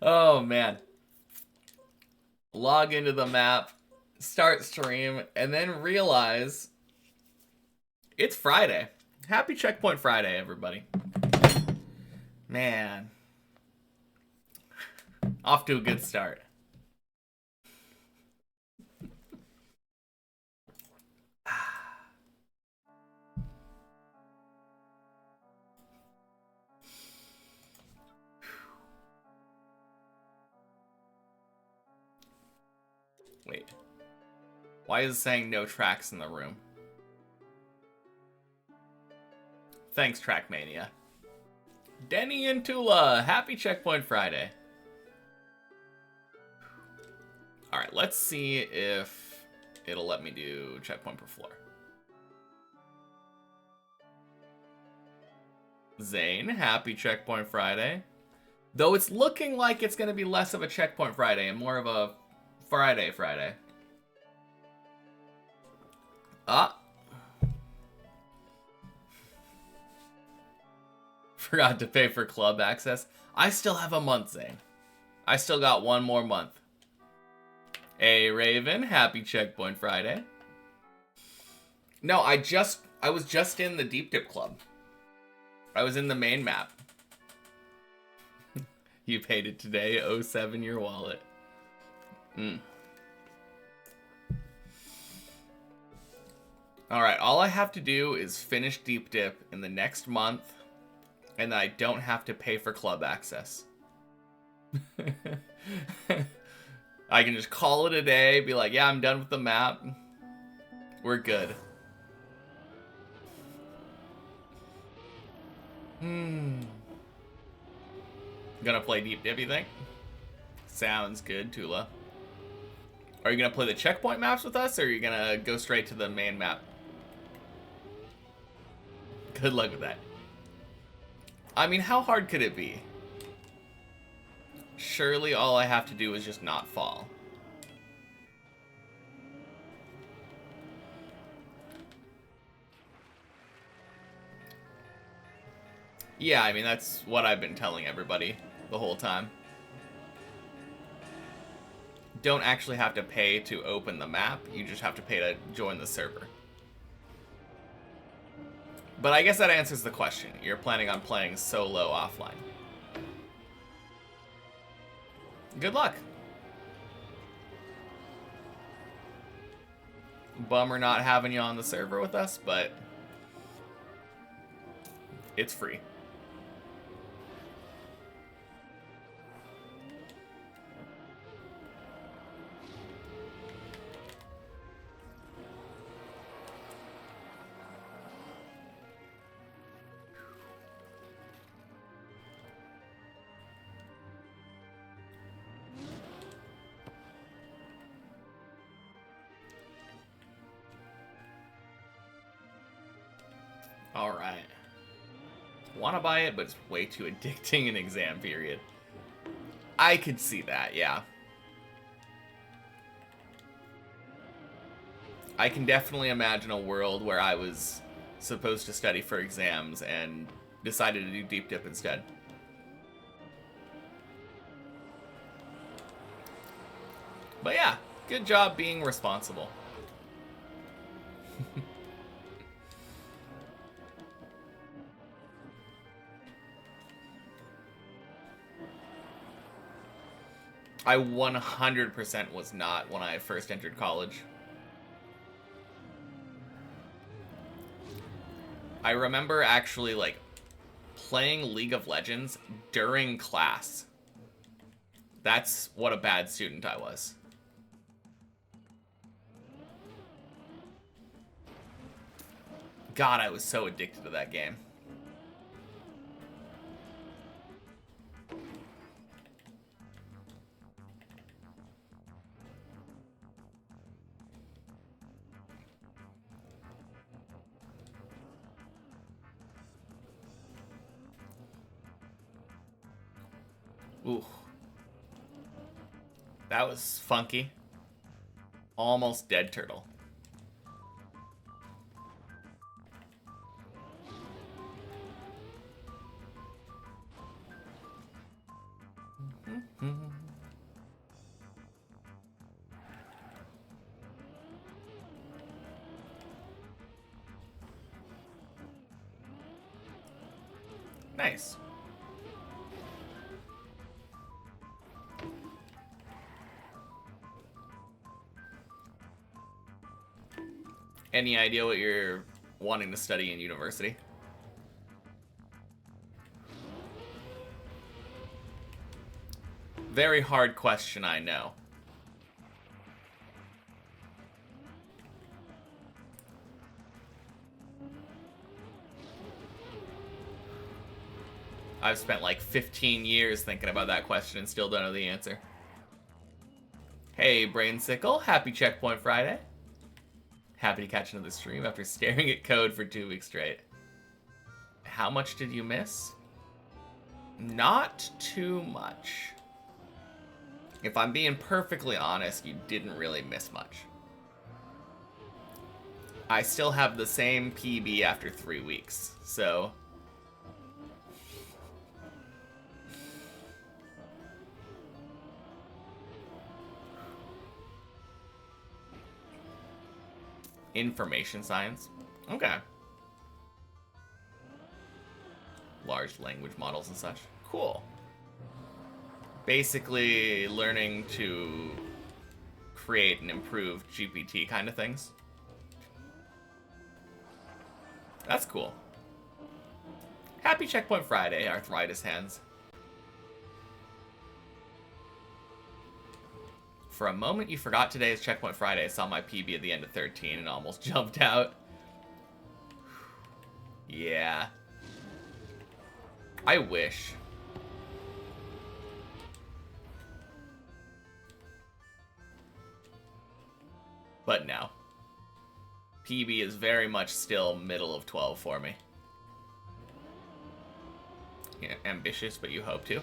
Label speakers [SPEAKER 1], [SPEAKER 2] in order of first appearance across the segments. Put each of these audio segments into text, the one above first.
[SPEAKER 1] Oh man. Log into the map, start stream, and then realize it's Friday. Happy Checkpoint Friday, everybody. Man. Off to a good start. Wait. Why is it saying no tracks in the room? Thanks, Trackmania. Denny and Tula, happy Checkpoint Friday. Alright, let's see if it'll let me do checkpoint per floor. Zane, happy Checkpoint Friday. Though it's looking like it's going to be less of a Checkpoint Friday and more of a Friday. Ah. Forgot to pay for club access. I still have a month, Zane. I still got one more month. Hey, Raven, happy Checkpoint Friday. No, I was just in the Deep Dip Club. I was in the main map. You paid it today, 07 your wallet. Alright, all I have to do is finish Deep Dip in the next month, and then I don't have to pay for club access. I can just call it a day, be like, yeah, I'm done with the map. We're good. Gonna play Deep Dip, you think? Sounds good, Tula. Are you gonna play the checkpoint maps with us, or are you gonna go straight to the main map? Good luck with that. I mean, how hard could it be? Surely all I have to do is just not fall. Yeah, I mean, that's what I've been telling everybody the whole time. Don't actually have to pay to open the map, you just have to pay to join the server. But I guess that answers the question. You're planning on playing solo offline. Good luck. Bummer not having you on the server with us, but it's free. Alright. Want to buy it, but it's way too addicting in exam period. I could see that, yeah. I can definitely imagine a world where I was supposed to study for exams and decided to do Deep Dip instead. But yeah, good job being responsible. I 100% was not when I first entered college. I remember actually, like, playing League of Legends during class. That's what a bad student I was. God, I was so addicted to that game. Ooh. That was funky. Almost dead turtle. Nice. Any idea what you're wanting to study in university? Very hard question, I know. I've spent like 15 years thinking about that question and still don't know the answer. Hey, Brainsicle, happy Checkpoint Friday. Happy to catch another stream after staring at code for 2 weeks straight. How much did you miss? Not too much. If I'm being perfectly honest, you didn't really miss much. I still have the same PB after 3 weeks, so... Information science. Okay. Large language models and such. Cool. Basically learning to create and improve GPT kind of things. That's cool. Happy Checkpoint Friday, Arthritis Hands. For a moment, you forgot today is Checkpoint Friday. I saw my PB at the end of 13 and almost jumped out. Yeah. I wish. But no. PB is very much still middle of 12 for me. Yeah, ambitious, but you hope to.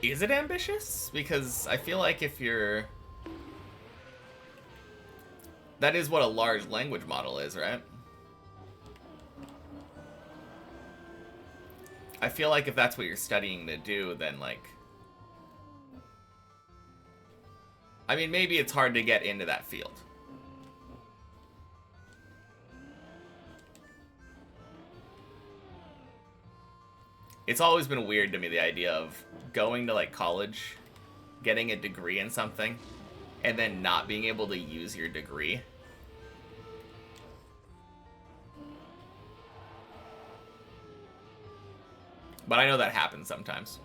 [SPEAKER 1] Is it ambitious? Because I feel like if you're... That is what a large language model is, right? I feel like if that's what you're studying to do, then like... I mean, maybe it's hard to get into that field. It's always been weird to me, the idea of going to like college, getting a degree in something, and then not being able to use your degree. But I know that happens sometimes.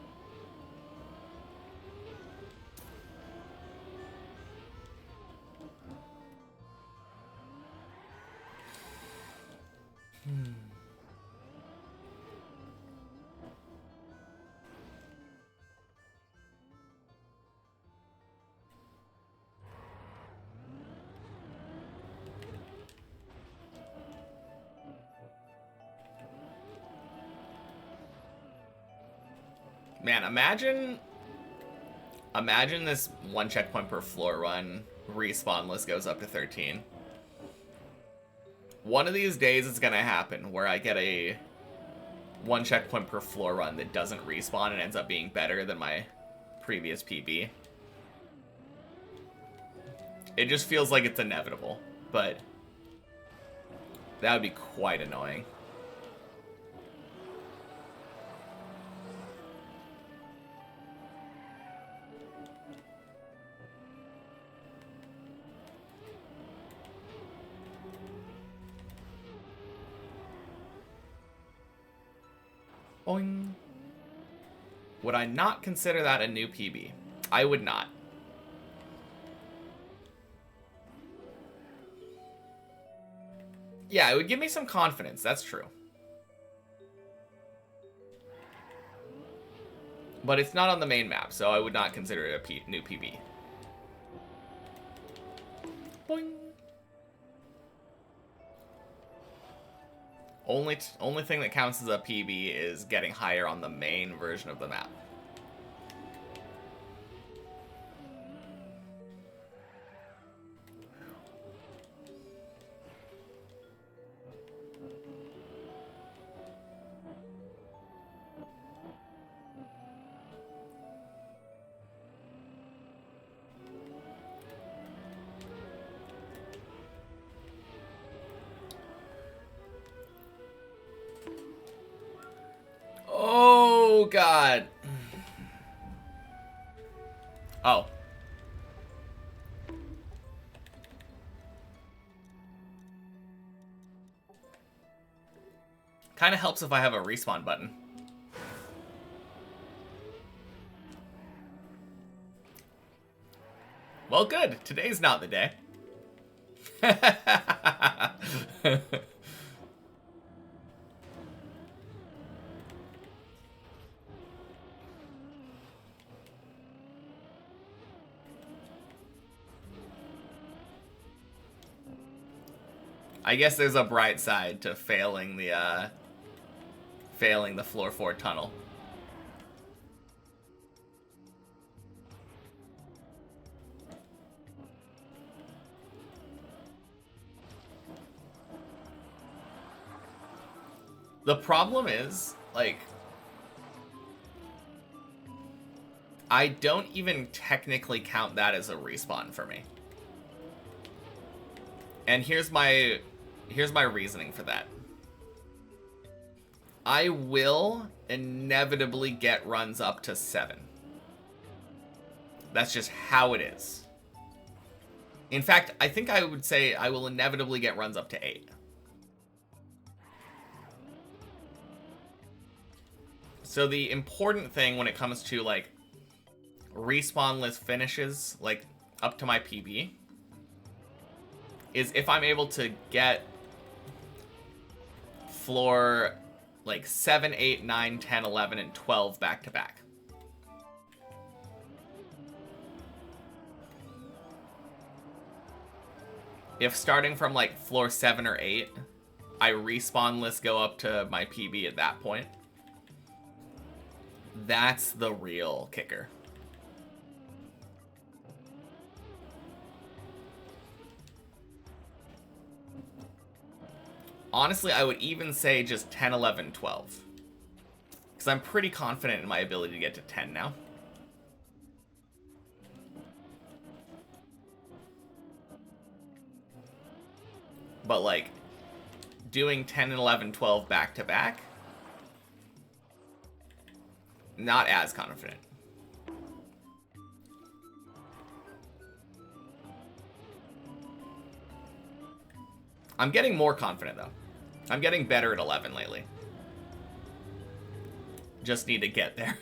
[SPEAKER 1] Man, imagine this 1 checkpoint per floor run respawn list goes up to 13. One of these days it's gonna happen where I get a 1 checkpoint per floor run that doesn't respawn and ends up being better than my previous PB. It just feels like it's inevitable, but that would be quite annoying. Boing. Would I not consider that a new PB? I would not. Yeah, it would give me some confidence, that's true. But it's not on the main map, so I would not consider it a new PB. Boing. Only thing that counts as a PB is getting higher on the main version of the map. Oh, God. Oh. Kind of helps if I have a respawn button. Well, good. Today's not the day. I guess there's a bright side to failing the floor 4 tunnel. The problem is, like, I don't even technically count that as a respawn for me. And here's my reasoning for that. I will inevitably get runs up to 7. That's just how it is. In fact, I think I would say I will inevitably get runs up to 8. So the important thing when it comes to, like, respawnless finishes, like, up to my PB, is if I'm able to get floor, like, 7, 8, 9, 10, 11, and 12 back-to-back. If starting from, like, floor 7 or 8, I respawnless go up to my PB at that point, that's the real kicker. Honestly, I would even say just 10, 11, 12. Because I'm pretty confident in my ability to get to 10 now. But, like, doing 10 and 11, 12 back to back, not as confident. I'm getting more confident, though. I'm getting better at 11 lately. Just need to get there.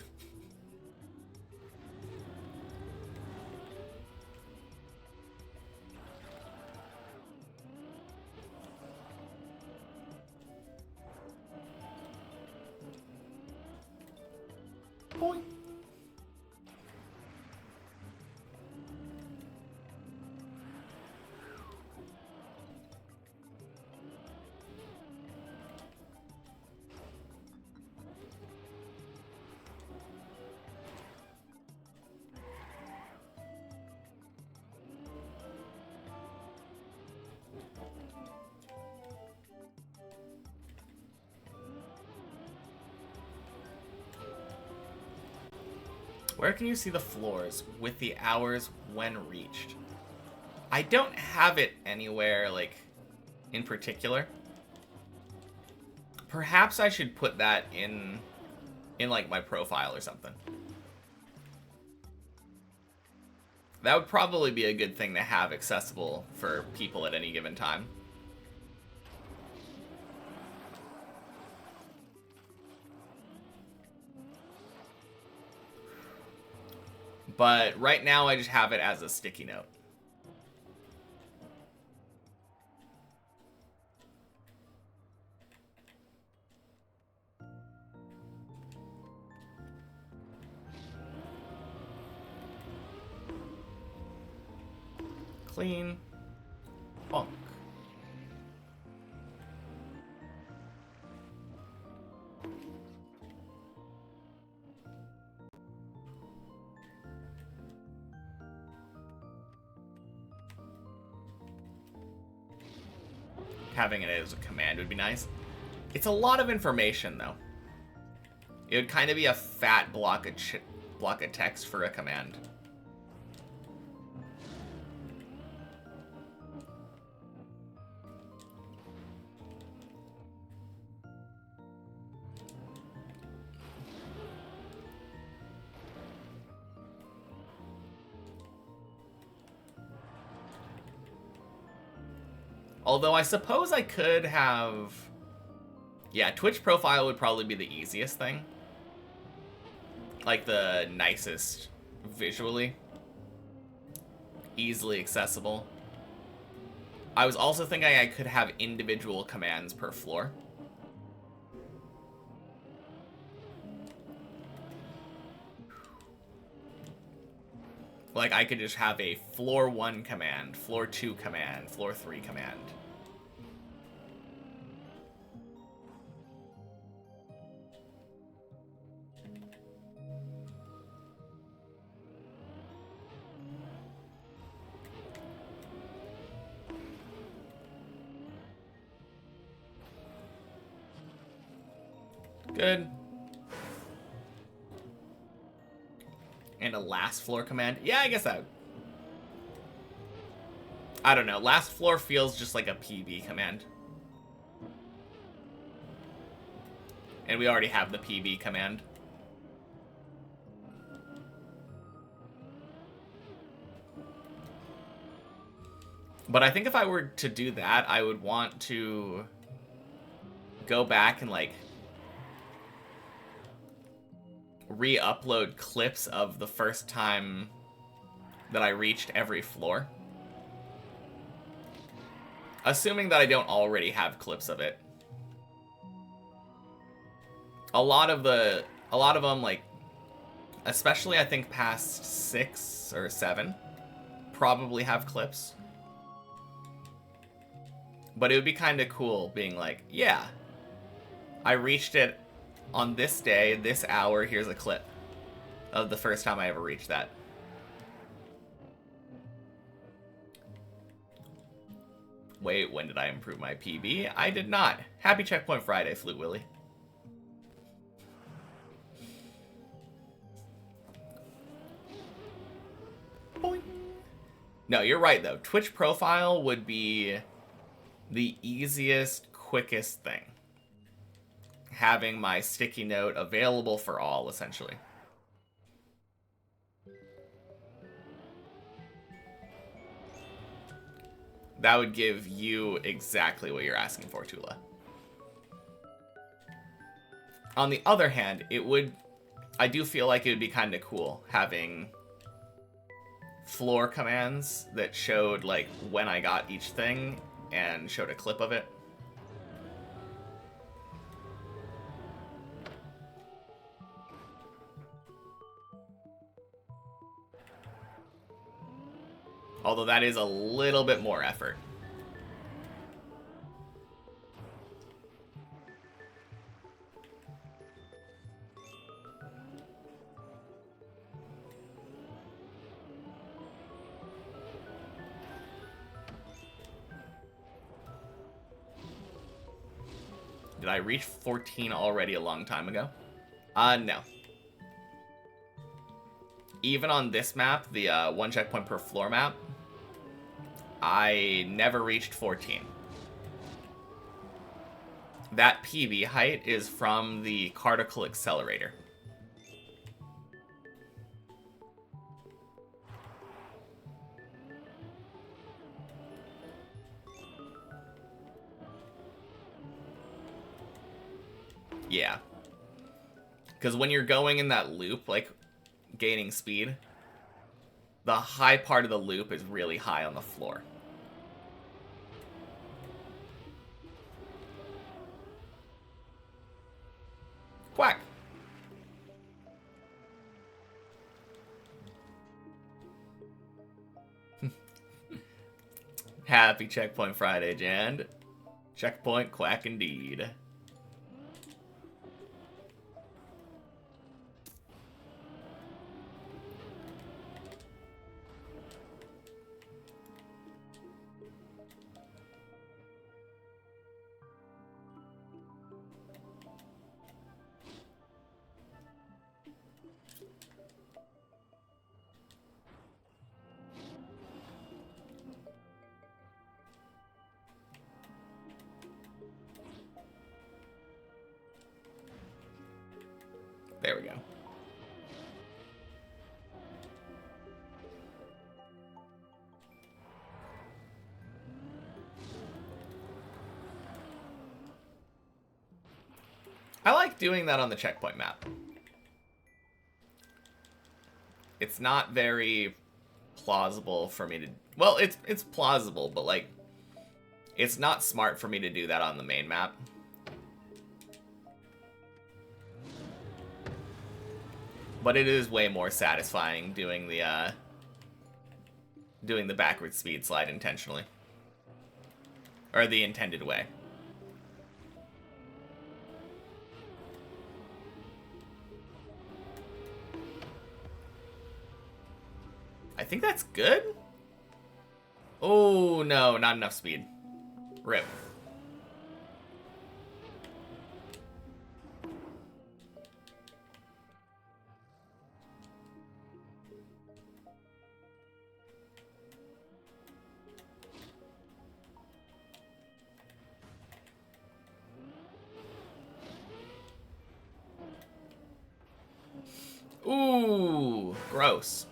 [SPEAKER 1] Boing. Where can you see the floors with the hours when reached? I don't have it anywhere, like, in particular. Perhaps I should put that in like, my profile or something. That would probably be a good thing to have accessible for people at any given time. But right now, I just have it as a sticky note. Clean. Bonk. Having it as a command would be nice. It's a lot of information, though. It would kind of be a fat block of text for a command. Although I suppose I could have... Yeah, Twitch profile would probably be the easiest thing. Like the nicest visually. Easily accessible. I was also thinking I could have individual commands per floor. Like I could just have a floor 1 command, floor 2 command, floor 3 command. Good. And a last floor command. Yeah, I guess that. I don't know. Last floor feels just like a PB command. And we already have the PB command. But I think if I were to do that, I would want to go back and like re-upload clips of the first time that I reached every floor. Assuming that I don't already have clips of it. A lot of them, like, especially I think past 6 or 7, probably have clips. But it would be kind of cool being like, yeah, I reached it on this day, this hour, here's a clip of the first time I ever reached that. Wait, when did I improve my PB? I did not. Happy Checkpoint Friday, Flute Willy. Boing. No, you're right, though. Twitch profile would be the easiest, quickest thing. Having my sticky note available for all, essentially. That would give you exactly what you're asking for, Tula. On the other hand, I do feel like it would be kind of cool having floor commands that showed like when I got each thing and showed a clip of it. Although that is a little bit more effort. Did I reach 14 already a long time ago? No. Even on this map, the 1 checkpoint per floor map, I never reached 14. That PB height is from the Particle Accelerator. Yeah. Because when you're going in that loop, like, gaining speed, the high part of the loop is really high on the floor. Quack! Happy Checkpoint Friday, Jan. Checkpoint quack indeed. There we go. I like doing that on the checkpoint map. It's not very plausible for me to... Well, it's plausible, but, like, it's not smart for me to do that on the main map. But it is way more satisfying doing the backward speed slide intentionally. Or the intended way. I think that's good. Oh, no, not enough speed. Rip. Ooh, gross.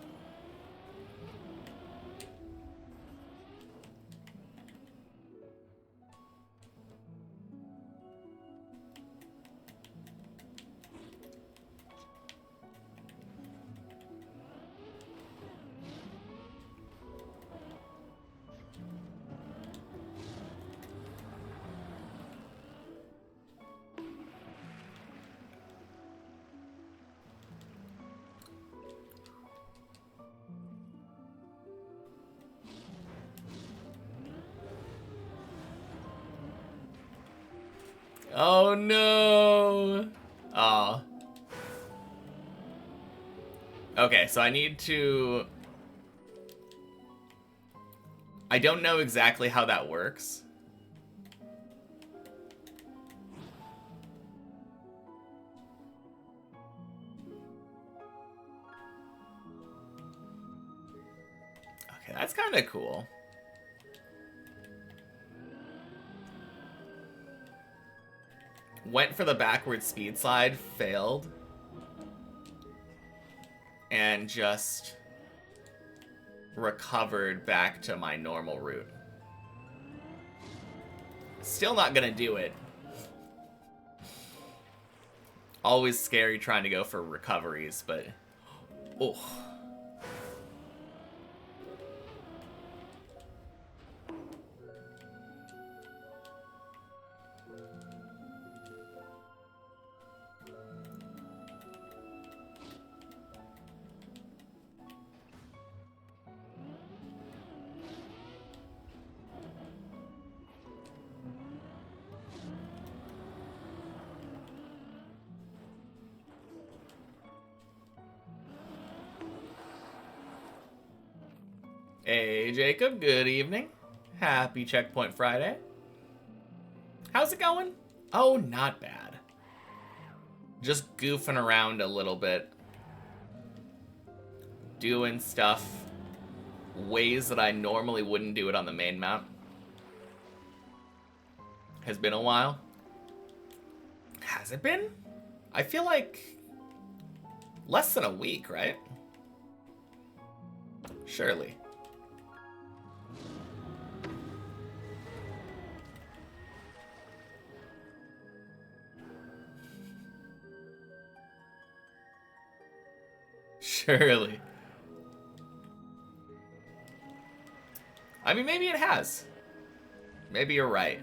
[SPEAKER 1] Oh no! Aw. Okay, so I need to... I don't know exactly how that works. Okay, that's kind of cool. Went for the backward speed slide, failed. And just recovered back to my normal route. Still not gonna do it. Always scary trying to go for recoveries, but... Oh. Hey, Jacob, good evening. Happy Checkpoint Friday. How's it going? Oh, not bad. Just goofing around a little bit. Doing stuff ways that I normally wouldn't do it on the main map. Has been a while. Has it been? I feel like less than a week, right? Surely. Surely. I mean, maybe it has. Maybe you're right.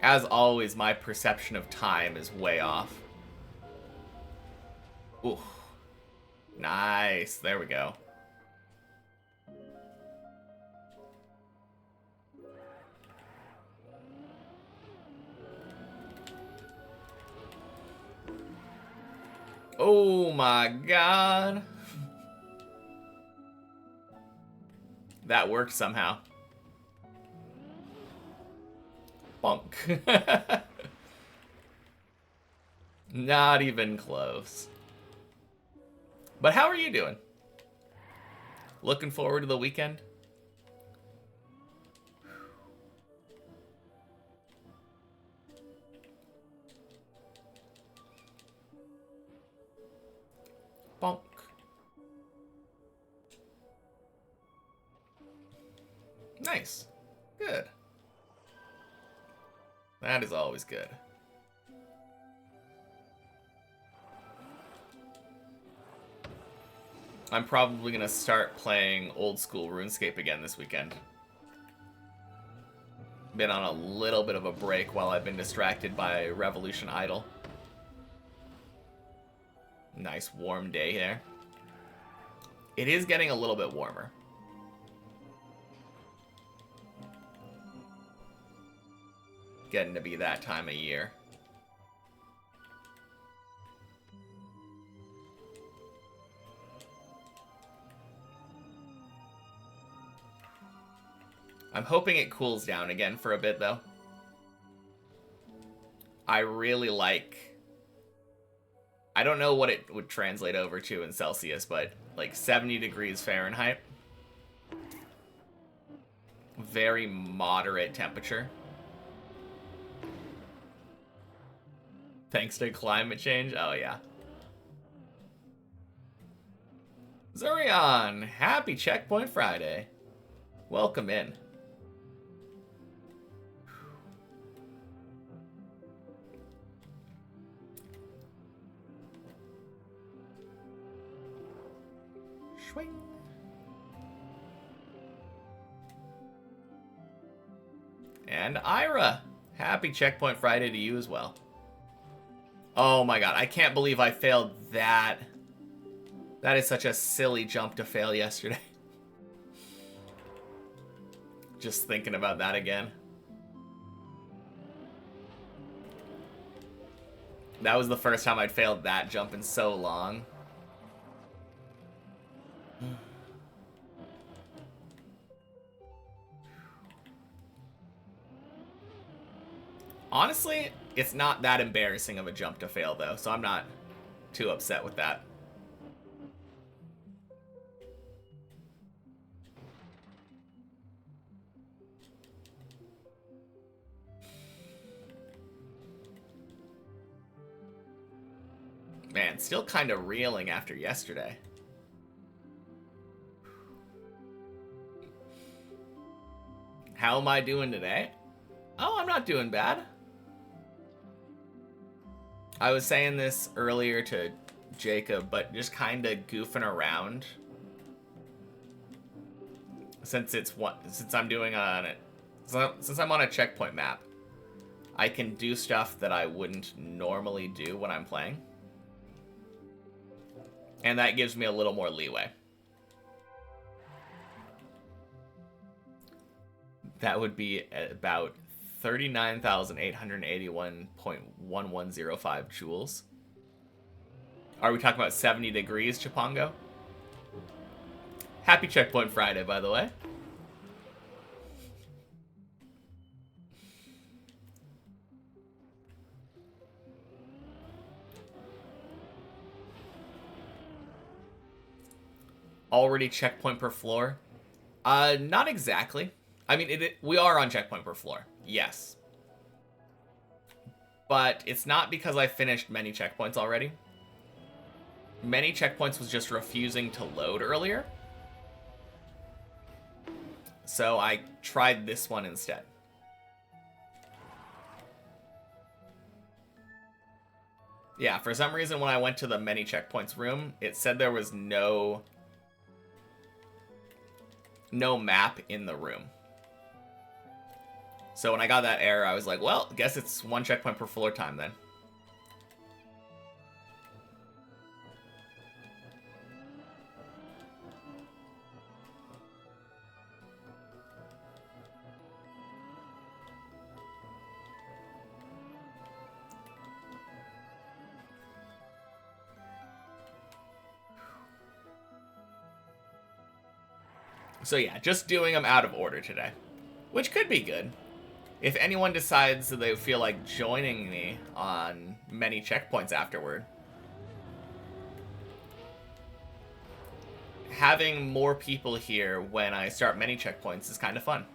[SPEAKER 1] As always, my perception of time is way off. Ooh. Nice. There we go. Oh my god. That worked somehow. Bonk. Not even close. But how are you doing? Looking forward to the weekend? Bonk. Nice. Good. That is always good. I'm probably going to start playing old school RuneScape again this weekend. Been on a little bit of a break while I've been distracted by Revolution Idol. Nice warm day here. It is getting a little bit warmer. Getting to be that time of year. I'm hoping it cools down again for a bit, though. I really like... I don't know what it would translate over to in Celsius, but like 70 degrees Fahrenheit. Very moderate temperature. Thanks to climate change? Oh, yeah. Zurion, happy Checkpoint Friday. Welcome in. Swing. And Ira, happy Checkpoint Friday to you as well. Oh my god, I can't believe I failed that. That is such a silly jump to fail yesterday. Just thinking about that again. That was the first time I'd failed that jump in so long. Honestly, it's not that embarrassing of a jump to fail, though, so I'm not too upset with that. Man, still kind of reeling after yesterday. How am I doing today? Oh, I'm not doing bad. I was saying this earlier to Jacob, but just kind of goofing around. Since I'm doing on it, since I'm on a checkpoint map, I can do stuff that I wouldn't normally do when I'm playing. And that gives me a little more leeway. That would be about 39,881.1105 joules. Are we talking about 70 degrees, Chipongo? Happy Checkpoint Friday, by the way. Already checkpoint per floor? Not exactly. I mean, we are on checkpoint per floor, yes. But it's not because I finished many checkpoints already. Many checkpoints was just refusing to load earlier. So I tried this one instead. Yeah, for some reason when I went to the many checkpoints room, it said there was no map in the room. So when I got that error, I was like, well, guess it's one checkpoint per floor time then. So yeah, just doing them out of order today, which could be good. If anyone decides that they feel like joining me on many checkpoints afterward, having more people here when I start many checkpoints is kind of fun.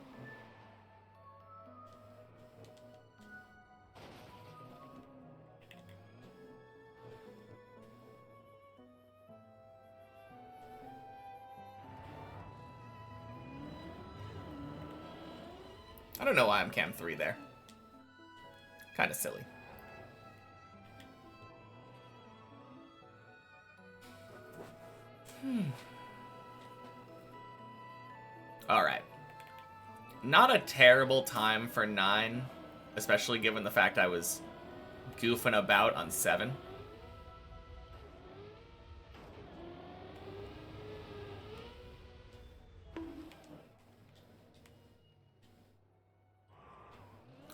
[SPEAKER 1] I don't know why I'm cam 3 there. Kind of silly. Alright. Not a terrible time for 9, especially given the fact I was goofing about on 7.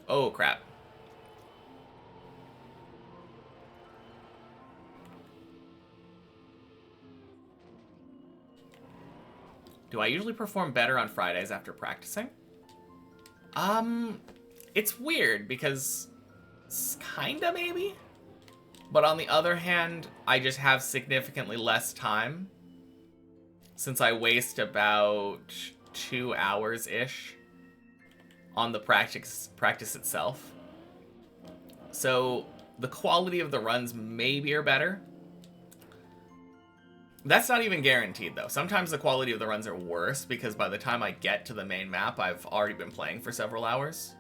[SPEAKER 1] Oh, crap. Do I usually perform better on Fridays after practicing? It's weird because kinda maybe. But on the other hand, I just have significantly less time since I waste about 2 hours-ish on the practice itself. So the quality of the runs maybe are better. That's not even guaranteed, though. Sometimes the quality of the runs are worse because by the time I get to the main map, I've already been playing for several hours.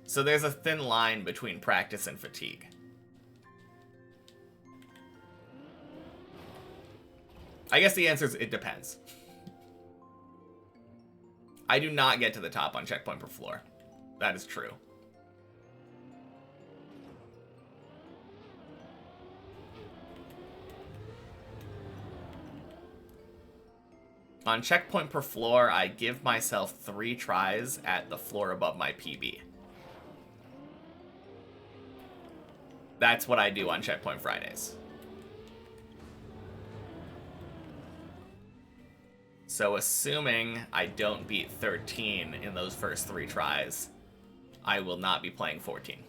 [SPEAKER 1] So there's a thin line between practice and fatigue. I guess the answer is it depends. I do not get to the top on checkpoint per floor. That is true. On checkpoint per floor, I give myself 3 tries at the floor above my PB. That's what I do on Checkpoint Fridays. So assuming I don't beat 13 in those first 3 tries, I will not be playing 14.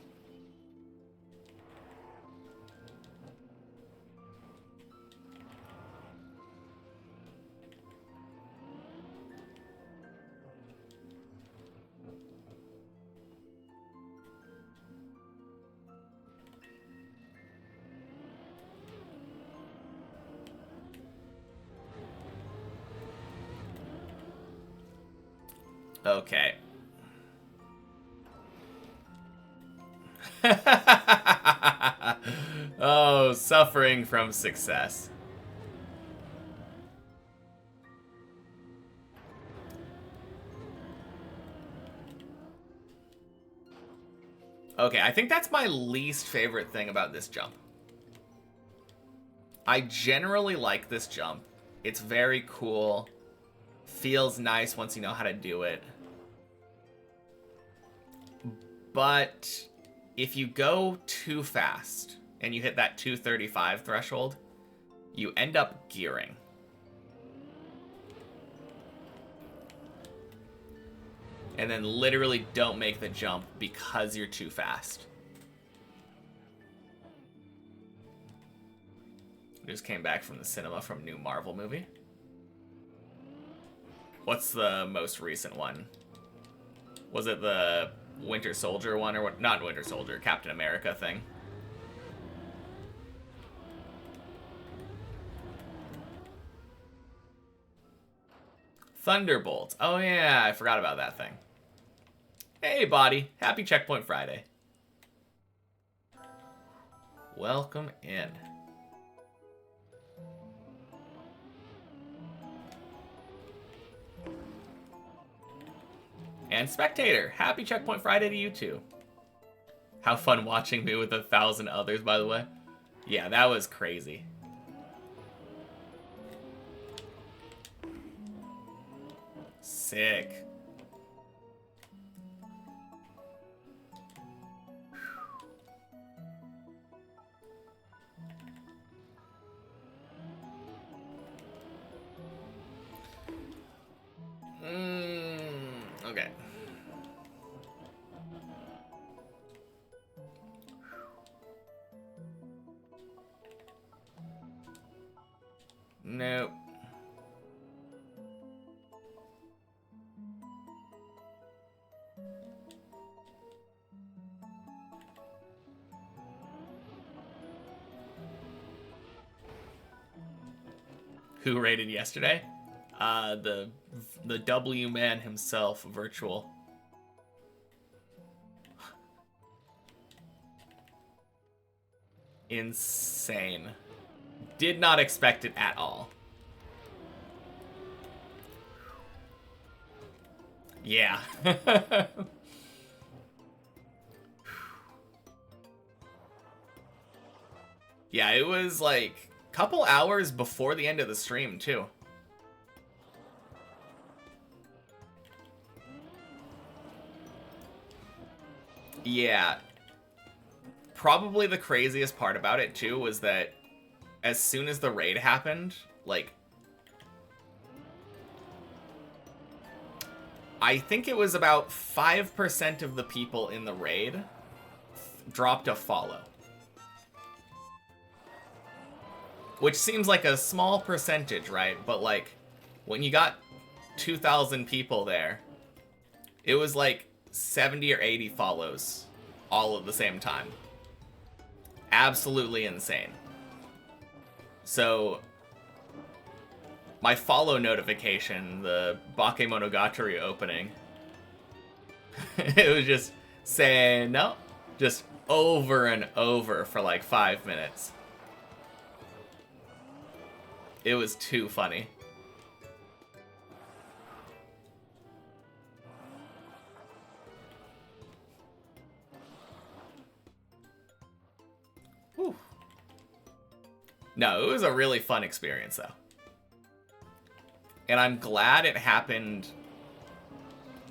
[SPEAKER 1] Okay. Oh, suffering from success. Okay, I think that's my least favorite thing about this jump. I generally like this jump. It's very cool. Feels nice once you know how to do it. But if you go too fast and you hit that 235 threshold, you end up gearing. And then literally don't make the jump because you're too fast. Just came back from the cinema from new Marvel movie. What's the most recent one? Was it the Winter Soldier one or what? Not Winter Soldier, Captain America thing. Thunderbolt. Oh yeah, I forgot about that thing. Hey, Body. Happy Checkpoint Friday. Welcome in. And Spectator, happy Checkpoint Friday to you too. How fun watching me with 1,000 others, by the way. Yeah, that was crazy. Sick. Okay. Nope. Who rated yesterday? The W man himself, virtual. Insane. Did not expect it at all. Yeah. Yeah, it was like a couple hours before the end of the stream, too. Yeah. Probably the craziest part about it, too, was that as soon as the raid happened, like, I think it was about 5% of the people in the raid dropped a follow. Which seems like a small percentage, right? But, like, when you got 2,000 people there, it was like 70 or 80 follows all at the same time. Absolutely insane. So, my follow notification, the Bakemonogatari opening, it was just saying no, just over and over for like 5 minutes. It was too funny. Whew. No, it was a really fun experience, though. And I'm glad it happened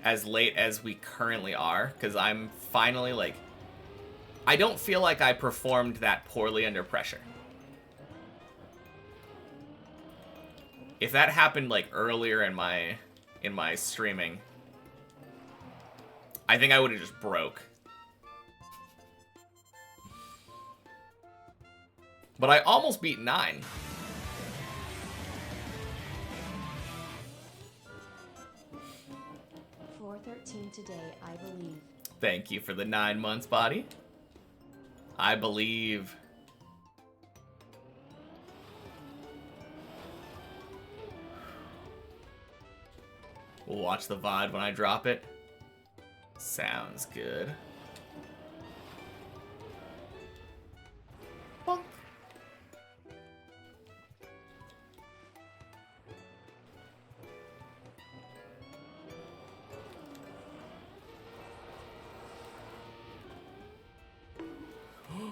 [SPEAKER 1] as late as we currently are, because I'm finally, like... I don't feel like I performed that poorly under pressure. If that happened, like, earlier in my streaming, I think I would have just broke. But I almost beat 9.
[SPEAKER 2] Today, I believe.
[SPEAKER 1] Thank you for the 9 months, body. I believe. We'll watch the VOD when I drop it. Sounds good. Bonk.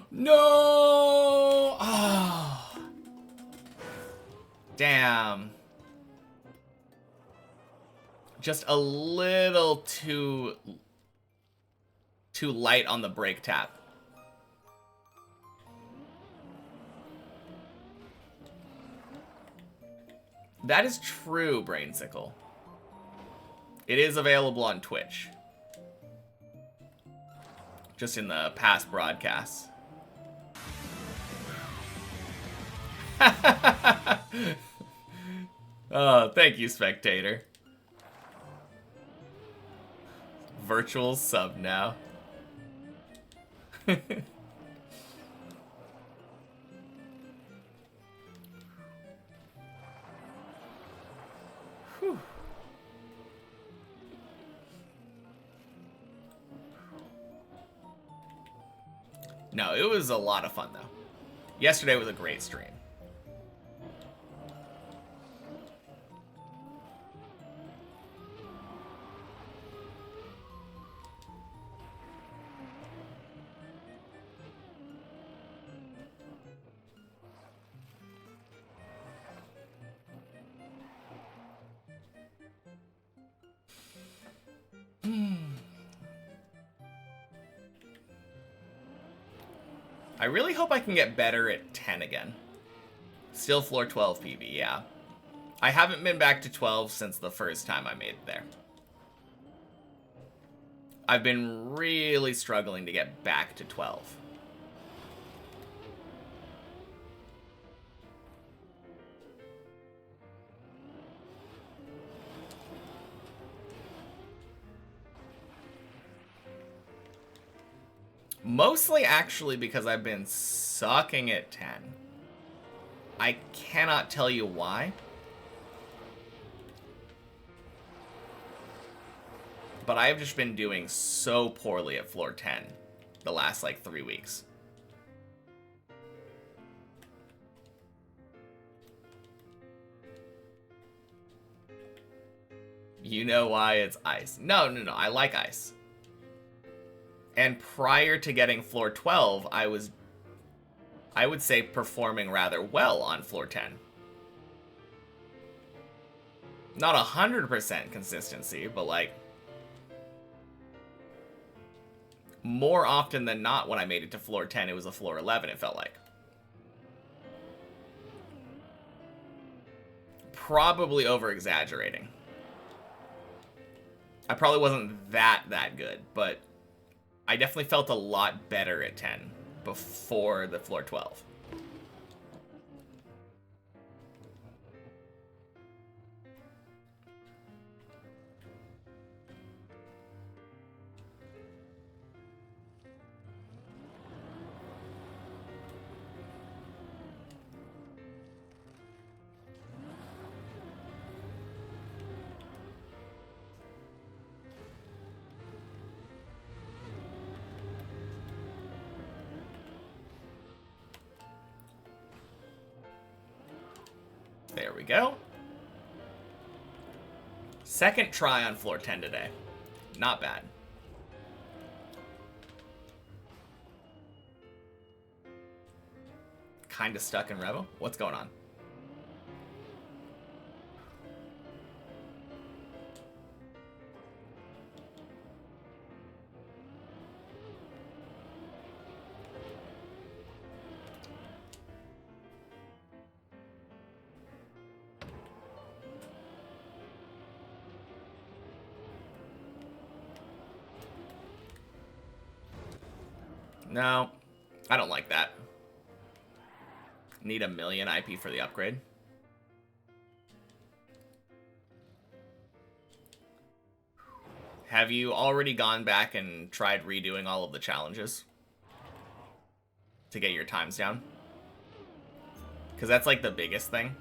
[SPEAKER 1] No! Oh. Damn. Just a little too light on the brake tap. That is true, Brainsicle. It is available on Twitch. Just in the past broadcasts. Oh, thank you, spectator. Virtual sub now. Whew. No, it was a lot of fun, though. Yesterday was a great stream. I really hope I can get better at 10 again. Still floor 12 PB, yeah. I haven't been back to 12 since the first time I made it there. I've been really struggling to get back to 12. Mostly actually because I've been sucking at 10. I cannot tell you why. But I've just been doing so poorly at floor 10 the last like 3 weeks. You know why it's ice. No, I like ice. And prior to getting floor 12, I would say, performing rather well on floor 10. Not 100% consistency, but like, more often than not when I made it to floor 10, it was a floor 11, it felt like. Probably over-exaggerating. I probably wasn't that good, but I definitely felt a lot better at 10 before the floor 12. There we go. Second try on floor 10 today. Not bad. Kinda stuck in Revo. What's going on? No, I don't like that. Need 1 million IP for the upgrade. Have you already gone back and tried redoing all of the challenges to get your times down? Because that's like the biggest thing.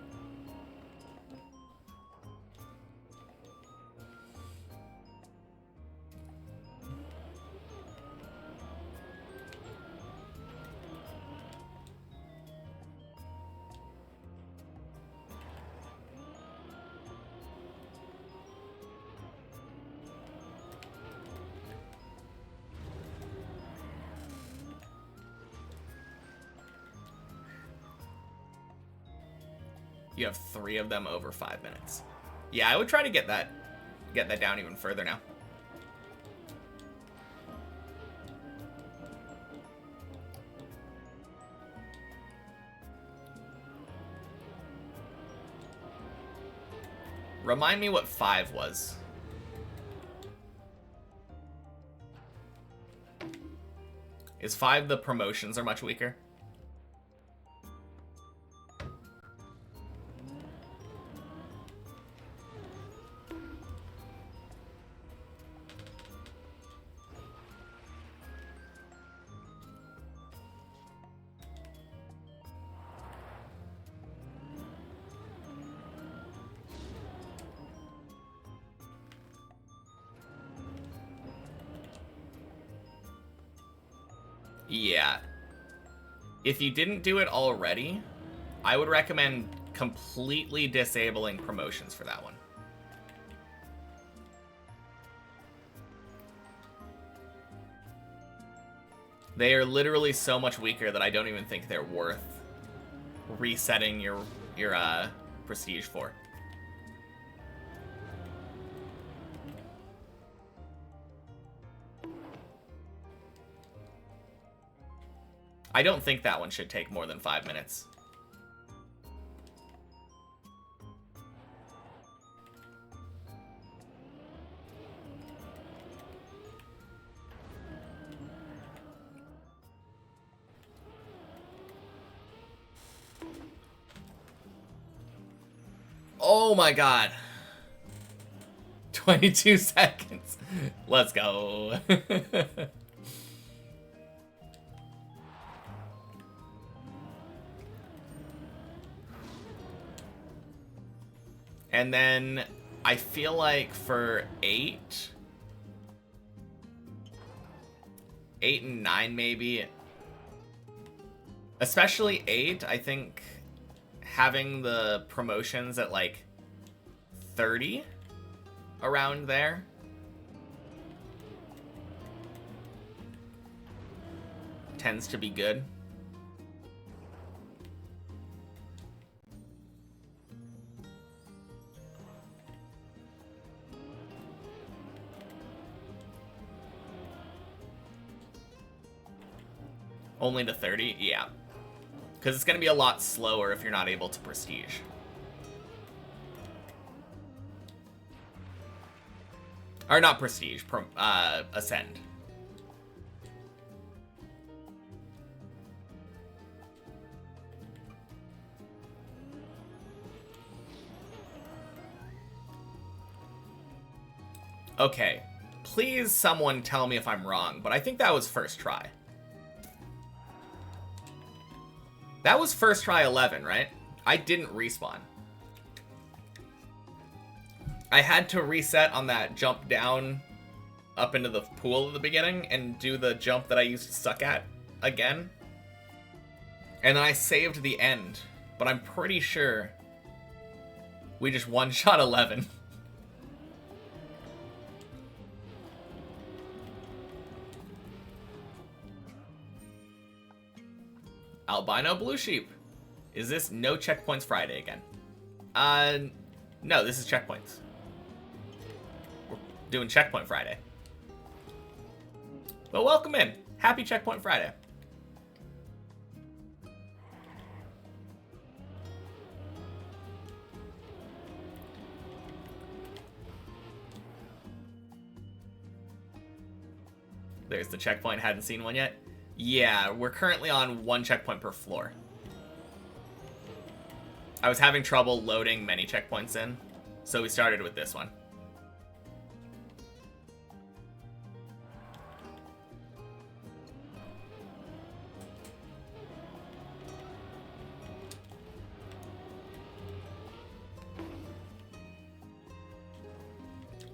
[SPEAKER 1] You have 3 of them over 5 minutes. Yeah, I would try to get that down even further now. Remind me what 5 was. Is 5 the promotions are much weaker? Yeah. If you didn't do it already, I would recommend completely disabling promotions for that one. They are literally so much weaker that I don't even think they're worth resetting your prestige for. I don't think that one should take more than 5 minutes. Oh my god. 22 seconds. Let's go. And then I feel like for 8 and 9 maybe, especially 8, I think having the promotions at like 30 around there. Tends to be good. Only to 30? Yeah. Because it's going to be a lot slower if you're not able to prestige. Or not prestige, ascend. Okay, please someone tell me if I'm wrong, but I think that was first try. That was first try 11, right? I didn't respawn. I had to reset on that jump down up into the pool at the beginning and do the jump that I used to suck at again. And then I saved the end, but I'm pretty sure we just one-shot 11. Albino Blue Sheep. Is this no checkpoints Friday again? No, this is checkpoints. We're doing checkpoint Friday. But welcome in. Happy checkpoint Friday. There's the checkpoint. Hadn't seen one yet. Yeah, we're currently on one checkpoint per floor. I was having trouble loading many checkpoints in, so we started with this one.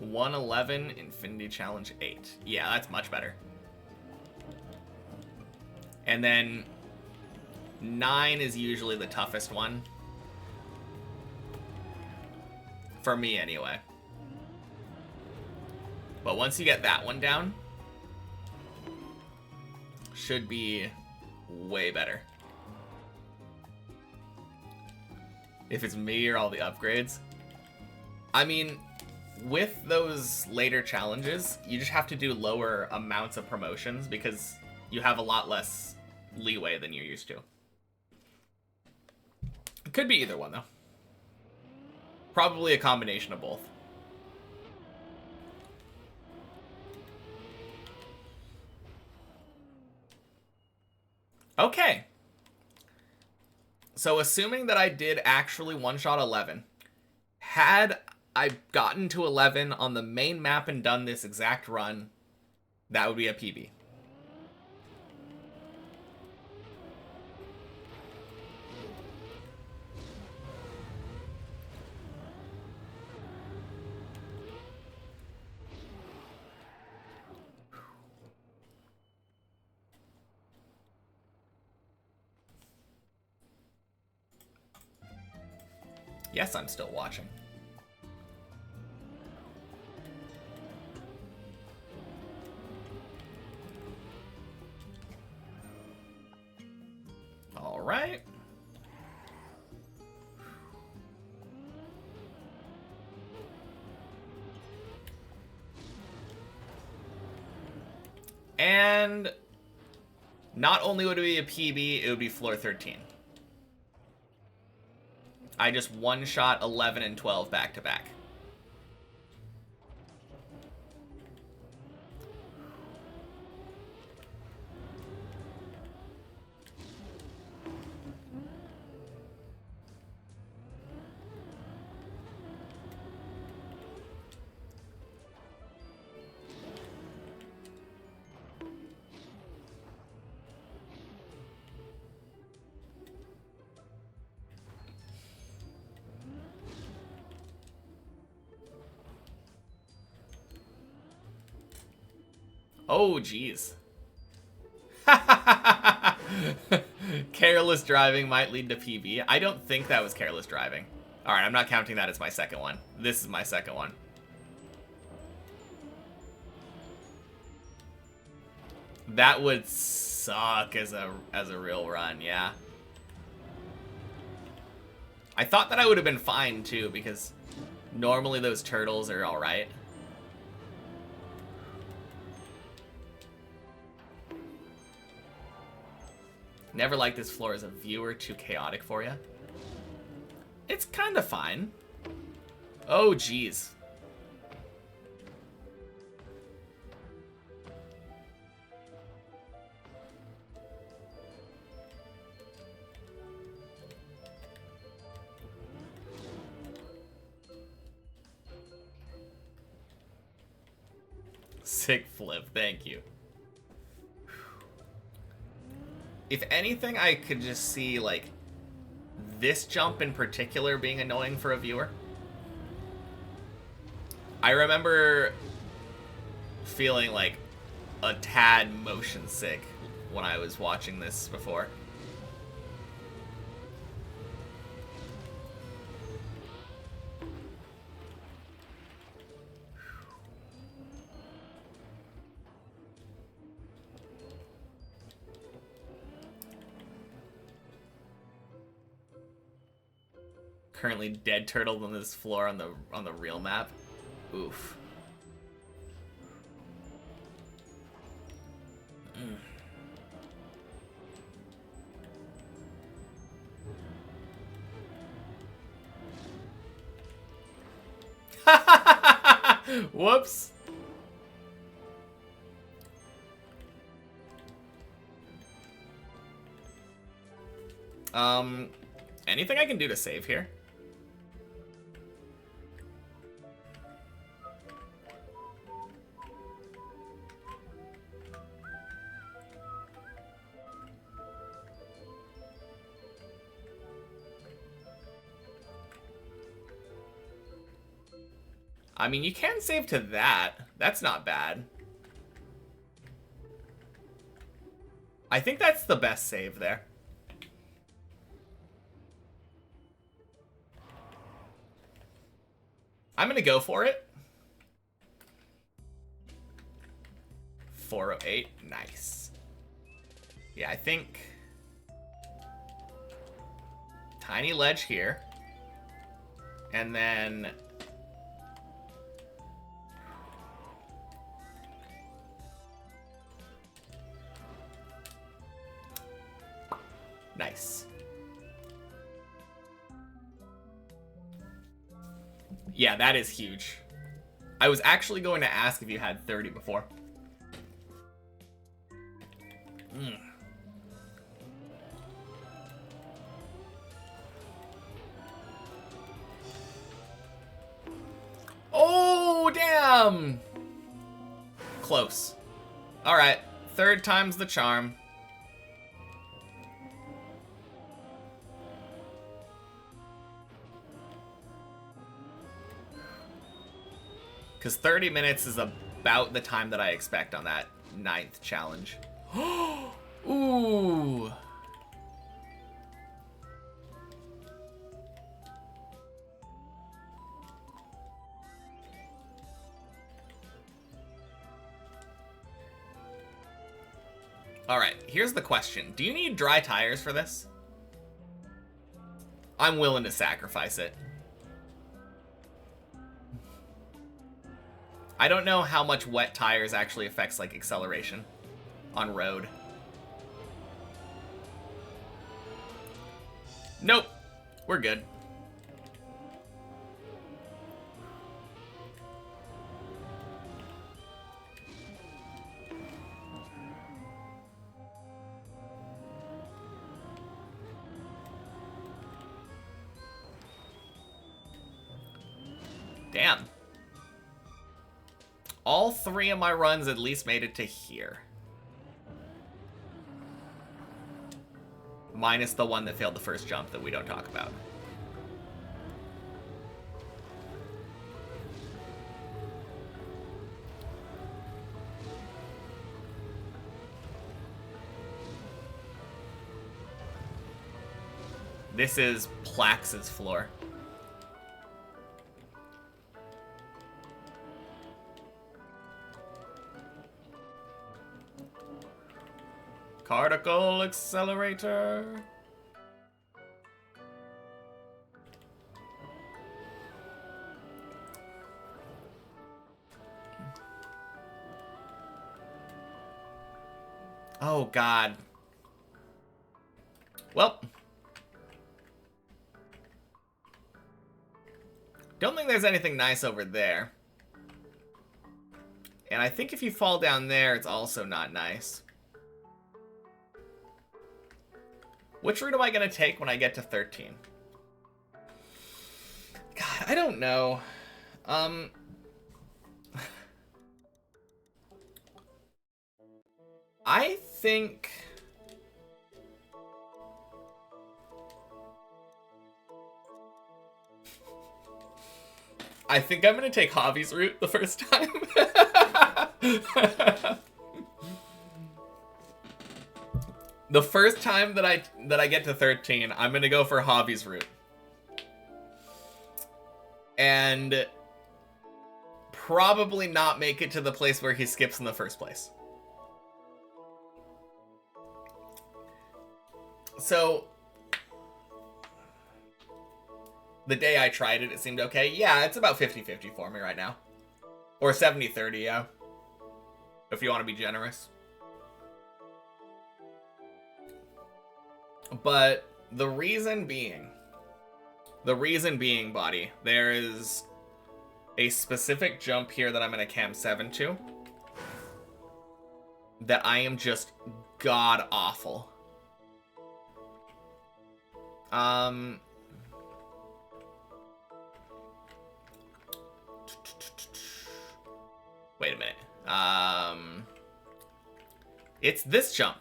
[SPEAKER 1] $111 Infinity Challenge 8. Yeah, that's much better. And then 9 is usually the toughest one. For me, anyway. But once you get that one down, should be way better. If it's me or all the upgrades. I mean, with those later challenges, you just have to do lower amounts of promotions because you have a lot less leeway than you're used to. It could be either one, though. Probably a combination of both. Okay. So assuming that I did actually one-shot 11, had I gotten to 11 on the main map and done this exact run, that would be a PB. Yes, I'm still watching. All right. And not only would it be a PB, it would be floor 13. I just one-shot 11 and 12 back to back. Oh, jeez. Careless driving might lead to PB. I don't think that was careless driving. Alright, I'm not counting that as my second one. This is my second one. That would suck as a real run, yeah. I thought that I would have been fine too, because normally those turtles are alright. Never liked this floor as a viewer, too chaotic for you. It's kind of fine. Oh, jeez. Sick flip, thank you. If anything, I could just see, like, this jump in particular being annoying for a viewer. I remember feeling, like, a tad motion sick when I was watching this before. Currently dead turtle on this floor on the real map. Oof. Whoops. Anything I can do to save here? I mean, you can save to that. That's not bad. I think that's the best save there. I'm gonna go for it. 408, nice. Yeah, I think tiny ledge here. And then nice. Yeah, that is huge. I was actually going to ask if you had 30 before. Oh, damn! Close. Alright, third time's the charm. Because 30 minutes is about the time that I expect on that 9th challenge. Ooh. Alright, here's the question. Do you need dry tires for this? I'm willing to sacrifice it. I don't know how much wet tires actually affects, like, acceleration on road. Nope. We're good. Damn. All 3 of my runs at least made it to here. Minus the one that failed the first jump that we don't talk about. This is Plax's floor. Circle accelerator. Oh, God. Well. Don't think there's anything nice over there. And I think if you fall down there, it's also not nice. Which route am I going to take when I get to 13? God, I don't know. I think... I'm going to take Javi's route the first time. The first time that I get to 13, I'm going to go for Javi's route. And probably not make it to the place where he skips in the first place. So, the day I tried it, it seemed okay. Yeah, it's about 50-50 for me right now. Or 70-30, yeah. If you want to be generous. But the reason being, buddy, there is a specific jump here that I'm going to cam 7 to. That I am just god-awful. Wait a minute. It's this jump.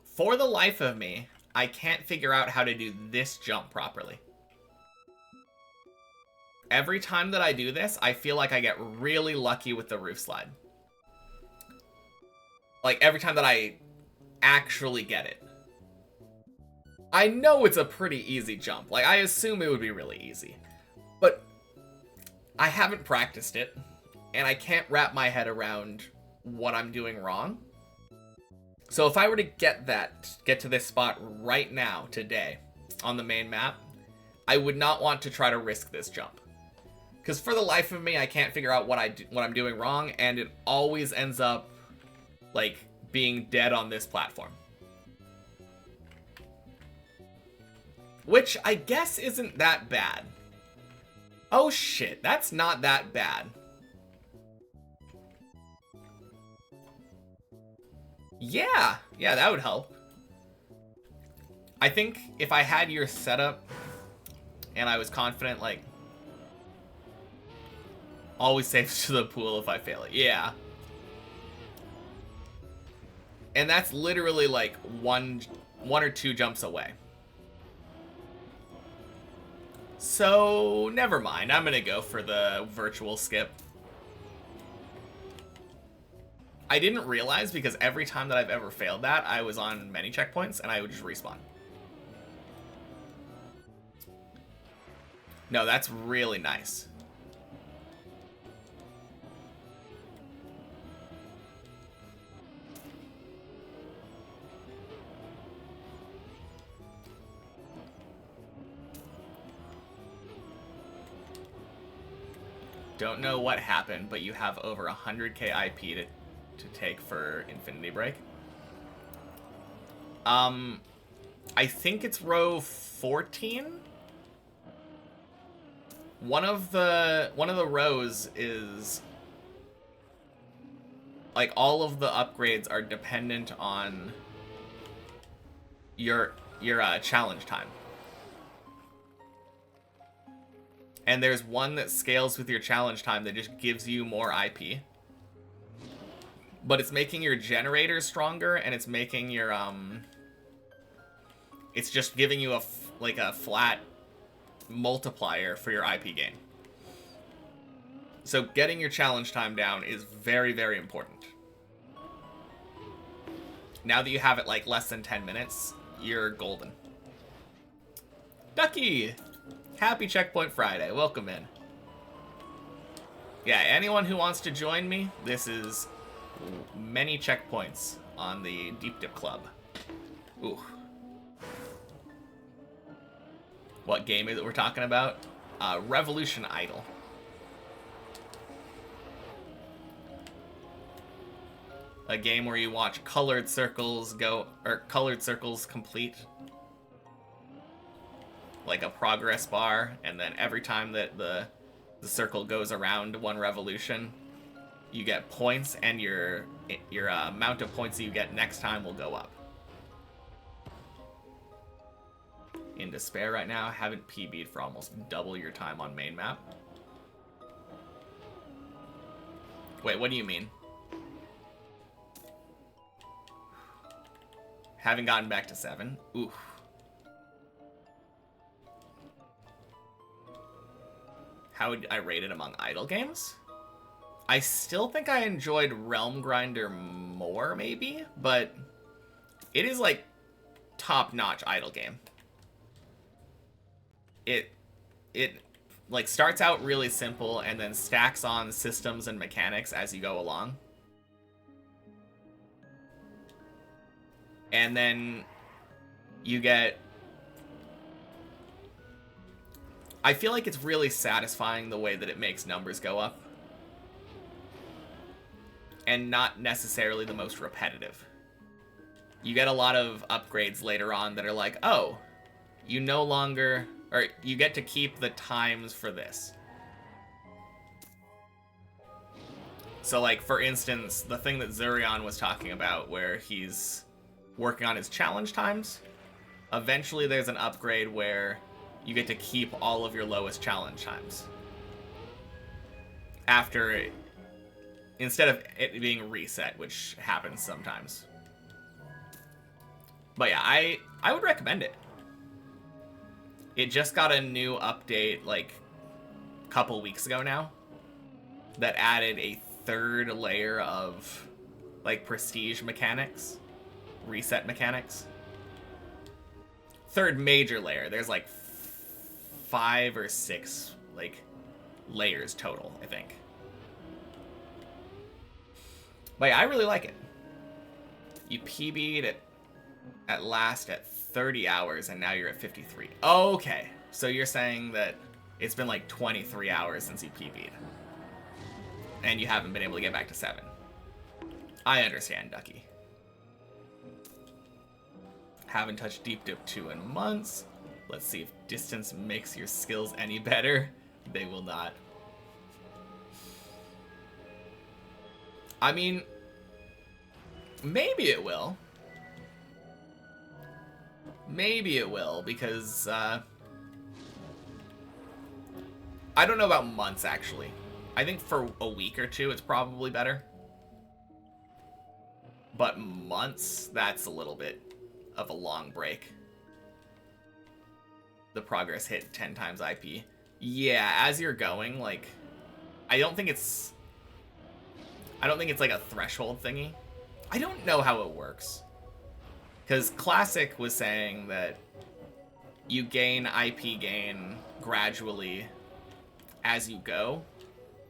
[SPEAKER 1] For the life of me, I can't figure out how to do this jump properly. Every time that I do this, I feel like I get really lucky with the roof slide. Like, every time that I actually get it. I know it's a pretty easy jump. Like, I assume it would be really easy. But I haven't practiced it, and I can't wrap my head around what I'm doing wrong. So if I were to get to this spot right now, today, on the main map, I would not want to try to risk this jump. Because for the life of me, I can't figure out what I'm doing wrong, and it always ends up, like, being dead on this platform. Which I guess isn't that bad. Oh shit, that's not that bad. Yeah, that would help. I think if I had your setup and I was confident, like, always safe to the pool if I fail it. Yeah. And that's literally like one or two jumps away. So, never mind. I'm gonna go for the virtual skip. I didn't realize because every time that I've ever failed that, I was on many checkpoints and I would just respawn. No, that's really nice. Don't know what happened, but you have over 100k IP to take for Infinity Break. I think it's row 14. One of the rows is like all of the upgrades are dependent on your challenge time. And there's one that scales with your challenge time that just gives you more IP. But it's making your generator stronger, and it's making your, it's just giving you a flat multiplier for your IP gain. So getting your challenge time down is very, very important. Now that you have it like less than 10 minutes, you're golden. Ducky! Happy Checkpoint Friday. Welcome in. Yeah, anyone who wants to join me, this is many checkpoints on the Deep Dip Club. Ooh. What game is it we're talking about? Revolution Idol. A game where you watch colored circles complete. Like a progress bar, and then every time that the circle goes around one revolution, you get points, and your amount of points that you get next time will go up. In despair right now, haven't PB'd for almost double your time on main map. Wait, what do you mean? Haven't gotten back to 7? Oof. How would I rate it among idle games? I still think I enjoyed Realm Grinder more, maybe, but it is like top-notch idle game. It like starts out really simple and then stacks on systems and mechanics as you go along. And then you get... I feel like it's really satisfying the way that it makes numbers go up. And not necessarily the most repetitive. You get a lot of upgrades later on that are like, oh, you no longer... or you get to keep the times for this. So, like, for instance, the thing that Zurion was talking about where he's working on his challenge times, eventually there's an upgrade where you get to keep all of your lowest challenge times. After, instead of it being reset, which happens sometimes. But yeah, I would recommend it. It just got a new update, like, a couple weeks ago now, that added a third layer of, like, prestige mechanics, reset mechanics. Third major layer. There's, like, 5 or 6, like, layers total, I think. But yeah, I really like it. You PB'd at last at 30 hours, and now you're at 53. Okay, so you're saying that it's been like 23 hours since you PB'd. And you haven't been able to get back to 7. I understand, Ducky. Haven't touched Deep Dip 2 in months. Let's see if distance makes your skills any better. They will not. I mean, maybe it will. Maybe it will, because, I don't know about months, actually. I think for a week or two, it's probably better. But months, that's a little bit of a long break. The progress hit 10 times IP. Yeah, as you're going, like, I don't think it's like a threshold thingy. I don't know how it works. Because Classic was saying that you gain IP gain gradually as you go,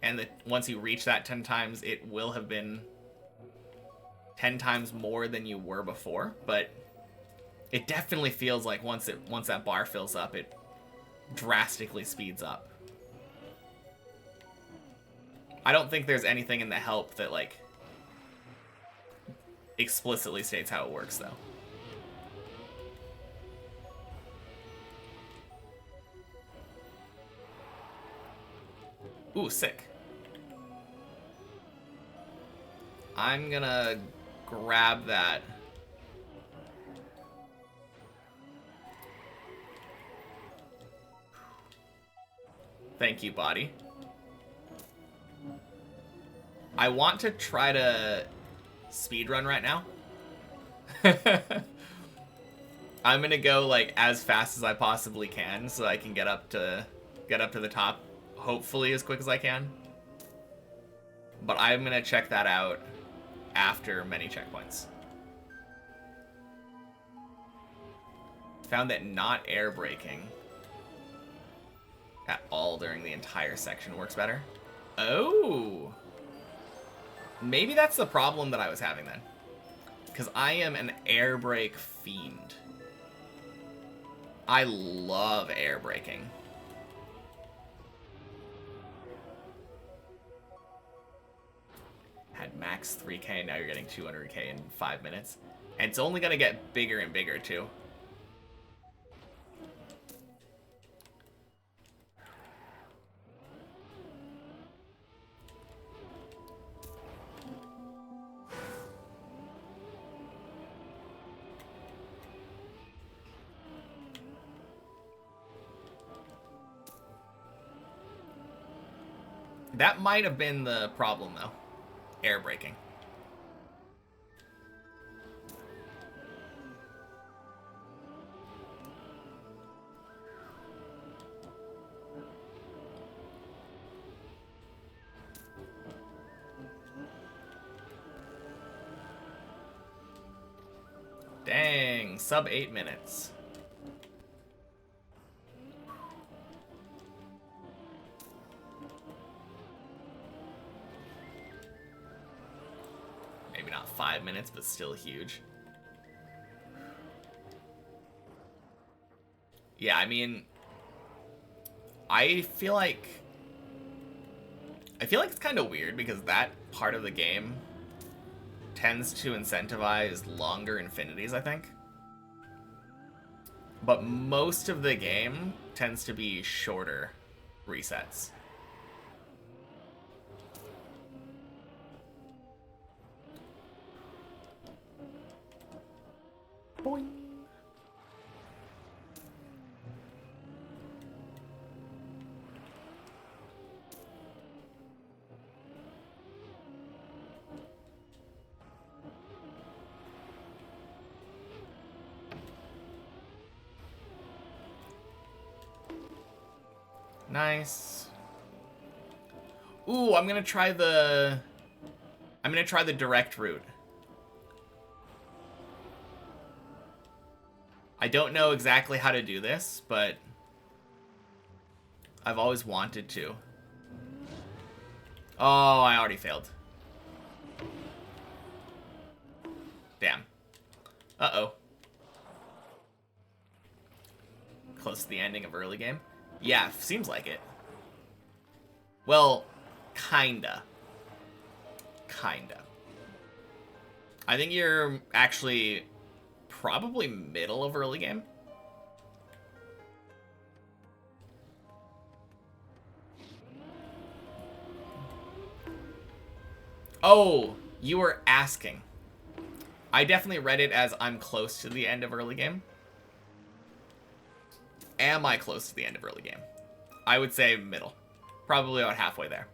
[SPEAKER 1] and that once you reach that 10 times, it will have been 10 times more than you were before, but it definitely feels like once that bar fills up, it drastically speeds up. I don't think there's anything in the help that, like, explicitly states how it works, though. Ooh, sick. I'm gonna grab that. Thank you, body. I want to try to speedrun right now. I'm gonna go, like, as fast as I possibly can so I can get up to the top, hopefully as quick as I can. But I'm gonna check that out after many checkpoints. Found that not air braking at all during the entire section works better. Oh! Maybe that's the problem that I was having then. Because I am an air brake fiend. I love air braking. Had max 3K, now you're getting 200K in 5 minutes. And it's only going to get bigger and bigger, too. That might have been the problem, though. Air braking. Dang, sub 8 minutes. Maybe not 5 minutes, but still huge. Yeah, I mean, I feel like it's kind of weird because that part of the game tends to incentivize longer infinities, I think. But most of the game tends to be shorter resets. Boing. Nice. Ooh, I'm gonna try the direct route. I don't know exactly how to do this, but I've always wanted to. Oh, I already failed. Damn. Uh-oh. Close to the ending of early game? Yeah, seems like it. Well, kinda. Kinda. I think you're actually probably middle of early game. Oh, you were asking. I definitely read it as I'm close to the end of early game. Am I close to the end of early game? I would say middle. Probably about halfway there.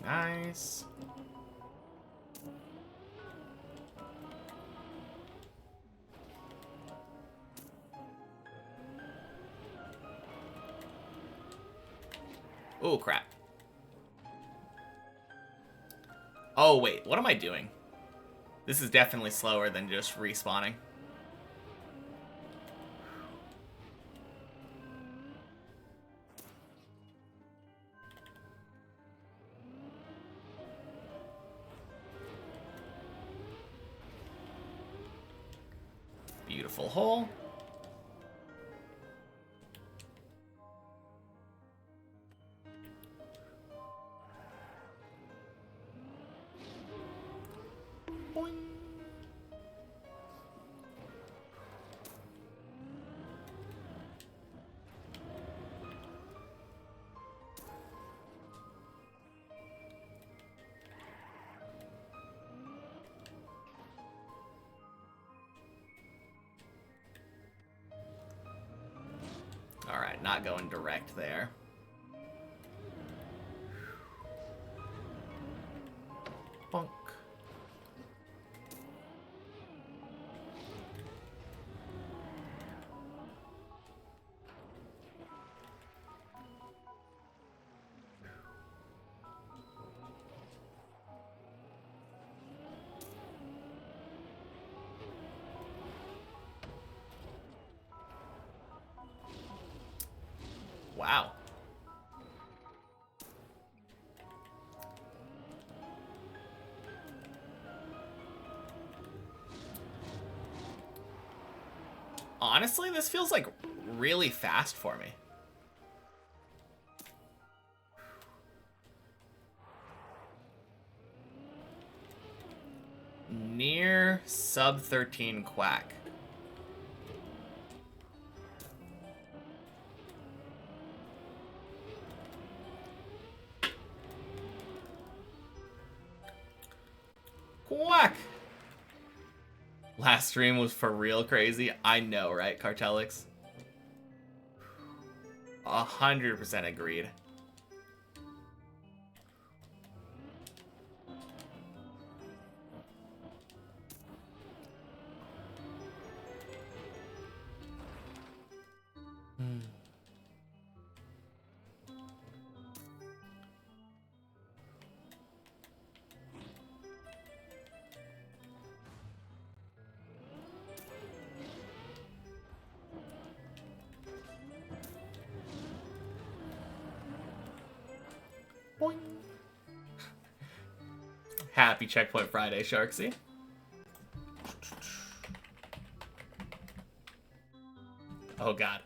[SPEAKER 1] Nice. Oh, crap. Oh, wait. What am I doing? This is definitely slower than just respawning. Beautiful hole. Boing. Alright, not going direct there. Bonk. Wow. Honestly, this feels like really fast for me. Near sub 13 quack. Quack! Last stream was for real crazy. I know, right, Cartelix? 100% agreed. Boing. Happy Checkpoint Friday, Sharksy. Oh god.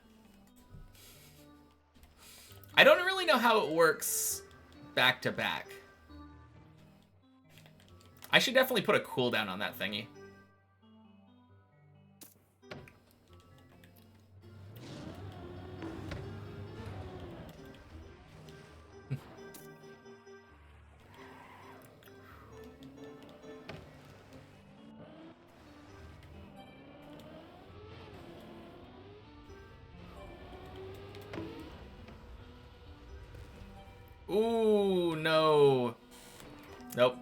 [SPEAKER 1] I don't really know how it works back to back. I should definitely put a cooldown on that thingy. Ooh, no. Nope.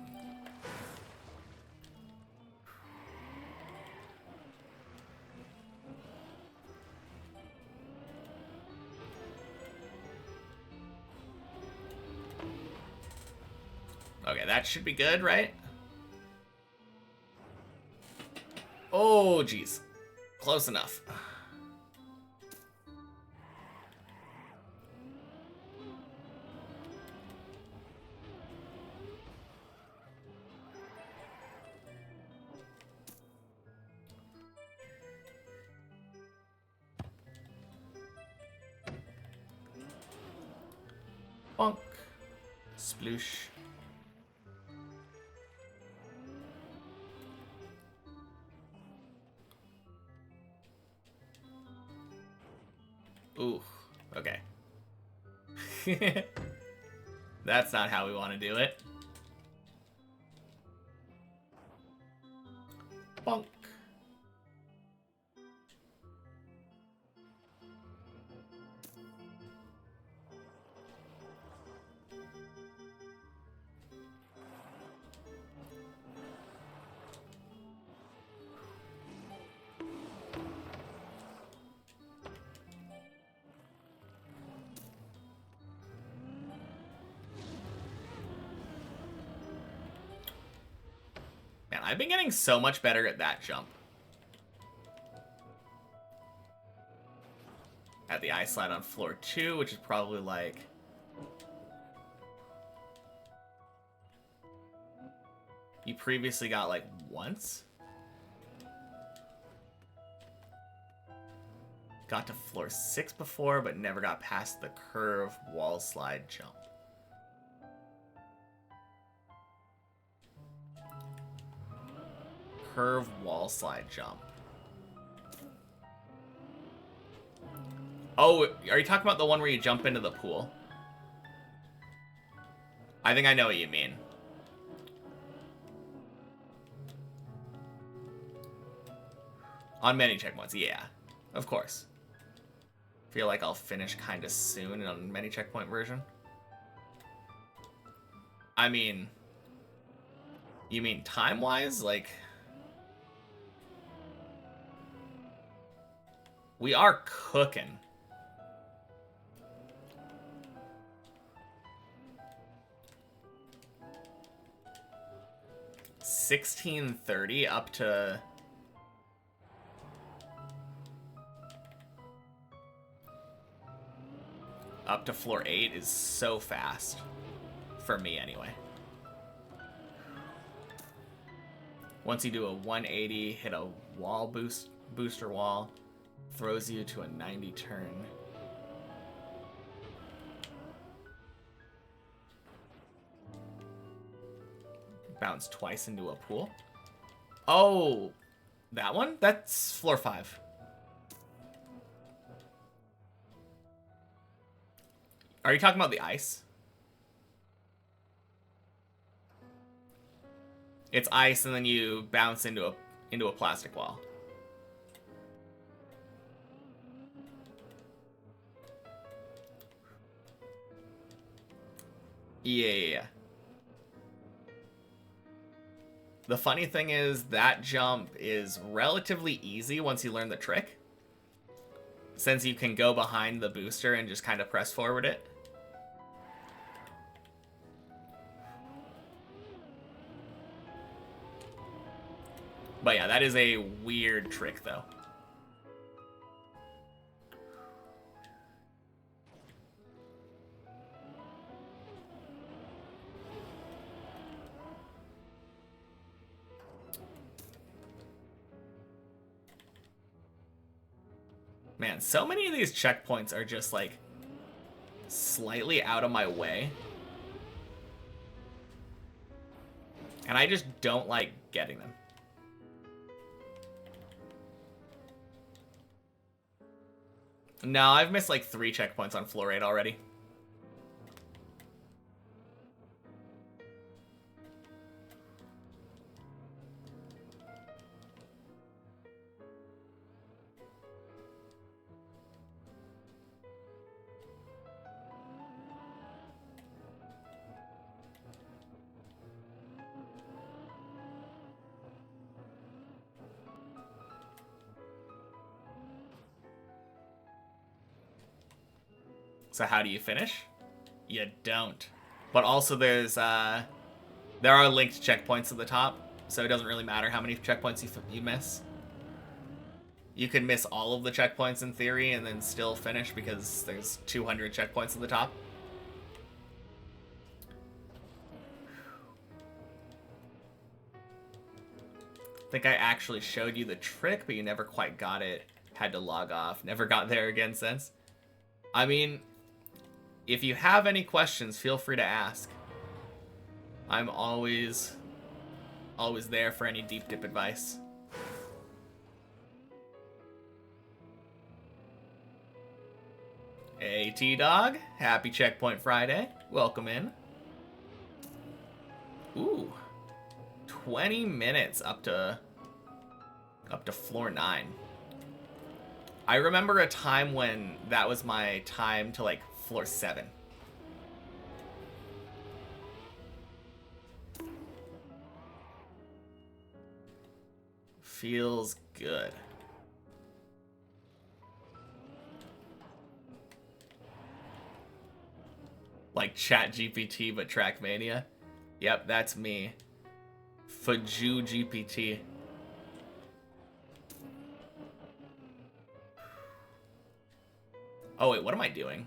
[SPEAKER 1] Okay, that should be good, right? Oh, jeez. Close enough. Bonk. Sploosh. Ooh, okay. That's not how we want to do it. Bonk. Man, I've been getting so much better at that jump. At the ice slide on floor 2, which is probably like... You previously got like once? Got to floor 6 before, but never got past the curve wall slide jump. Curve wall slide jump. Oh, are you talking about the one where you jump into the pool? I think I know what you mean. On many checkpoints, yeah. Of course. Feel like I'll finish kind of soon on many checkpoint version. I mean, you mean time-wise? Like, we are cooking. $16.30 up to floor 8 is so fast. For me, anyway. Once you do a 180, hit a wall booster wall, throws you to a 90 turn. Bounce twice into a pool. Oh, that one? That's floor 5. Are you talking about the ice? It's ice, and then you bounce into a plastic wall. Yeah. The funny thing is that jump is relatively easy once you learn the trick, since you can go behind the booster and just kind of press forward it. But yeah, that is a weird trick, though. Man, so many of these checkpoints are just, like, slightly out of my way. And I just don't like getting them. No, I've missed like 3 checkpoints on floor 8 already. So how do you finish? You don't. But also there are linked checkpoints at the top, so it doesn't really matter how many checkpoints you miss. You could miss all of the checkpoints in theory and then still finish because there's 200 checkpoints at the top. I think I actually showed you the trick, but you never quite got it. Had to log off. Never got there again since. I mean, if you have any questions, feel free to ask. I'm always there for any deep dip advice. Hey, T-Dog. Happy Checkpoint Friday. Welcome in. Ooh. 20 minutes up to floor 9. I remember a time when that was my time to, like, floor 7. Feels good. Like ChatGPT, but Trackmania. Yep, that's me. Faju GPT. Oh wait, what am I doing?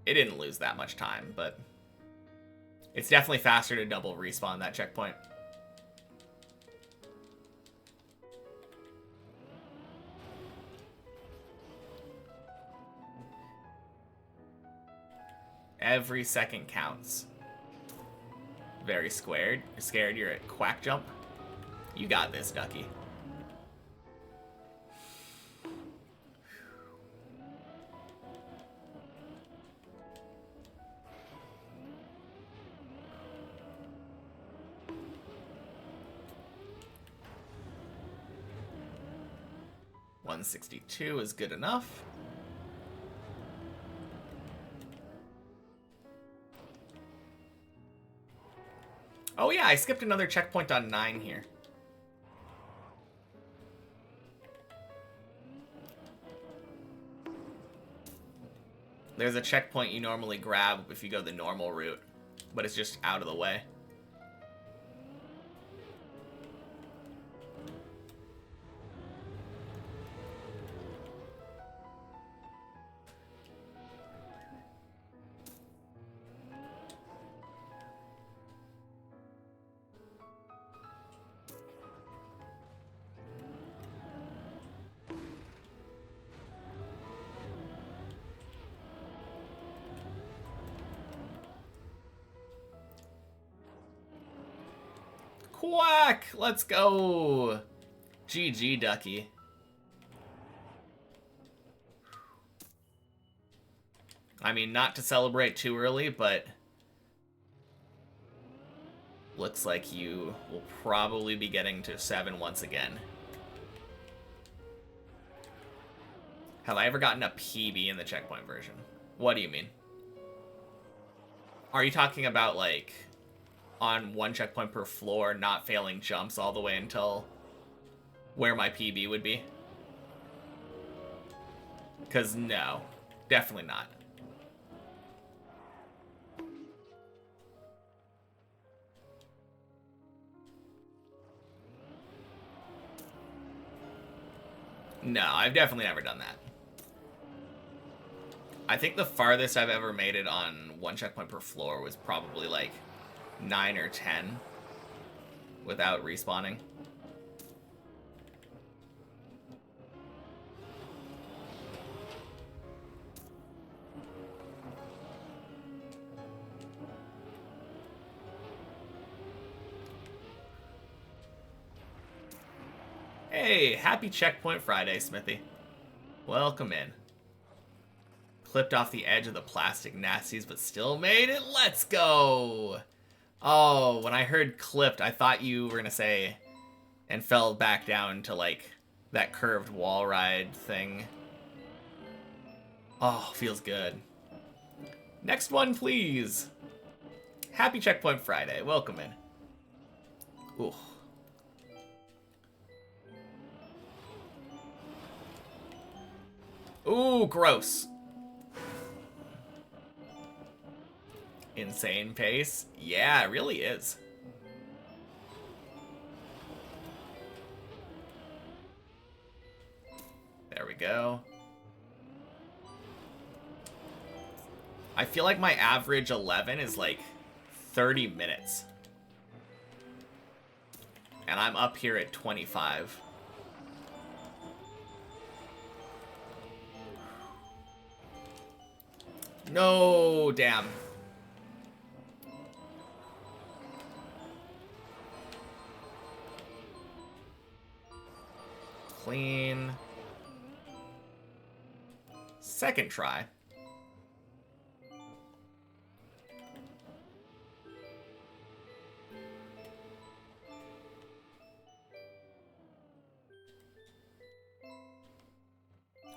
[SPEAKER 1] It didn't lose that much time, but it's definitely faster to double respawn that checkpoint. Every second counts. Very scared. You're scared you're at quack jump? You got this, Ducky. $162 is good enough. Oh yeah, I skipped another checkpoint on 9 here. There's a checkpoint you normally grab if you go the normal route, but it's just out of the way. Quack! Let's go! GG, Ducky. I mean, not to celebrate too early, but looks like you will probably be getting to 7 once again. Have I ever gotten a PB in the checkpoint version? What do you mean? Are you talking about, like, on 1 checkpoint per floor, not failing jumps all the way until where my PB would be? Because no, definitely not. No, I've definitely never done that. I think the farthest I've ever made it on 1 checkpoint per floor was probably like 9 or 10 without respawning. Hey, happy Checkpoint Friday, Smithy. Welcome in. Clipped off the edge of the plastic nasties, but still made it. Let's go! Oh, when I heard clipped, I thought you were gonna say and fell back down to, like, that curved wall ride thing. Oh, feels good. Next one, please. Happy Checkpoint Friday. Welcome in. Ooh. Ooh, gross. Insane pace? Yeah, it really is. There we go. I feel like my average 11 is like 30 minutes. And I'm up here at 25. No, damn. Clean. Second try.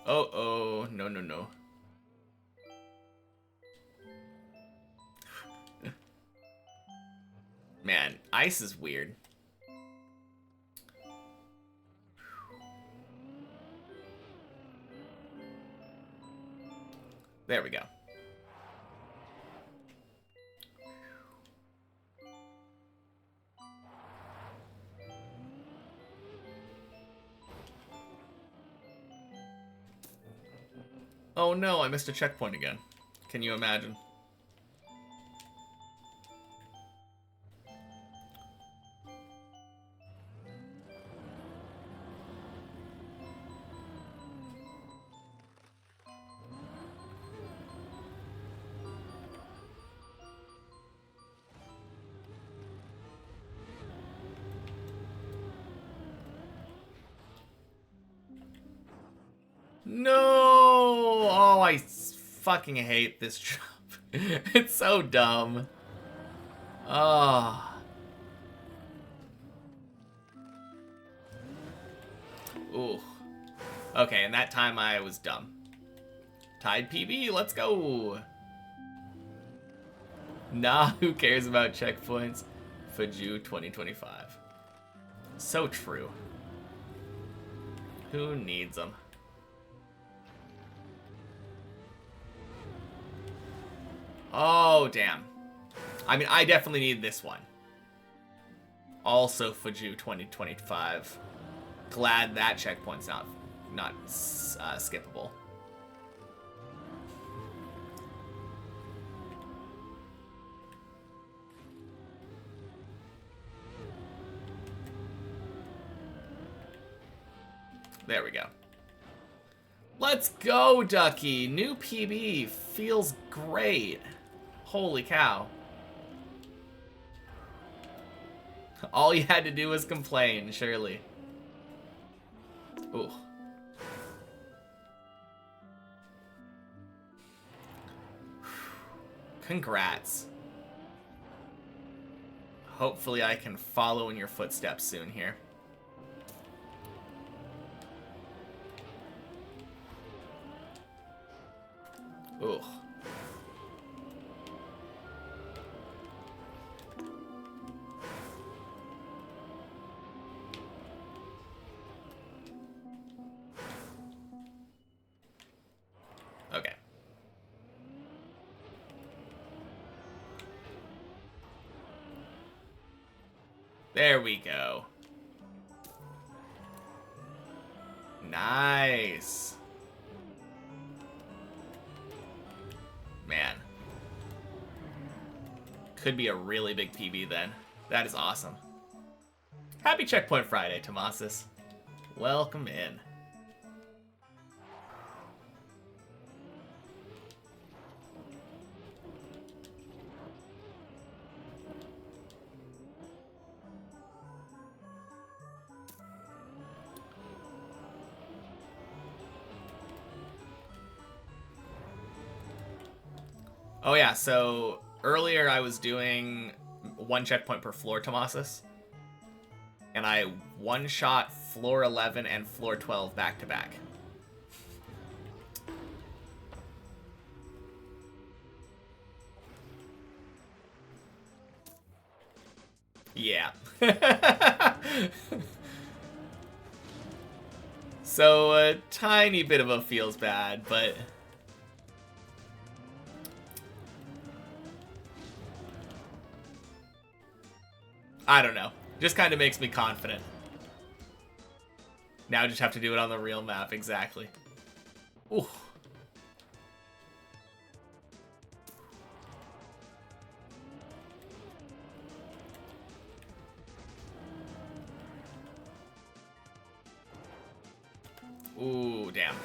[SPEAKER 1] Oh, no, no, no. Man, ice is weird. There we go. Oh no, I missed a checkpoint again. Can you imagine? No! Oh, I fucking hate this jump. It's so dumb. Oh. Ooh. Okay, and that time I was dumb. Tied PB, let's go! Nah, who cares about checkpoints? Faju 2025. So true. Who needs them? Oh, damn. I mean, I definitely need this one. Also Faju 2025. Glad that checkpoint's not skippable. There we go. Let's go, Ducky. New PB feels great. Holy cow. All you had to do was complain, surely. Ooh. Congrats. Hopefully I can follow in your footsteps soon here. Ooh. Okay. There we go. Nice. Man. Could be a really big PB then. That is awesome. Happy Checkpoint Friday, Tomasis. Welcome in. Oh yeah, so earlier I was doing one checkpoint per floor, Tomasis. And I one-shot floor 11 and floor 12 back to back. Yeah. So a tiny bit of a feels bad, but I don't know. Just kind of makes me confident. Now I just have to do it on the real map, exactly. Ooh. Ooh, damn.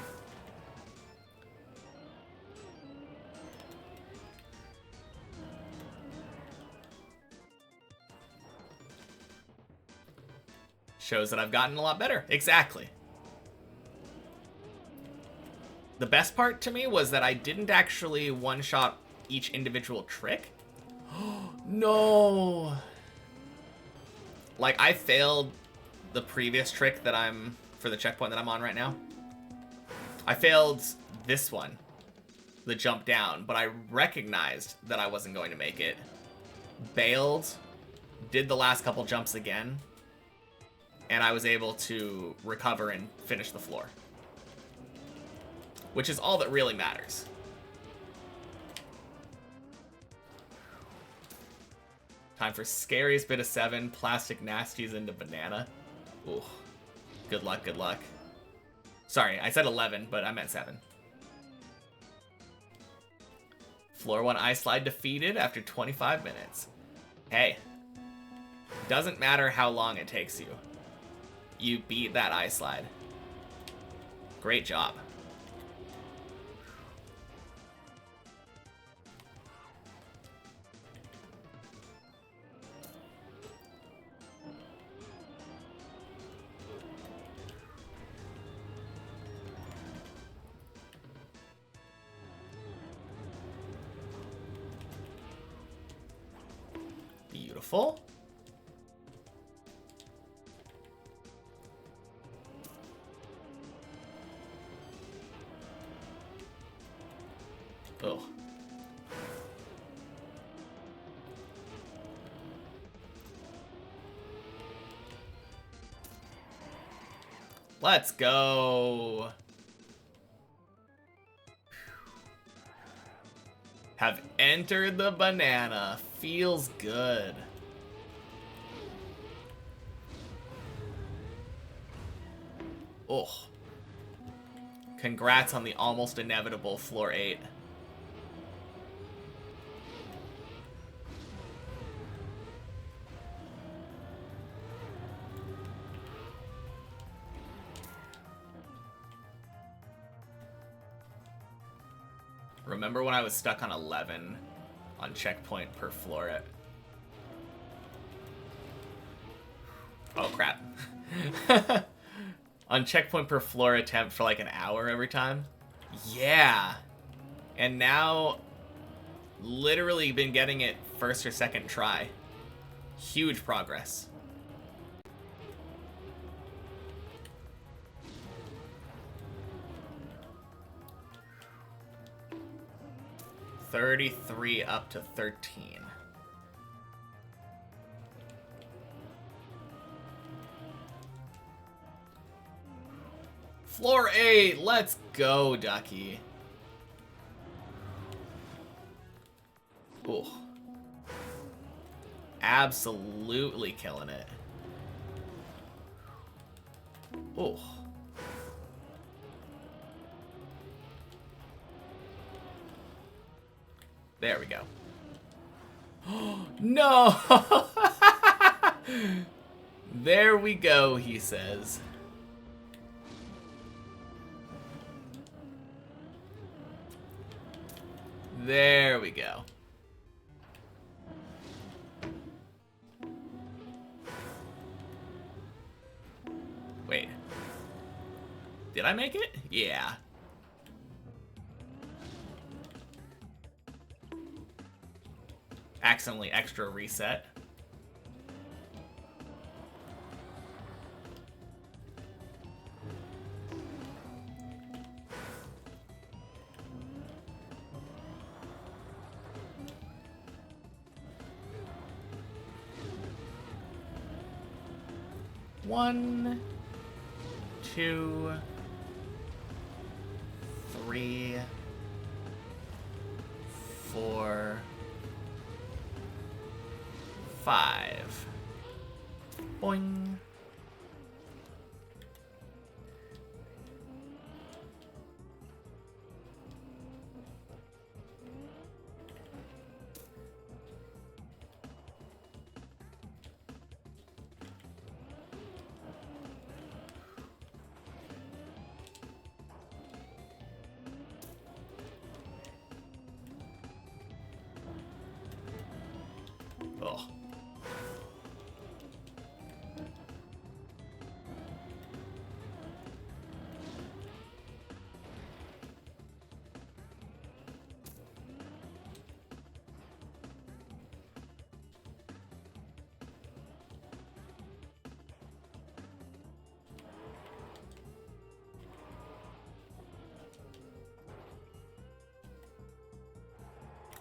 [SPEAKER 1] Shows that I've gotten a lot better. Exactly. The best part to me was that I didn't actually one-shot each individual trick. No! Like, I failed the previous trick that for the checkpoint that I'm on right now. I failed this one, the jump down, but I recognized that I wasn't going to make it. Bailed, did the last couple jumps again, and I was able to recover and finish the floor. Which is all that really matters. Time for scariest bit of 7, plastic nasties into banana. Ooh. Good luck, good luck. Sorry, I said 11, but I meant 7. Floor 1 ice slide defeated after 25 minutes. Hey. Doesn't matter how long it takes you. You beat that ice slide. Great job. Beautiful. Oh. Let's go. Have entered the banana. Feels good. Oh. Congrats on the almost inevitable floor 8. Remember when I was stuck on 11 on checkpoint per floor? Oh, crap. On checkpoint per floor attempt for like an hour every time? Yeah. And now, literally been getting it first or second try. Huge progress. $33 up to 13. Floor 8, let's go, Ducky. Ooh. Absolutely killing it. Ooh. There we go. No! There we go, he says. There we go. Wait. Did I make it? Yeah. Accidentally extra reset. One, 2, 3, 4, 5. Boing. Oh.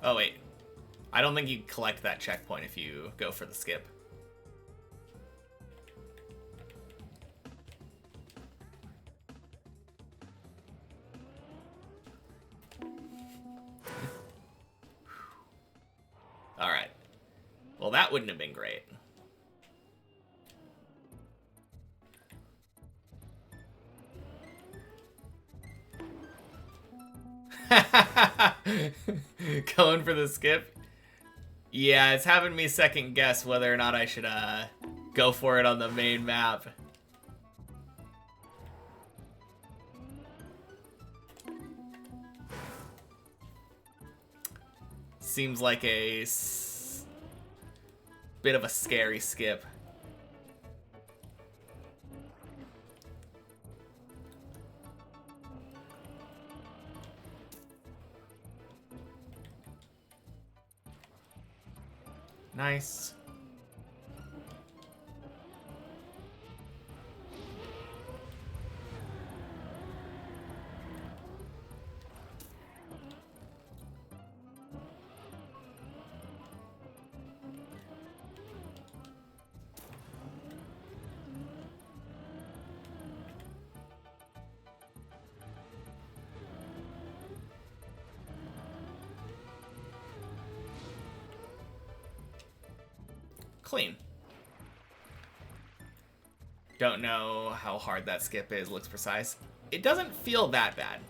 [SPEAKER 1] Oh, wait. I don't think you collect that checkpoint if you go for the skip. Alright. Well, that wouldn't have been great. Going for the skip? Yeah, it's having me second guess whether or not I should go for it on the main map. Seems like a bit of a scary skip. Nice. Clean. Don't know how hard that skip is. Looks precise. It doesn't feel that bad.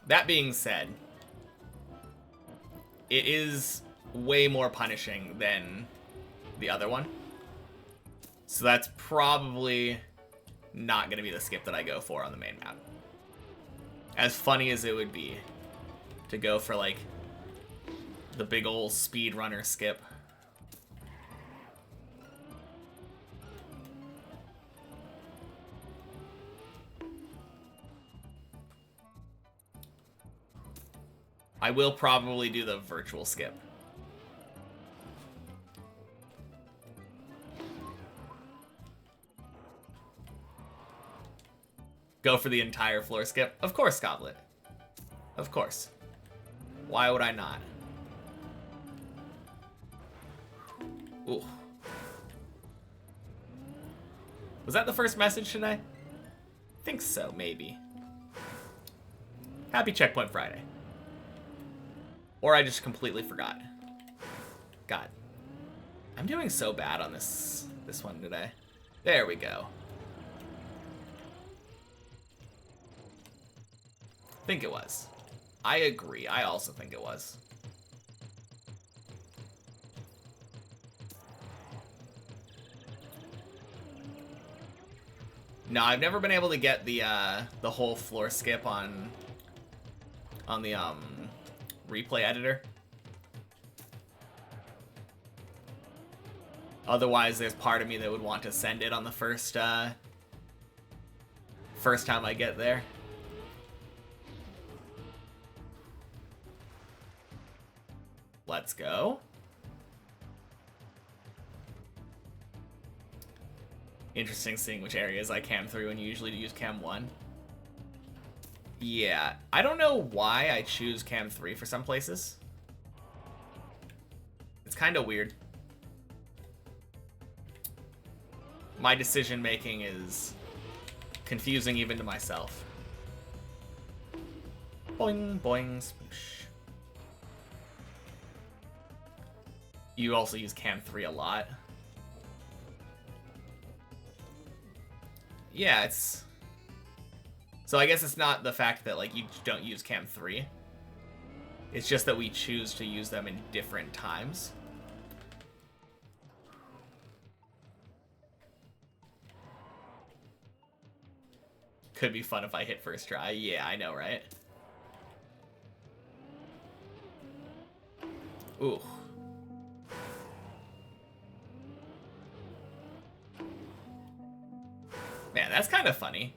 [SPEAKER 1] That being said, it is way more punishing than the other one. So that's probably not going to be the skip that I go for on the main map. As funny as it would be to go for, like, the big ol' speedrunner skip. I will probably do the virtual skip. Go for the entire floor skip? Of course, Goblet. Of course. Why would I not? Ooh. Was that the first message today? I think so, maybe. Happy Checkpoint Friday. Or I just completely forgot. God. I'm doing so bad on this one today. There we go. Think it was. I agree. I also think it was. No, I've never been able to get the whole floor skip on the replay editor. Otherwise, there's part of me that would want to send it on the first time I get there. Let's go. Interesting seeing which areas I cam through and usually use cam 1. Yeah, I don't know why I choose cam 3 for some places. It's kind of weird. My decision making is confusing even to myself. Boing, boing, spoosh. You also use cam 3 a lot. Yeah, it's... So I guess it's not the fact that, like, you don't use cam 3. It's just that we choose to use them in different times. Could be fun if I hit first try. Yeah, I know, right? Ooh. Man, that's kind of funny.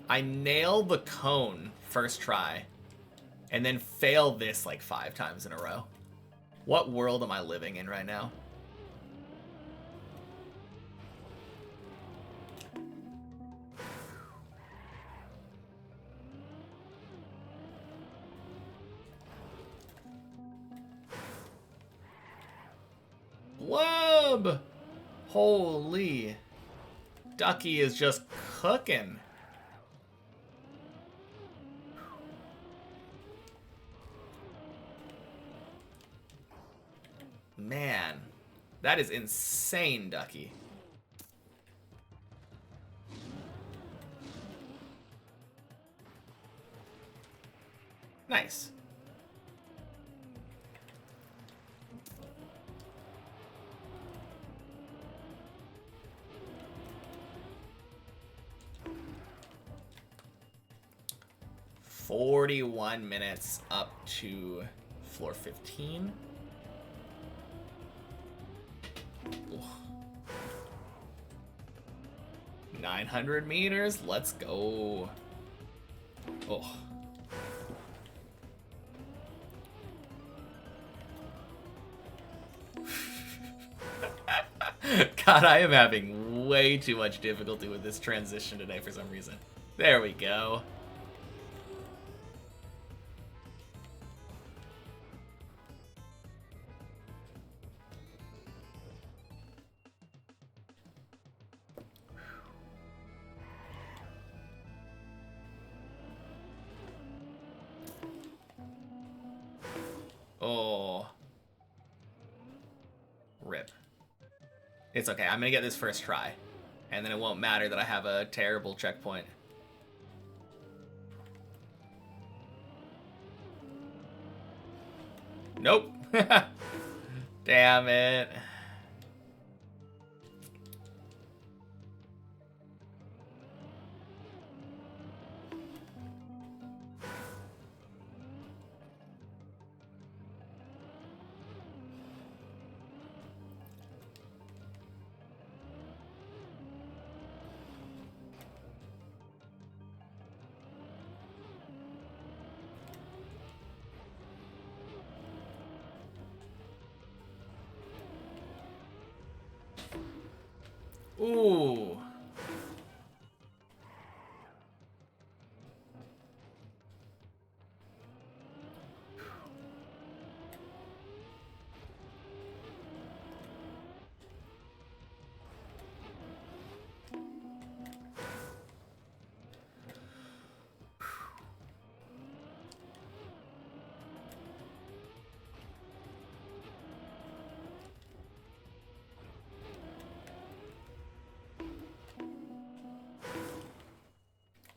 [SPEAKER 1] I nail the cone first try, and then fail this like 5 times in a row. What world am I living in right now? Blub! Holy. Ducky is just cooking. Man, that is insane, Ducky. Nice. "41 minutes up to floor 15. Ooh. 900 meters. Let's go. Oh. God, I am having way too much difficulty with this transition today for some reason. There we go. Oh. Rip. It's okay. I'm gonna get this first try. And then it won't matter that I have a terrible checkpoint. Nope. Damn it. Ooh.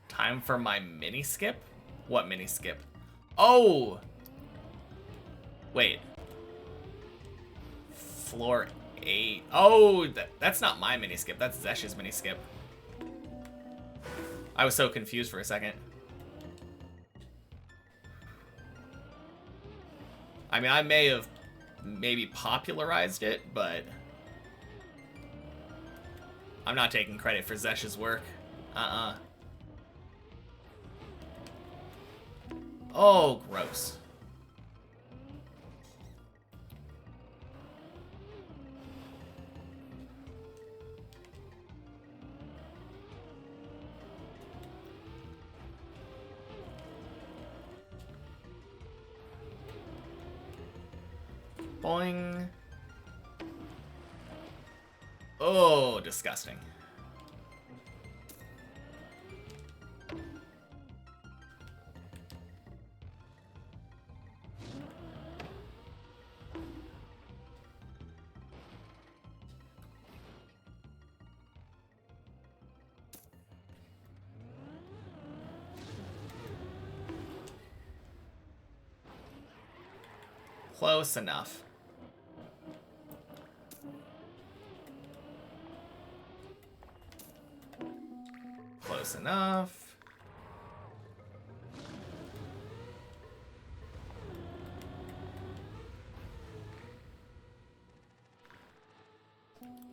[SPEAKER 1] Time for my mini skip? What mini skip? Oh! Wait. Floor 8. Oh, that's not my mini skip. That's Zesh's mini skip. I was so confused for a second. I mean, I may have maybe popularized it, but I'm not taking credit for Zesh's work. Oh, gross. Boing. Oh, disgusting. Close enough. Close enough.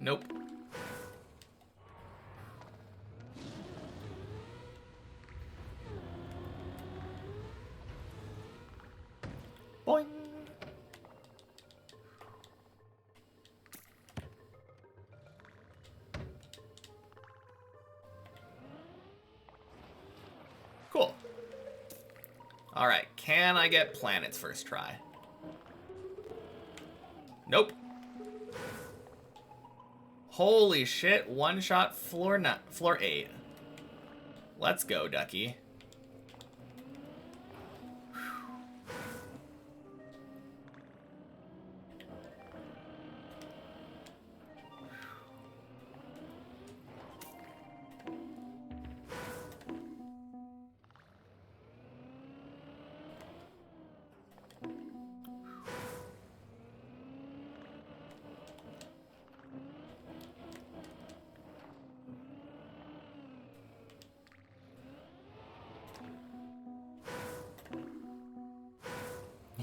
[SPEAKER 1] Nope. Boing. Cool. All right, can I get planets first try? Nope. Holy shit, one shot floor 8. Let's go, ducky.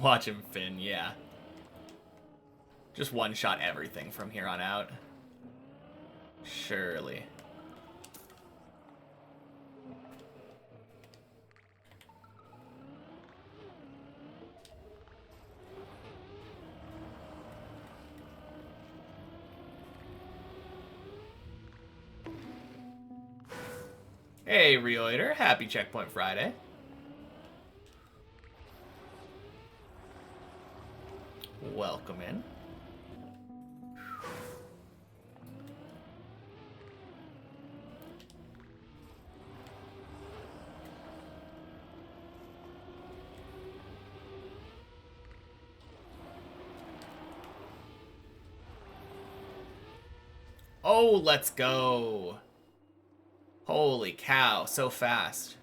[SPEAKER 1] Watch him, Finn, yeah. Just one-shot everything from here on out. Surely. Hey, Reoiter. Happy Checkpoint Friday. Welcome in. Oh, let's go. Holy cow, so fast.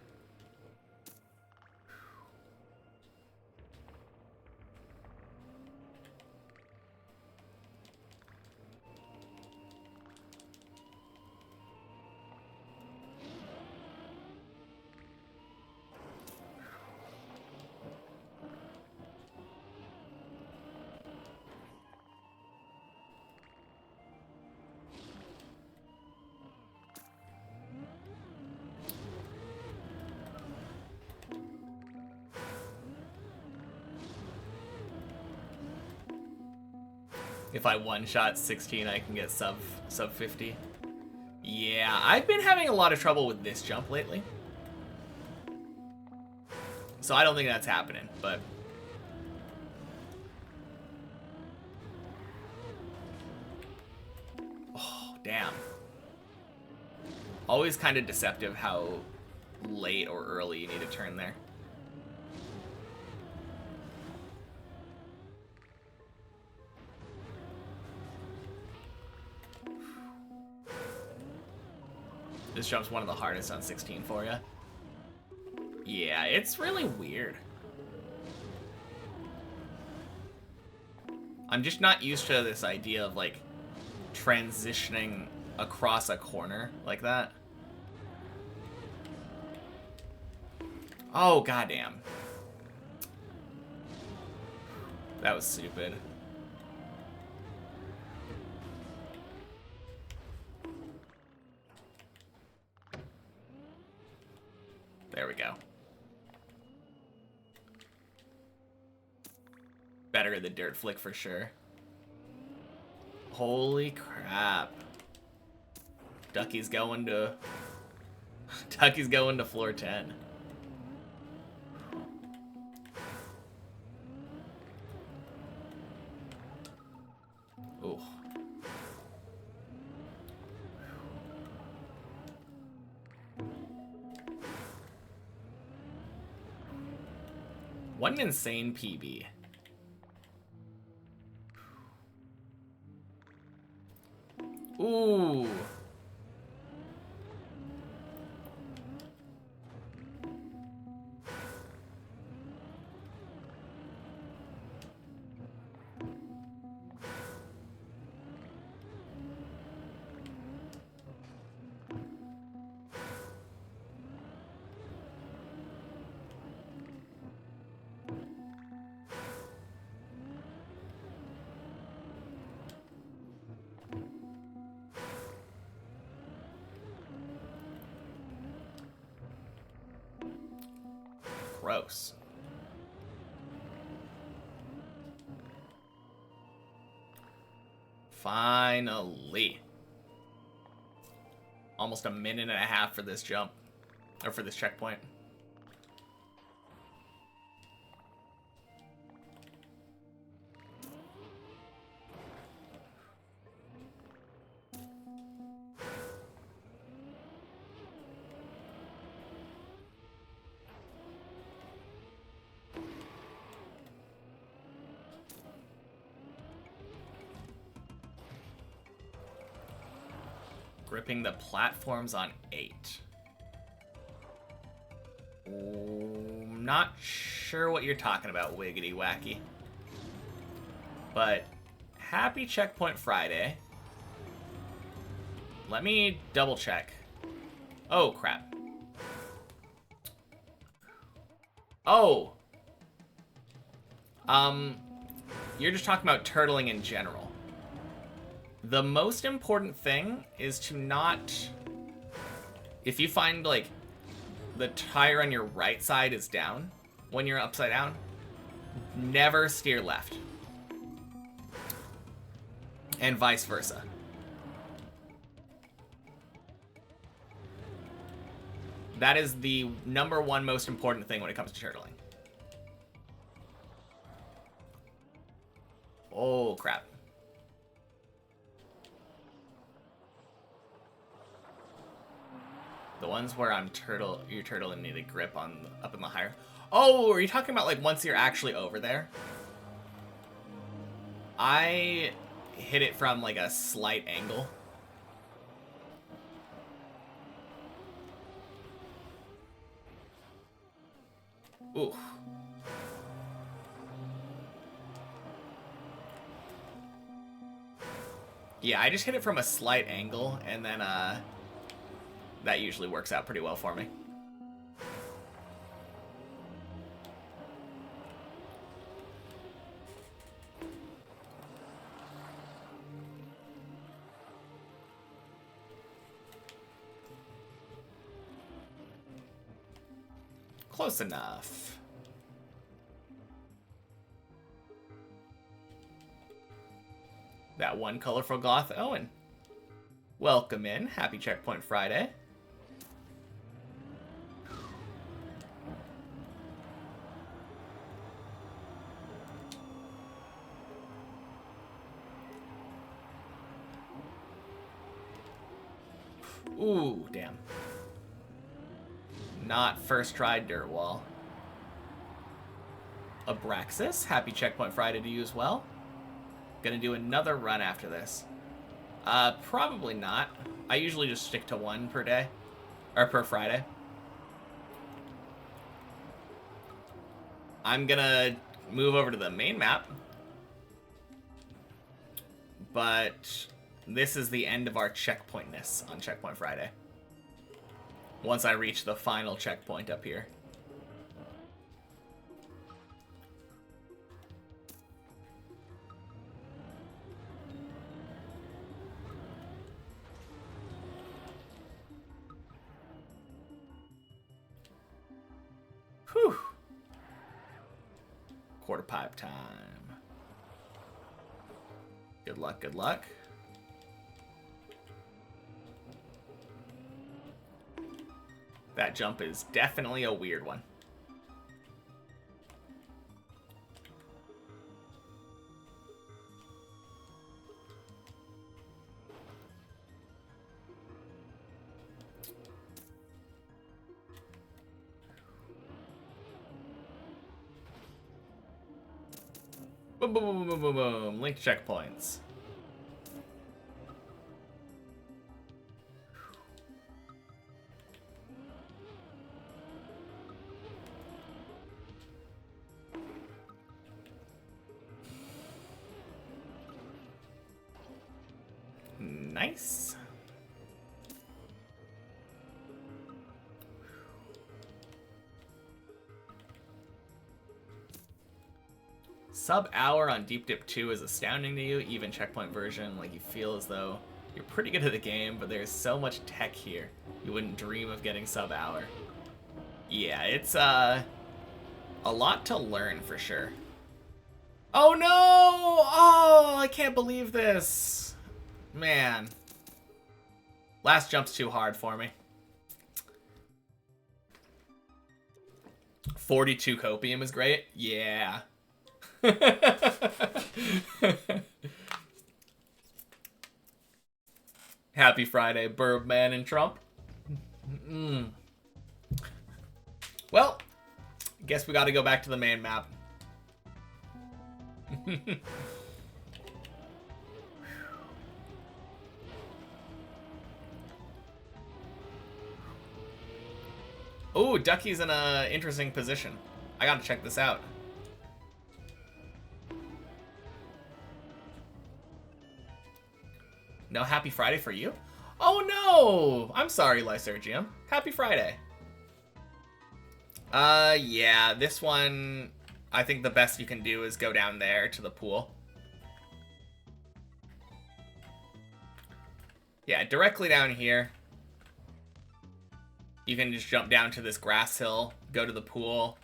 [SPEAKER 1] If I one-shot 16, I can get sub 50. Yeah, I've been having a lot of trouble with this jump lately. So I don't think that's happening, but... Oh, damn. Always kind of deceptive how late or early you need to turn there. This jump's one of the hardest on 16 for you. Yeah, it's really weird. I'm just not used to this idea of, like, transitioning across a corner like that. Oh, goddamn. That was stupid. There we go. Better than Dirt Flick for sure. Holy crap. Ducky's going to... Ducky's going to floor 10. Ooh. What an insane PB. Ooh. Gross. Finally. Almost a minute and a half for this jump. Or for this checkpoint. Gripping the platforms on 8. I'm not sure what you're talking about, Wiggity Wacky. But happy Checkpoint Friday. Let me double check. Oh, crap. Oh. You're just talking about turtling in general. The most important thing is to not... If you find, like, the tire on your right side is down when you're upside down, never steer left. And vice versa. That is the #1 most important thing when it comes to turtling. Oh, crap. The ones where you're turtling need a grip on up in the higher. Oh, are you talking about like once you're actually over there? I hit it from like a slight angle. Ooh. Yeah, I just hit it from a slight angle, and then that usually works out pretty well for me. Close enough. That one colorful goth Owen. Welcome in. Happy Checkpoint Friday. Ooh, damn. Not first try dirt wall. Abraxas, happy Checkpoint Friday to you as well. Gonna do another run after this. Probably not. I usually just stick to one per day. Or per Friday. I'm gonna move over to the main map. But this is the end of our checkpointness on Checkpoint Friday. Once I reach the final checkpoint up here. Whew. Quarter pipe time. Good luck, good luck. That jump is definitely a weird one. Boom, boom, boom, boom, boom, boom. Linked checkpoints. Nice. Sub-hour on Deep Dip 2 is astounding to you, even checkpoint version. Like, you feel as though you're pretty good at the game, but there's so much tech here. You wouldn't dream of getting sub-hour. Yeah, it's, a lot to learn, for sure. Oh, no! Oh, I can't believe this. Man. Last jump's too hard for me. 42 copium is great? Yeah. Happy Friday, Burbman and Trump. Well, guess we gotta go back to the main map. Oh, Ducky's in a interesting position. I gotta check this out. No Happy Friday for you? Oh no! I'm sorry, Lysergium. Happy Friday. Yeah, this one, I think the best you can do is go down there to the pool. Yeah, directly down here. You can just jump down to this grass hill, go to the pool,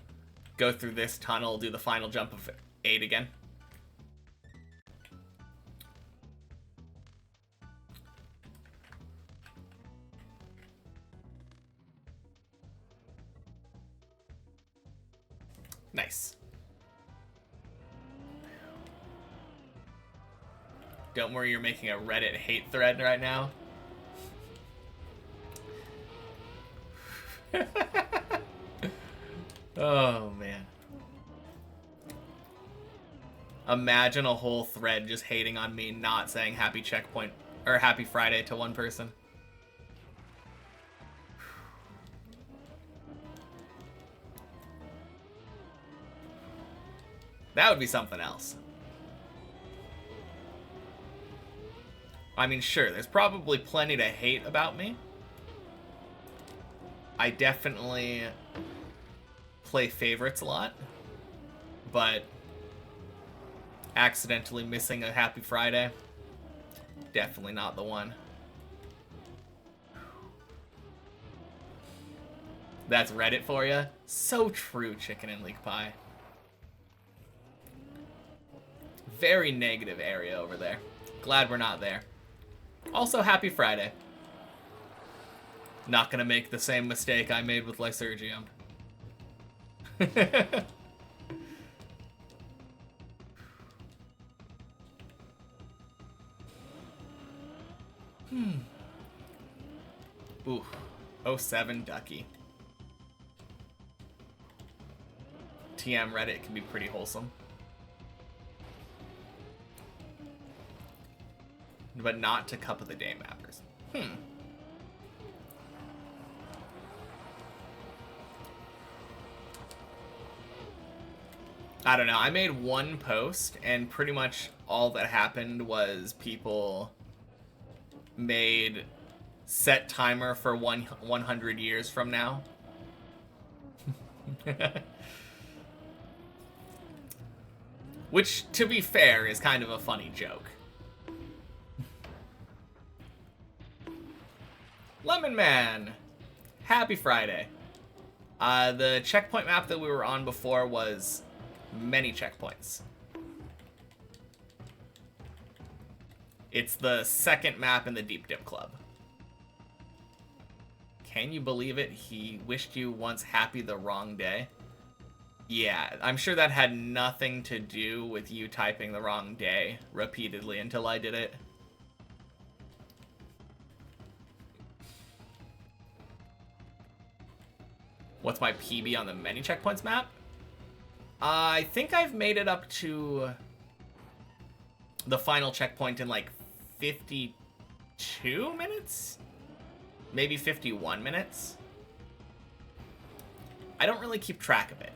[SPEAKER 1] go through this tunnel, do the final jump of 8 again. Nice. Don't worry, you're making a Reddit hate thread right now. Oh, man. Imagine a whole thread just hating on me not saying happy checkpoint or happy Friday to one person. That would be something else. I mean, sure, there's probably plenty to hate about me. I definitely play favorites a lot, but accidentally missing a Happy Friday, definitely not the one. That's Reddit for you. So true, Chicken and Leek Pie. Very negative area over there. Glad we're not there. Also, Happy Friday. Not gonna make the same mistake I made with Lysergium. Ooh, 07 Ducky. TM Reddit can be pretty wholesome. But not to Cup of the Day mappers. I don't know. I made one post, and pretty much all that happened was people made set timer for 100 years from now. Which, to be fair, is kind of a funny joke. Lemon Man! Happy Friday. The checkpoint map that we were on before was many checkpoints. It's the second map in the Deep Dip Club. Can you believe it? He wished you once happy the wrong day. Yeah, I'm sure that had nothing to do with you typing the wrong day repeatedly until I did it. What's my PB on the many checkpoints map? I think I've made it up to the final checkpoint in like 52 minutes? Maybe 51 minutes? I don't really keep track of it.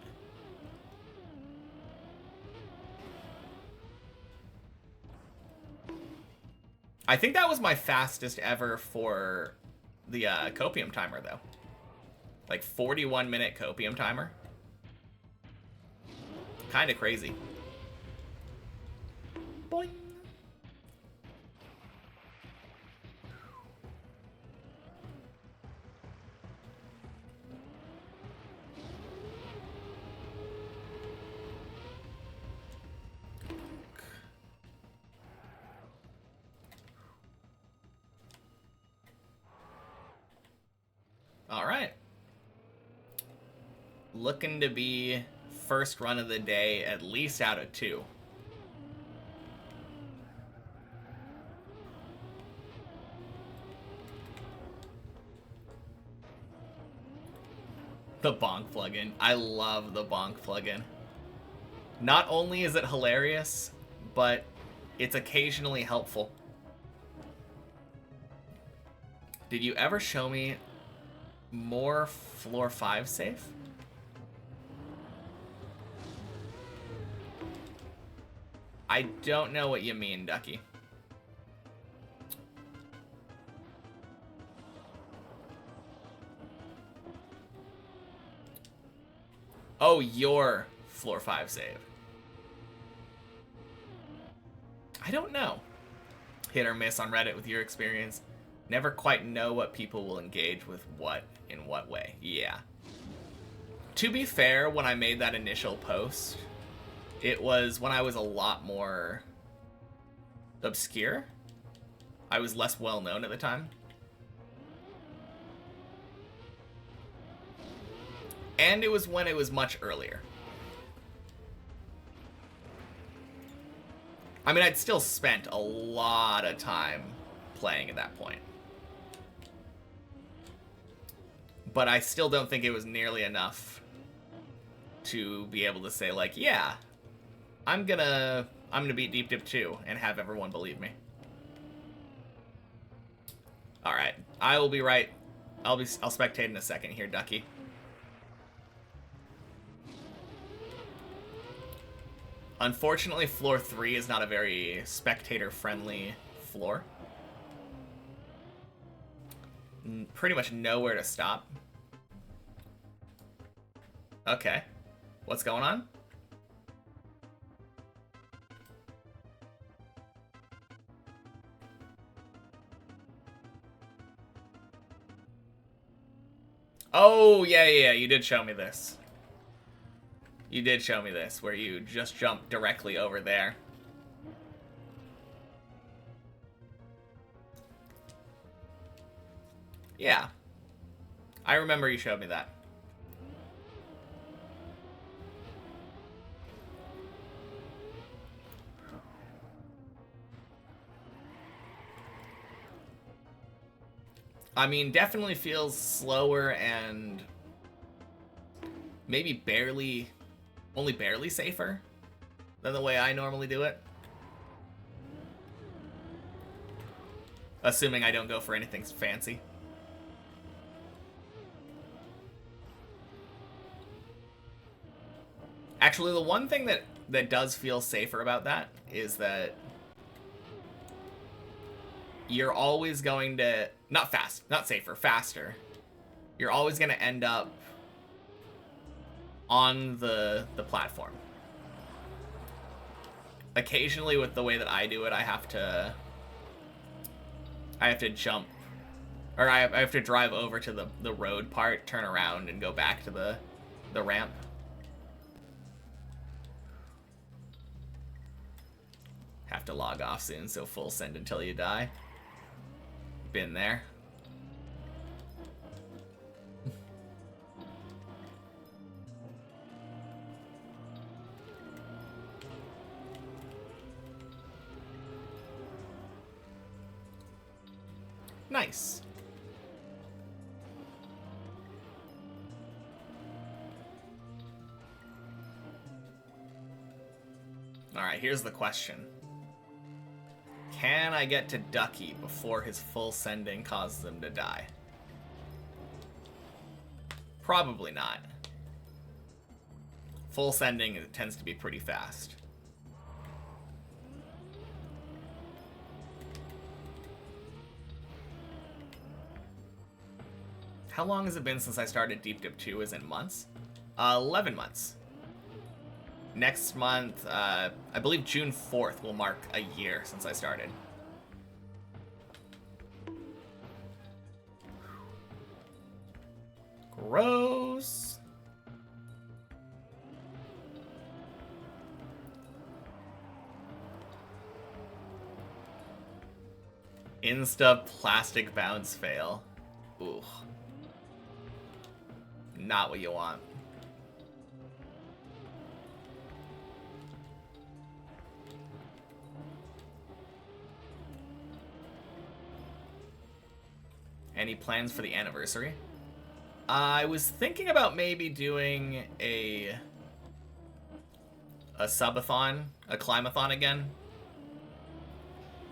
[SPEAKER 1] I think that was my fastest ever for the copium timer, though. Like 41-minute copium timer. Kind of crazy. Boing. All right. Looking to be first run of the day, at least out of 2. The bonk plugin. I love the bonk plugin. Not only is it hilarious, but it's occasionally helpful. Did you ever show me more floor 5 safe? I don't know what you mean, Ducky. Oh, your floor 5 save. I don't know. Hit or miss on Reddit with your experience. Never quite know what people will engage with what in what way. Yeah. To be fair, when I made that initial post, it was when I was a lot more obscure. I was less well known at the time. And it was when it was much earlier. I mean, I'd still spent a lot of time playing at that point. But I still don't think it was nearly enough to be able to say, like, yeah, I'm gonna beat Deep Dip 2 and have everyone believe me. Alright, I will be right. I'll spectate in a second here, Ducky. Unfortunately, floor 3 is not a very spectator-friendly floor. Pretty much nowhere to stop. Okay. What's going on? Oh, yeah, you did show me this. You did show me this, where you just jumped directly over there. Yeah. I remember you showed me that. I mean, definitely feels slower and maybe only barely safer than the way I normally do it. Assuming I don't go for anything fancy. Actually, the one thing that does feel safer about that is that you're always going to... not safer, faster. You're always going to end up on the platform. Occasionally, with the way that I do it, I have to jump. Or I have to drive over to the road part, turn around, and go back to the ramp. Have to log off soon, so full send until you die. Been there. Nice. Alright, here's the question. Can I get to Ducky before his full sending causes him to die? Probably not. Full sending tends to be pretty fast. How long has it been since I started Deep Dip 2? Is it months? 11 months. Next month, I believe June 4th will mark a year since I started. Gross. Insta plastic bounce fail. Ooh. Not what you want. Any plans for the anniversary? I was thinking about maybe doing a subathon, a climathon again.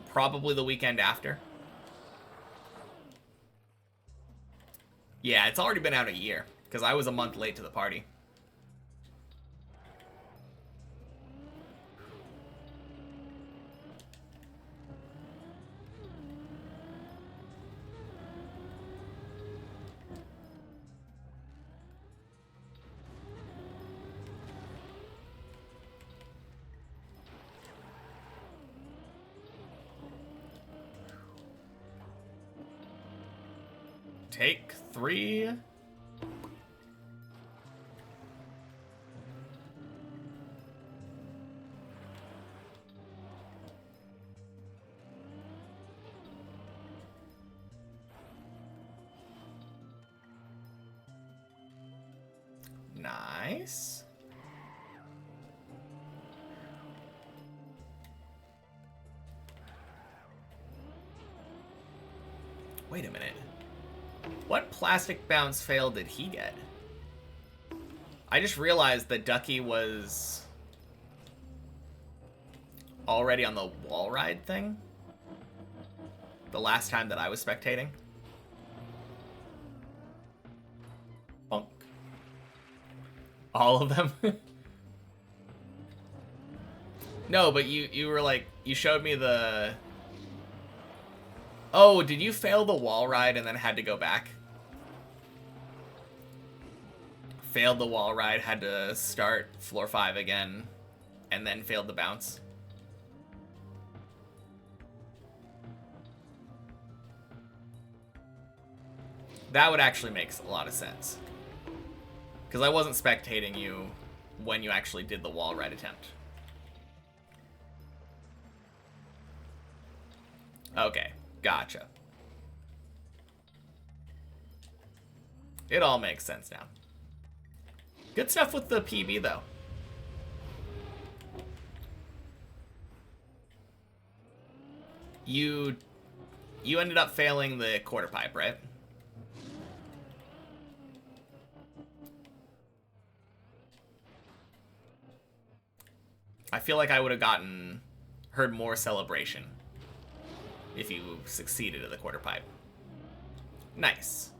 [SPEAKER 1] Probably the weekend after. Yeah, it's already been out a year, because I was a month late to the party. Take 3. Nice. Wait a minute. What plastic bounce fail did he get? I just realized that Ducky was already on the wall ride thing the last time that I was spectating. Bonk. All of them? No, but you were like, you showed me the... Oh, did you fail the wall ride and then had to go back? Failed the wall ride, had to start floor 5 again, and then failed the bounce. That would actually make a lot of sense. Because I wasn't spectating you when you actually did the wall ride attempt. Okay, gotcha. It all makes sense now. Good stuff with the PB, though. You ended up failing the quarter pipe, right? I feel like I would have heard more celebration if you succeeded at the quarter pipe. Nice.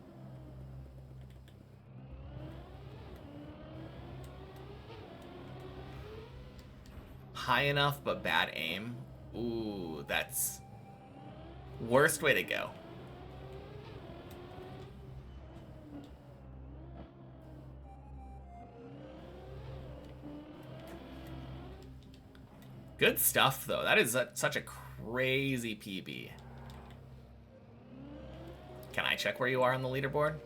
[SPEAKER 1] High enough but bad aim. Ooh, that's worst way to go. Good stuff, though. That is such a crazy PB. Can I check where you are on the leaderboard?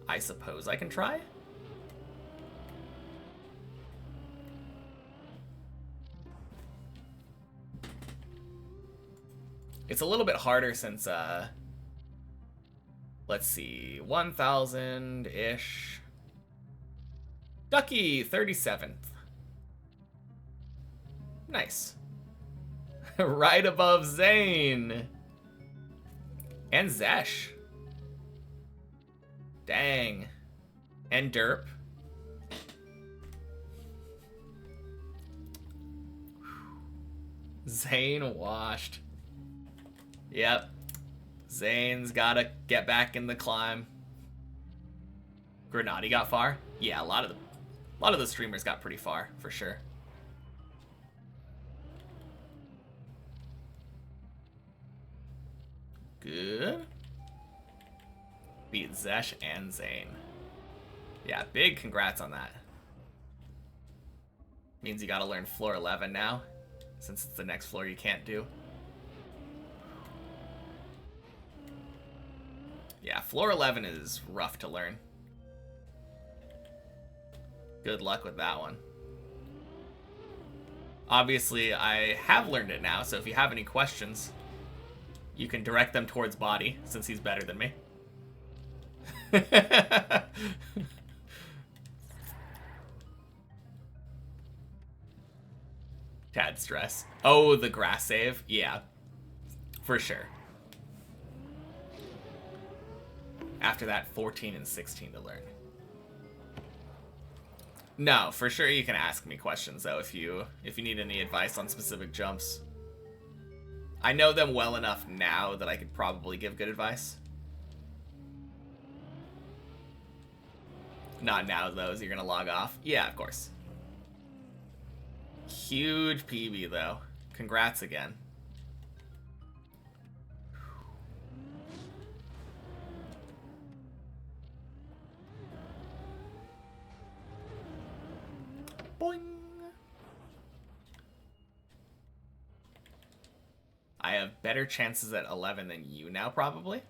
[SPEAKER 1] I suppose I can try. It's a little bit harder since, let's see, 1,000-ish. Ducky, 37th. Nice. Right above Zane. And Zesh. Dang. And Derp. Zane washed. Yep. Zane's gotta get back in the climb. Grenady got far? Yeah, a lot of the streamers got pretty far, for sure. Good. Beat Zesh and Zane. Yeah, big congrats on that. Means you gotta learn floor 11 now, since it's the next floor you can't do. Yeah, floor 11 is rough to learn. Good luck with that one. Obviously, I have learned it now, so if you have any questions, you can direct them towards Body, since he's better than me. Tad stress. Oh, the grass save? Yeah, for sure. After that, 14 and 16 to learn. No, for sure you can ask me questions, though, if you need any advice on specific jumps. I know them well enough now that I could probably give good advice. Not now, though, as you're going to log off. Yeah, of course. Huge PB, though. Congrats again. Boing. I have better chances at 11 than you now, probably.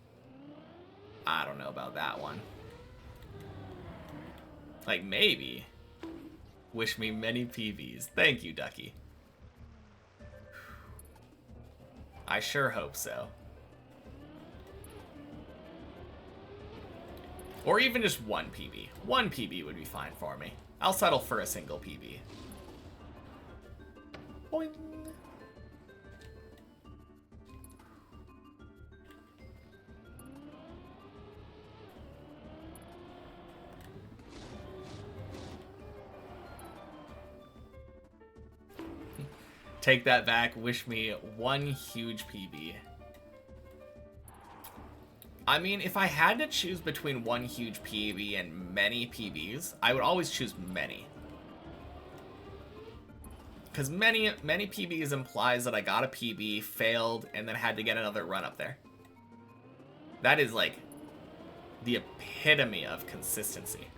[SPEAKER 1] I don't know about that one. Like, maybe. Wish me many PBs. Thank you, Ducky. I sure hope so. Or even just one PB. One PB would be fine for me. I'll settle for a single PB. Boing. Take that back. Wish me one huge PB. I mean, if I had to choose between one huge PB and many PBs, I would always choose many. Because many PBs implies that I got a PB, failed, and then had to get another run up there. That is like the epitome of consistency.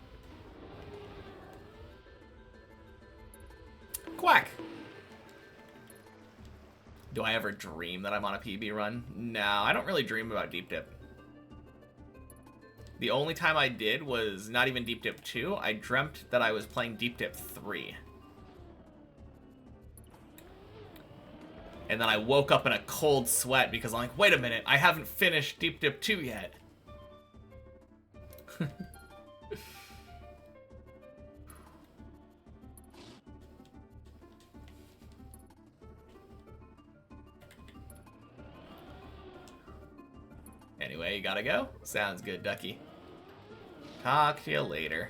[SPEAKER 1] Quack! Do I ever dream that I'm on a PB run? No, I don't really dream about Deep Dip. The only time I did was not even Deep Dip 2. I dreamt that I was playing Deep Dip 3. And then I woke up in a cold sweat because I'm like, wait a minute, I haven't finished Deep Dip 2 yet. Anyway, you gotta go? Sounds good, Ducky. Talk to you later.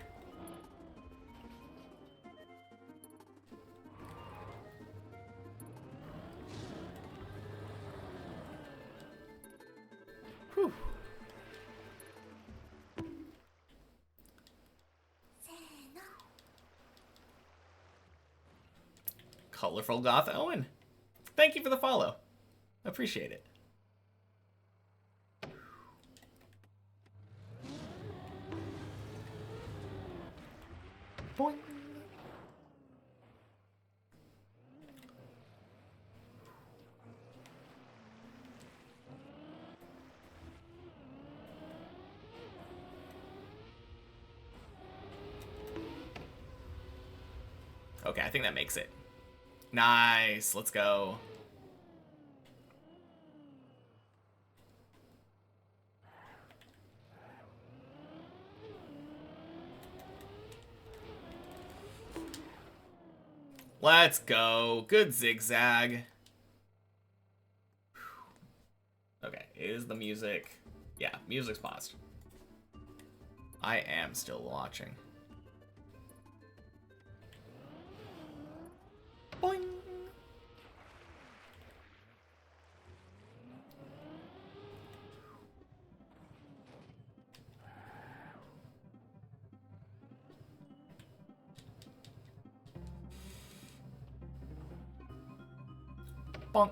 [SPEAKER 1] Whew. Colorful Goth Owen. Thank you for the follow. Appreciate it. Boing. Okay, I think that makes it. Nice, let's go. Let's go. Good zigzag. Okay, is the music... Yeah, music's paused. I am still watching. Boing. Bonk.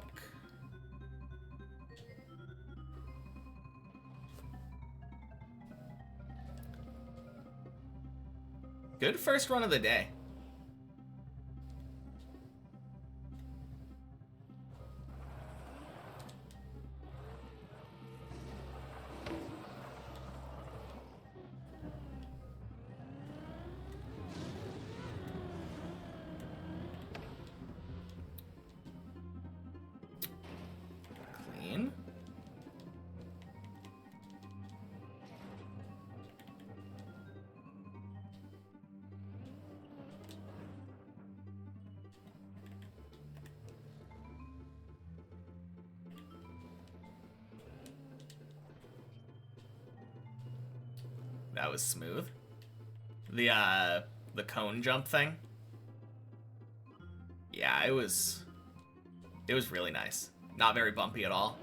[SPEAKER 1] Good first run of the day. Clean. That was smooth. The cone jump thing. Yeah, it was really nice. Not very bumpy at all.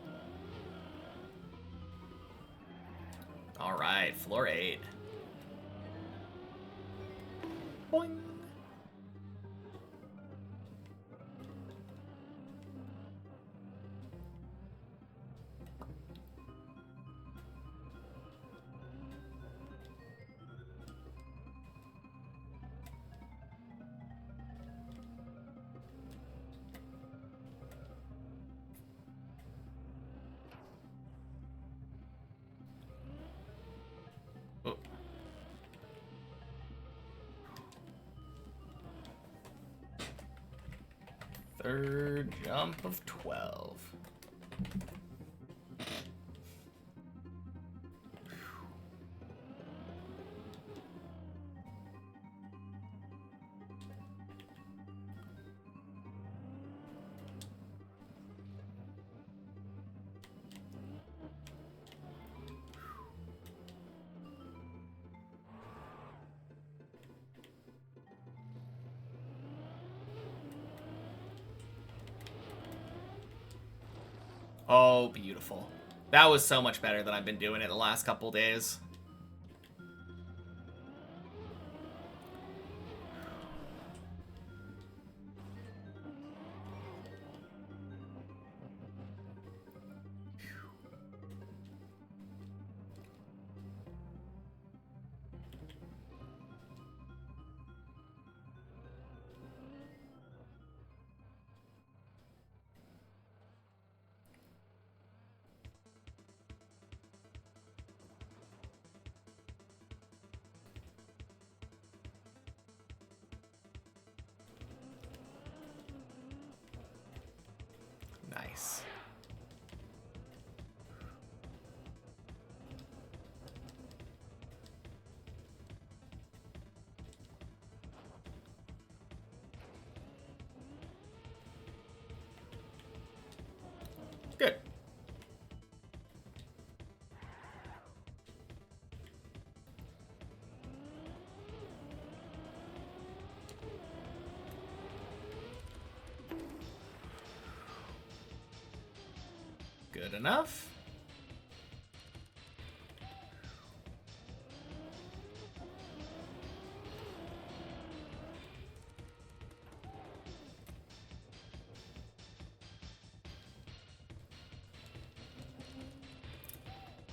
[SPEAKER 1] All right, floor 8. Boing. Oh. Third jump of 12. Oh, beautiful. That was so much better than I've been doing it the last couple days. Nice. Good. Good enough.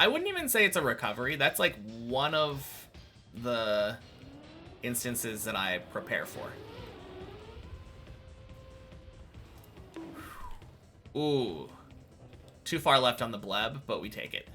[SPEAKER 1] I wouldn't even say it's a recovery. That's like one of the instances that I prepare for. Ooh. Too far left on the bleb, but we take it.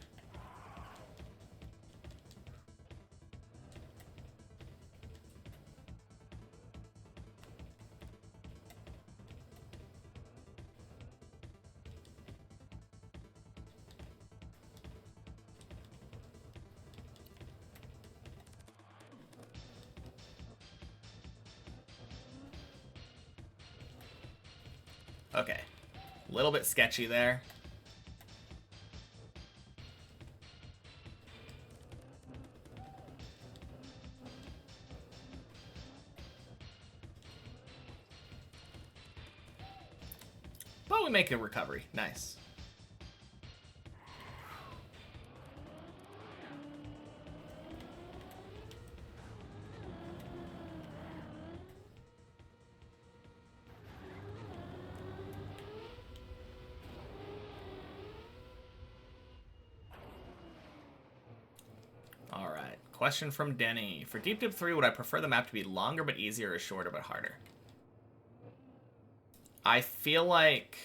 [SPEAKER 1] Okay. A little bit sketchy there. But we make a recovery. Nice. All right. Question from Denny. For Deep Dip 3, would I prefer the map to be longer but easier or shorter but harder? I feel like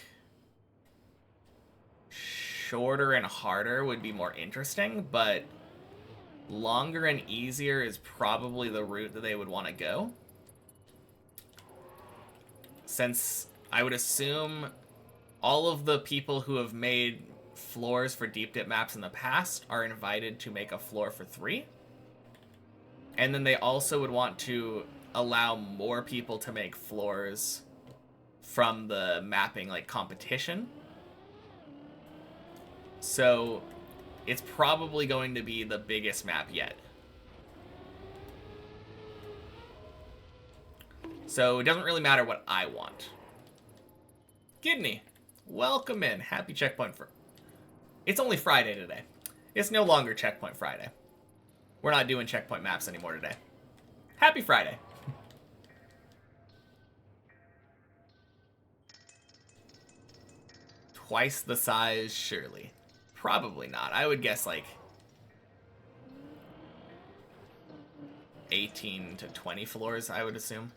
[SPEAKER 1] shorter and harder would be more interesting, but longer and easier is probably the route that they would want to go. Since I would assume all of the people who have made floors for Deep Dip maps in the past are invited to make a floor for 3. And then they also would want to allow more people to make floors from the mapping like competition. So it's probably going to be the biggest map yet. So it doesn't really matter what I want. Gidney, welcome in. Happy Checkpoint for... It's only Friday today. It's no longer Checkpoint Friday. We're not doing Checkpoint maps anymore today. Happy Friday. Twice the size, surely. Probably not. I would guess like 18 to 20 floors, I would assume.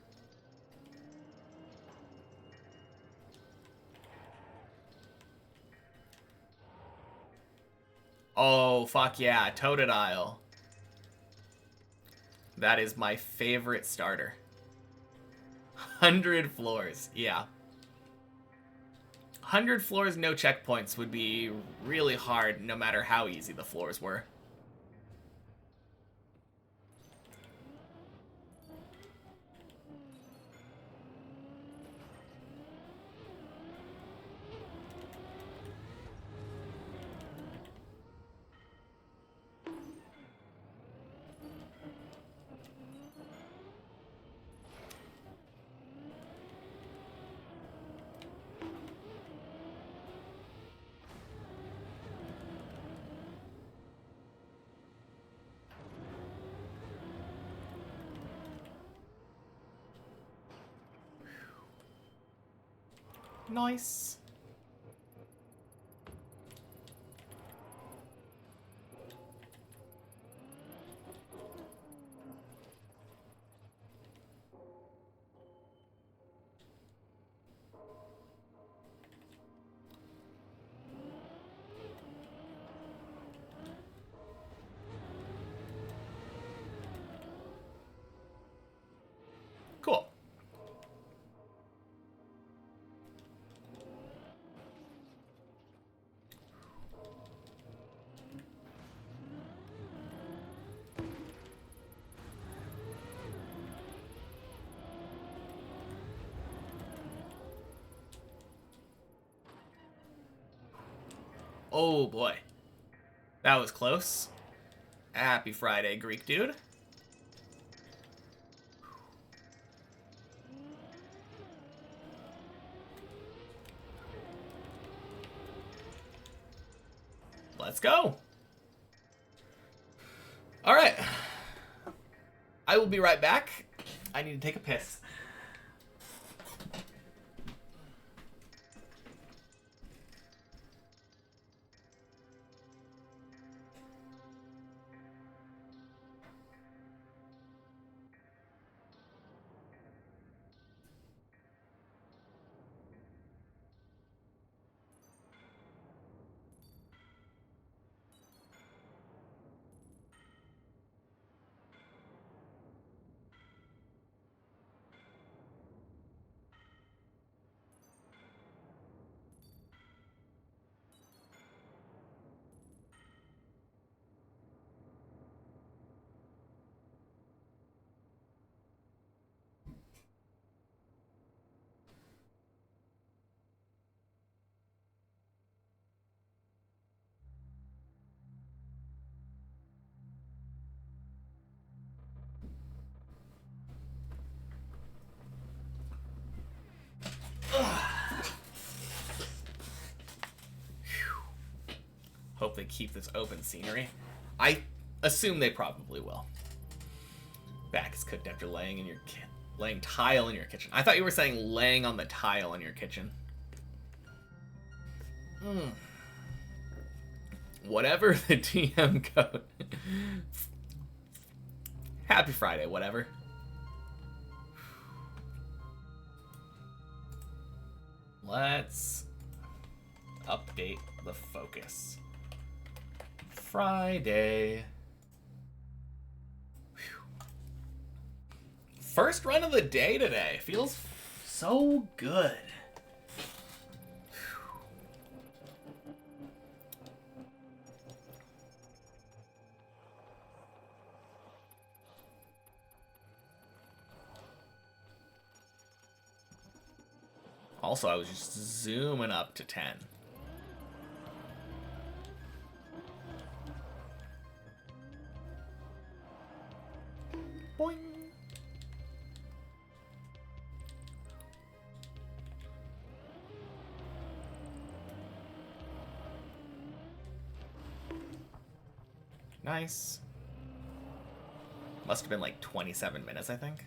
[SPEAKER 1] Oh, fuck yeah. Totodile. That is my favorite starter. 100 floors. Yeah. 100 floors, no checkpoints would be really hard no matter how easy the floors were. Nice. Cool. Oh boy. That was close. Happy Friday, Greek dude. Let's go. All right. I will be right back. I need to take a piss. Hope they keep this open scenery. I assume they probably will. Back is cooked after laying in your laying tile in your kitchen. I thought you were saying laying on the tile in your kitchen. Whatever the TM code. Happy Friday, whatever. Let's update the focus. Friday. Whew. First run of the day today. Feels so good. Also, I was just zooming up to 10. Boing. Nice. Must have been like 27 minutes, I think.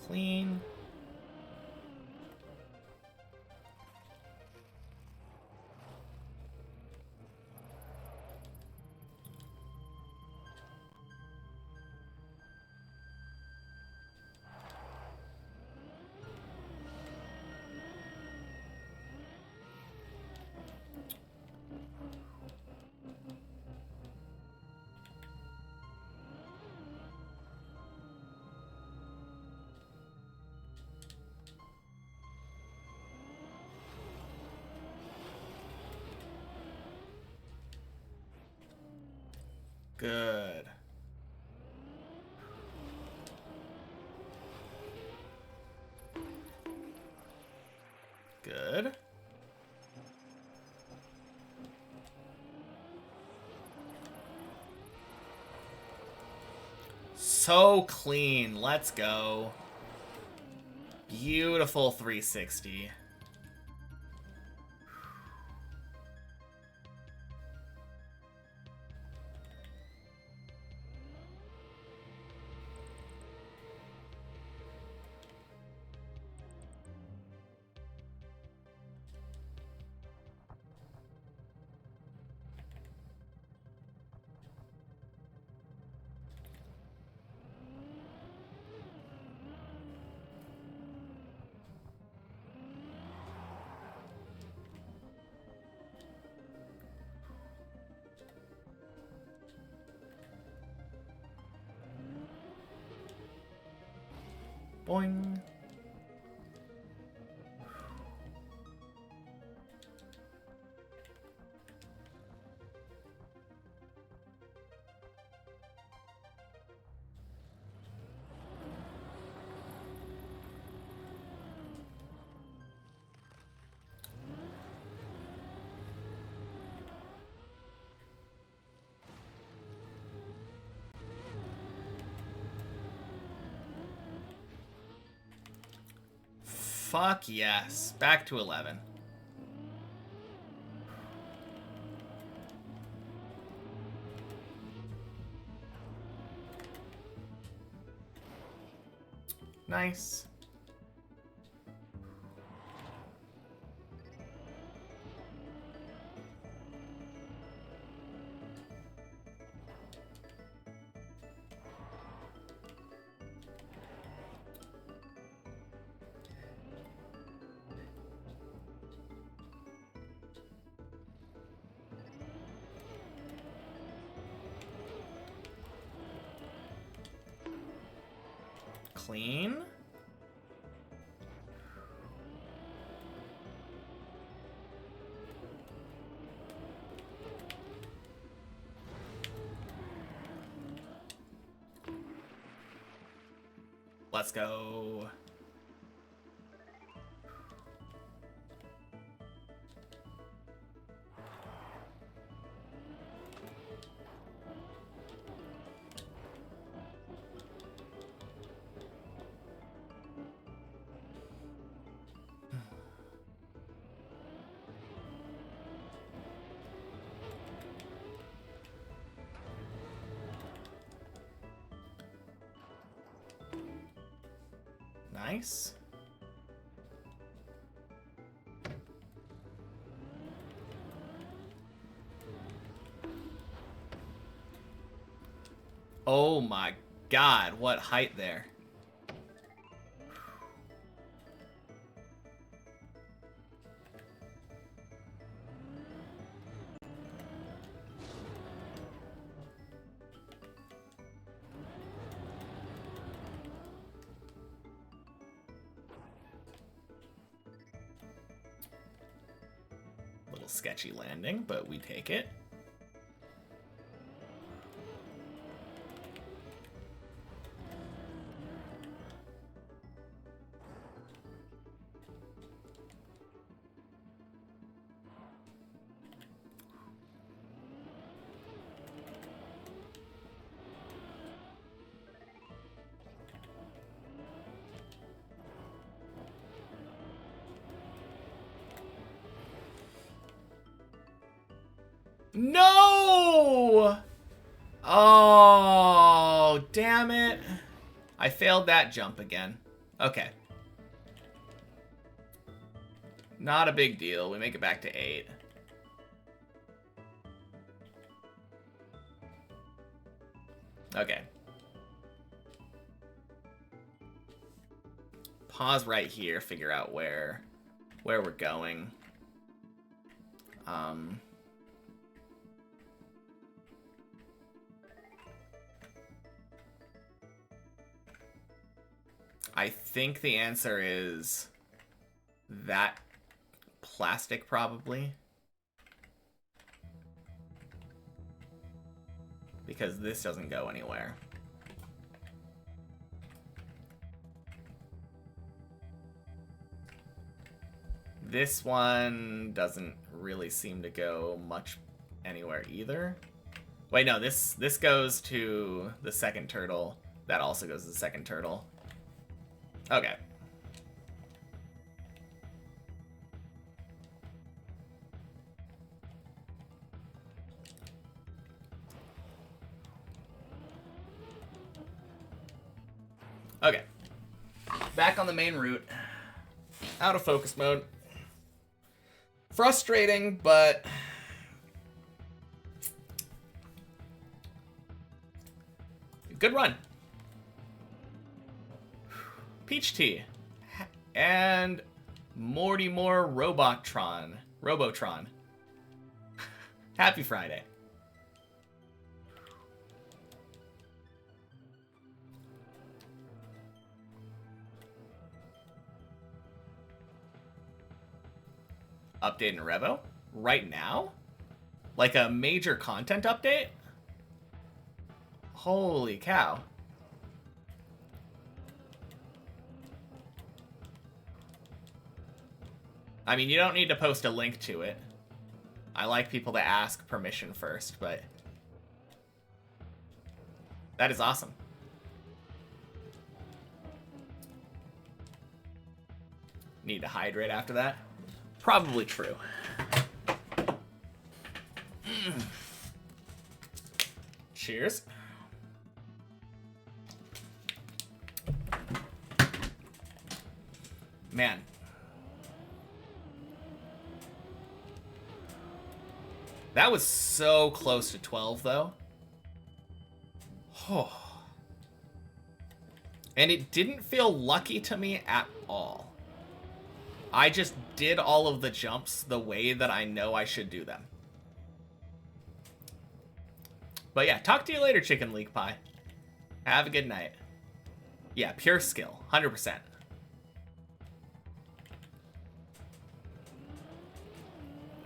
[SPEAKER 1] Clean. Good. Good. So clean. Let's go. Beautiful 360. Boing. Fuck yes. Back to 11. Nice. Clean. Let's go. Nice. Oh my god, what height there. Little sketchy landing, but we take it. No! Oh, damn it. I failed that jump again. Okay. Not a big deal. We make it back to 8. Okay. Pause right here, figure out where we're going. I think the answer is that plastic, probably. Because this doesn't go anywhere. This one doesn't really seem to go much anywhere either. Wait, no, this goes to the second turtle. That also goes to the second turtle. Okay. Okay. Back on the main route. Out of focus mode. Frustrating, but good run. Peach Tea. And Morty Moore Robotron. Happy Friday. update in Revo? Right now? Like a major content update? Holy cow. I mean, you don't need to post a link to it. I like people to ask permission first, but that is awesome. Need to hydrate after that? Probably true. Cheers. Man. That was so close to 12, though. Oh. And it didn't feel lucky to me at all. I just did all of the jumps the way that I know I should do them. But yeah, talk to you later, Chicken Leek Pie. Have a good night. Yeah, pure skill, 100%.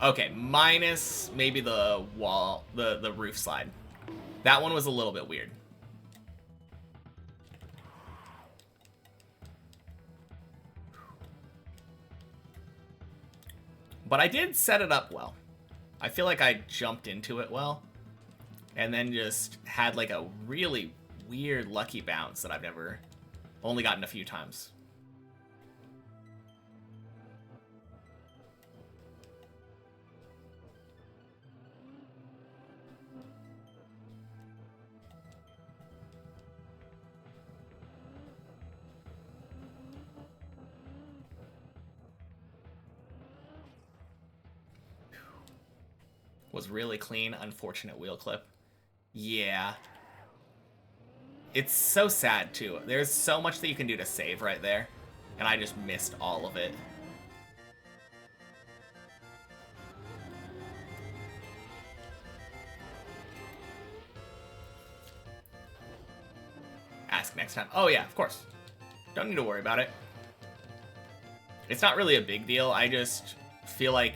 [SPEAKER 1] Okay, minus maybe the wall, the roof slide. That one was a little bit weird. But I did set it up well. I feel like I jumped into it well. And then just had like a really weird lucky bounce that I've only gotten a few times. Was really clean, unfortunate wheel clip. Yeah. It's so sad, too. There's so much that you can do to save right there, and I just missed all of it. Ask next time. Oh, yeah, of course. Don't need to worry about it. It's not really a big deal. I just feel like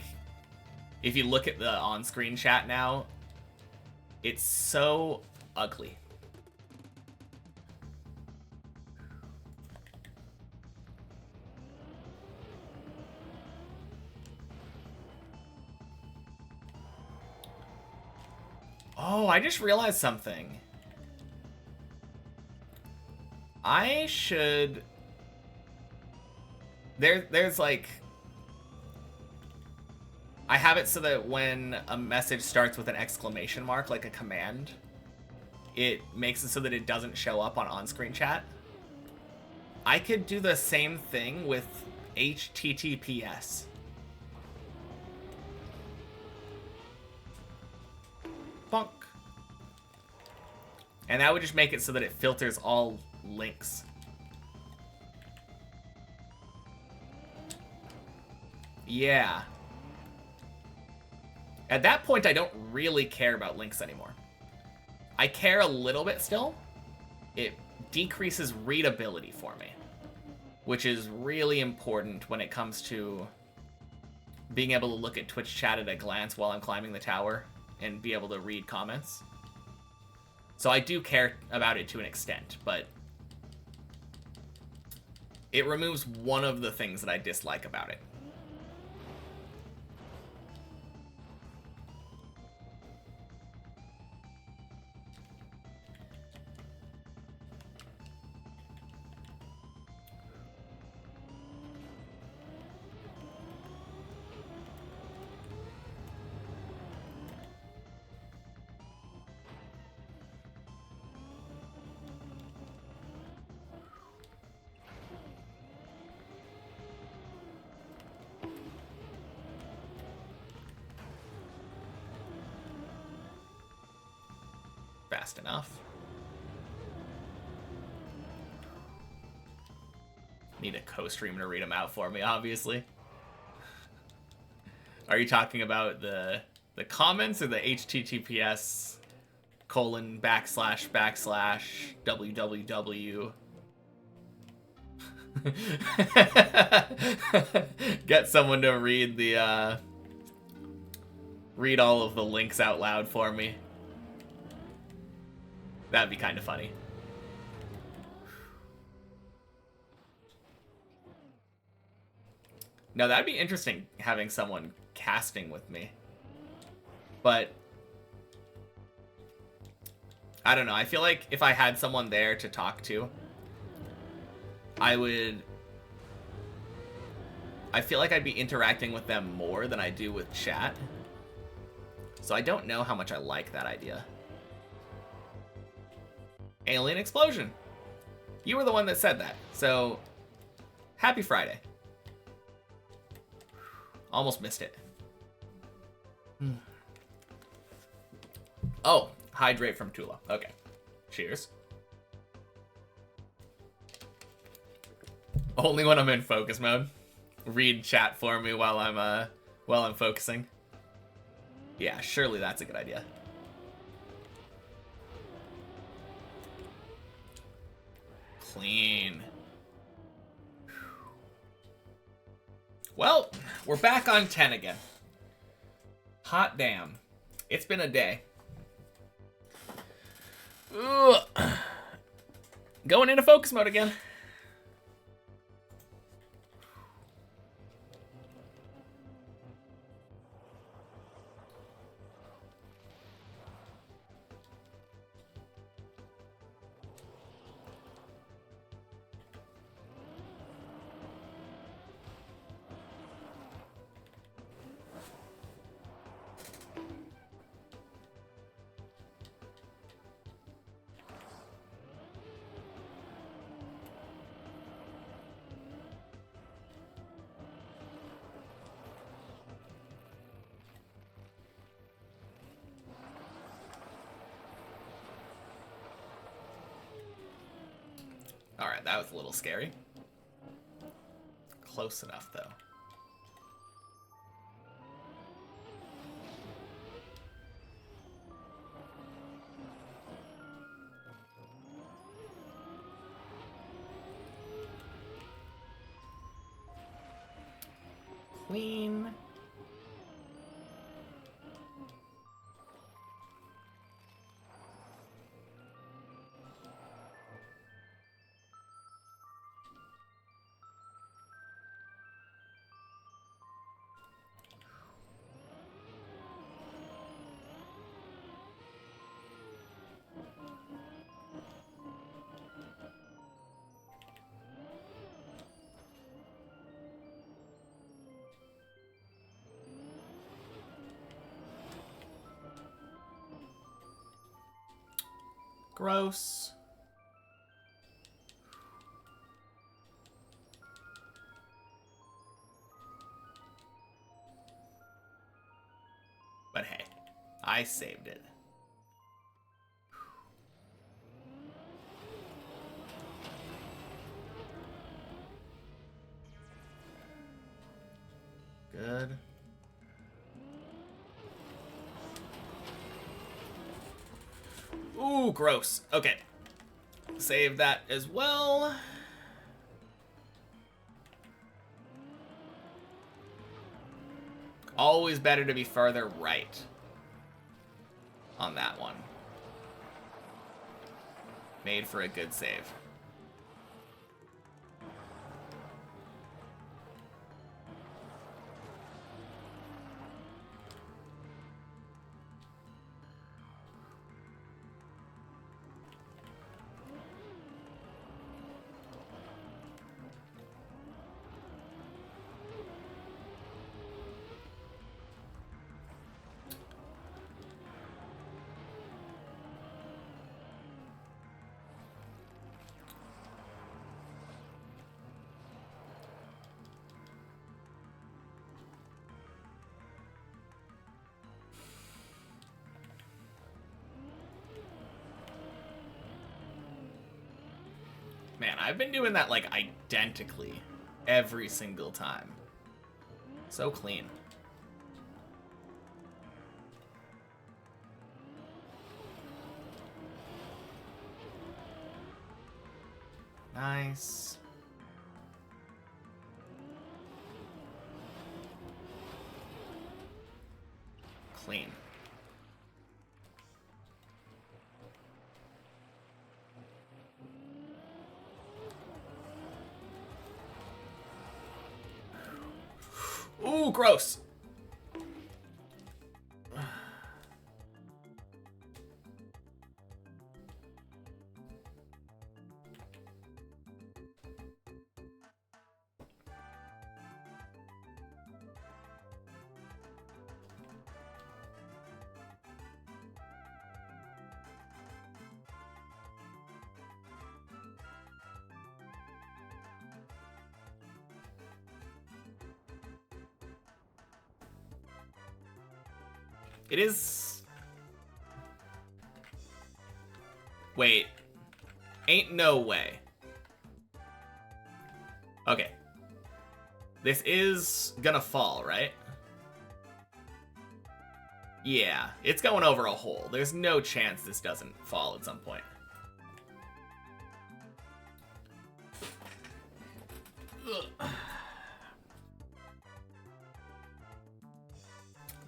[SPEAKER 1] if you look at the on-screen chat now, it's so ugly. Oh, I just realized something. I should... There's like... I have it so that when a message starts with an exclamation mark, like a command, it makes it so that it doesn't show up on-screen chat. I could do the same thing with HTTPS. Bonk. And that would just make it so that it filters all links. Yeah. At that point, I don't really care about links anymore. I care a little bit still. It decreases readability for me, which is really important when it comes to being able to look at Twitch chat at a glance while I'm climbing the tower and be able to read comments. So I do care about it to an extent, but it removes one of the things that I dislike about it. Fast enough. Need a co-streamer to read them out for me, obviously. Are you talking about the comments or the HTTPS :// www? Get someone to read the read all of the links out loud for me. That'd be kind of funny. No, that'd be interesting, having someone casting with me. But I don't know. I feel like if I had someone there to talk to, I feel like I'd be interacting with them more than I do with chat. So I don't know how much I like that idea. Alien explosion. You were the one that said that. So happy Friday. Almost missed it. Oh, hydrate from Tula. Okay. Cheers. Only when I'm in focus mode. Read chat for me while I'm focusing. Yeah, surely that's a good idea. Clean. Well, we're back on 10 again. Hot damn. It's been a day. Ugh. Going into focus mode again. Alright, that was a little scary. Close enough, though. Clean. Gross. But hey, I saved it. Good. Ooh, gross. Okay. Save that as well. Always better to be further right on that one. Made for a good save. Man, I've been doing that like identically every single time. So clean. Nice. clean. Ooh, gross. It is... Wait. Ain't no way. Okay. This is gonna fall, right? Yeah, it's going over a hole. There's no chance this doesn't fall at some point. Ugh.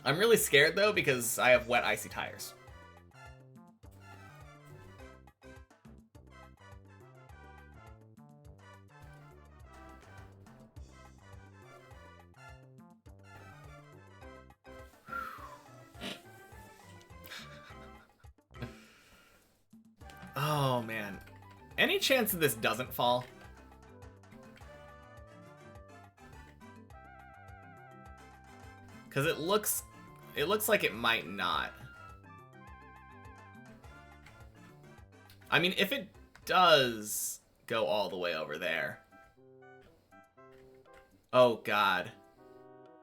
[SPEAKER 1] I'm really scared, though, because I have wet, icy tires. Oh, man. Any chance that this doesn't fall? Because it looks like it might not. I mean, if it does go all the way over there. Oh, God.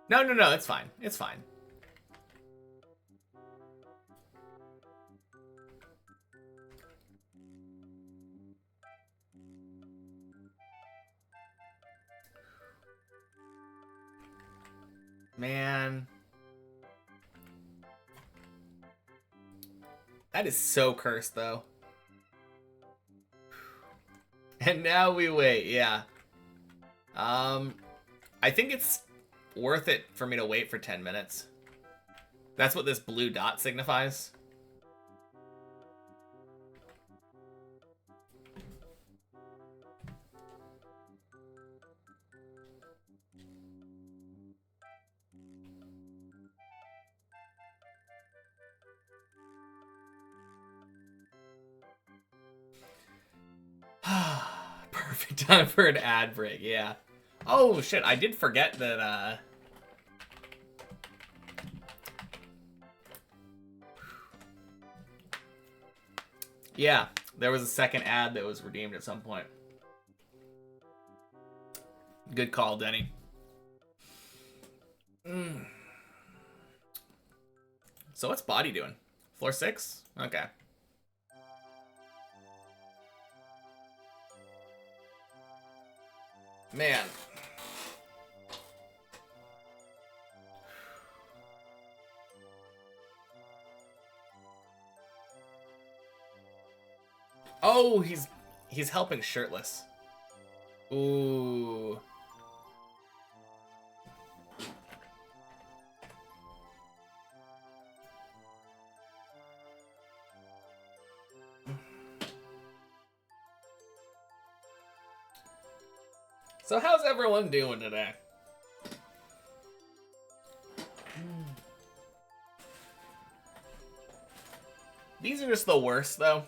[SPEAKER 1] No, no, no, it's fine. It's fine. Man. That is so cursed, though. And now we wait, yeah. I think it's worth it for me to wait for 10 minutes. That's what this blue dot signifies. Perfect time for an ad break, yeah. Oh, shit, I did forget that, yeah, there was a second ad that was redeemed at some point. Good call, Denny. So what's Body doing? Floor 6? Okay. Man. Oh, he's helping shirtless. Ooh. So how's everyone doing today? These are just the worst, though.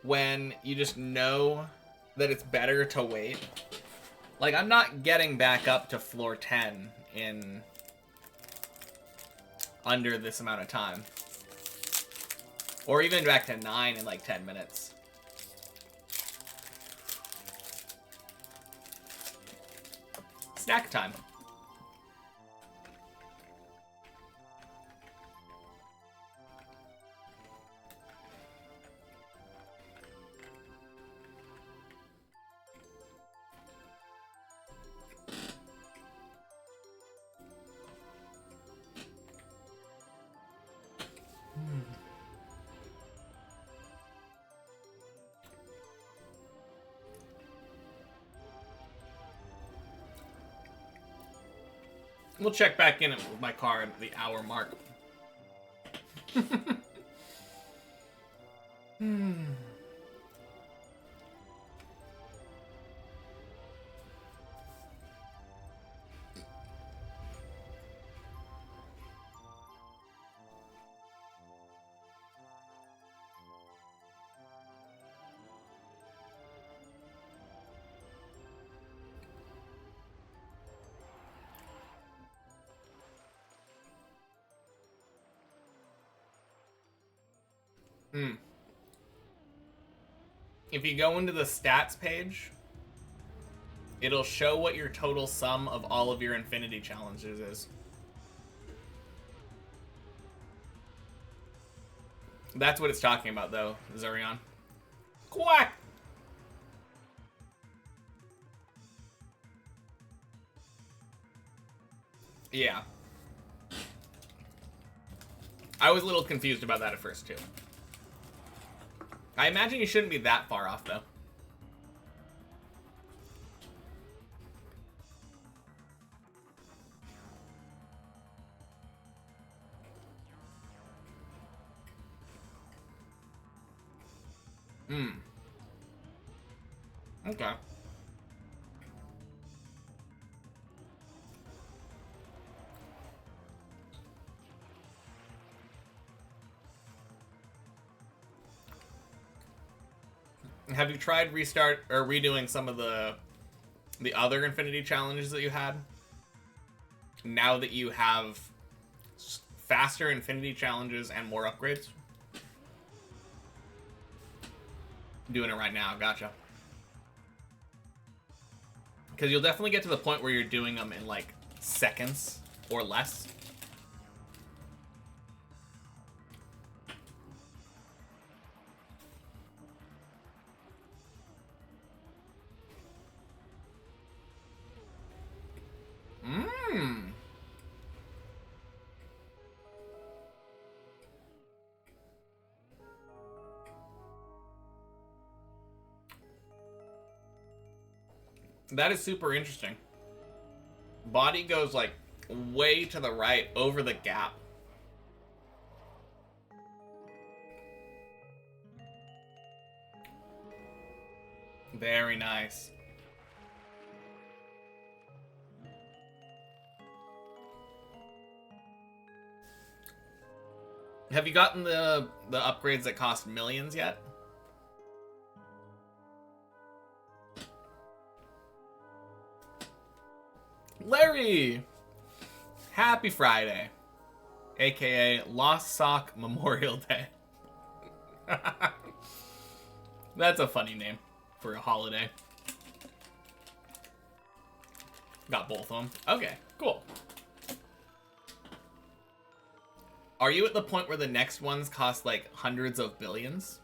[SPEAKER 1] When you just know that it's better to wait. Like, I'm not getting back up to floor 10 in under this amount of time. Or even back to 9 in like 10 minutes. Snack time. We'll check back in with my car at the hour mark. If you go into the stats page, it'll show what your total sum of all of your infinity challenges is. That's what it's talking about, though, Zurion. Quack! Yeah. I was a little confused about that at first, too. I imagine you shouldn't be that far off, though. Okay. Have you tried restart or redoing some of the other infinity challenges that you had? Now that you have faster infinity challenges and more upgrades? Doing it right now, gotcha. Because you'll definitely get to the point where you're doing them in like seconds or less. That is super interesting. Body goes like way to the right over the gap. Very nice. Have you gotten the upgrades that cost millions yet? Larry! Happy Friday. AKA Lost Sock Memorial Day. That's a funny name for a holiday. Got both of them. Okay, cool. Are you at the point where the next ones cost like hundreds of billions?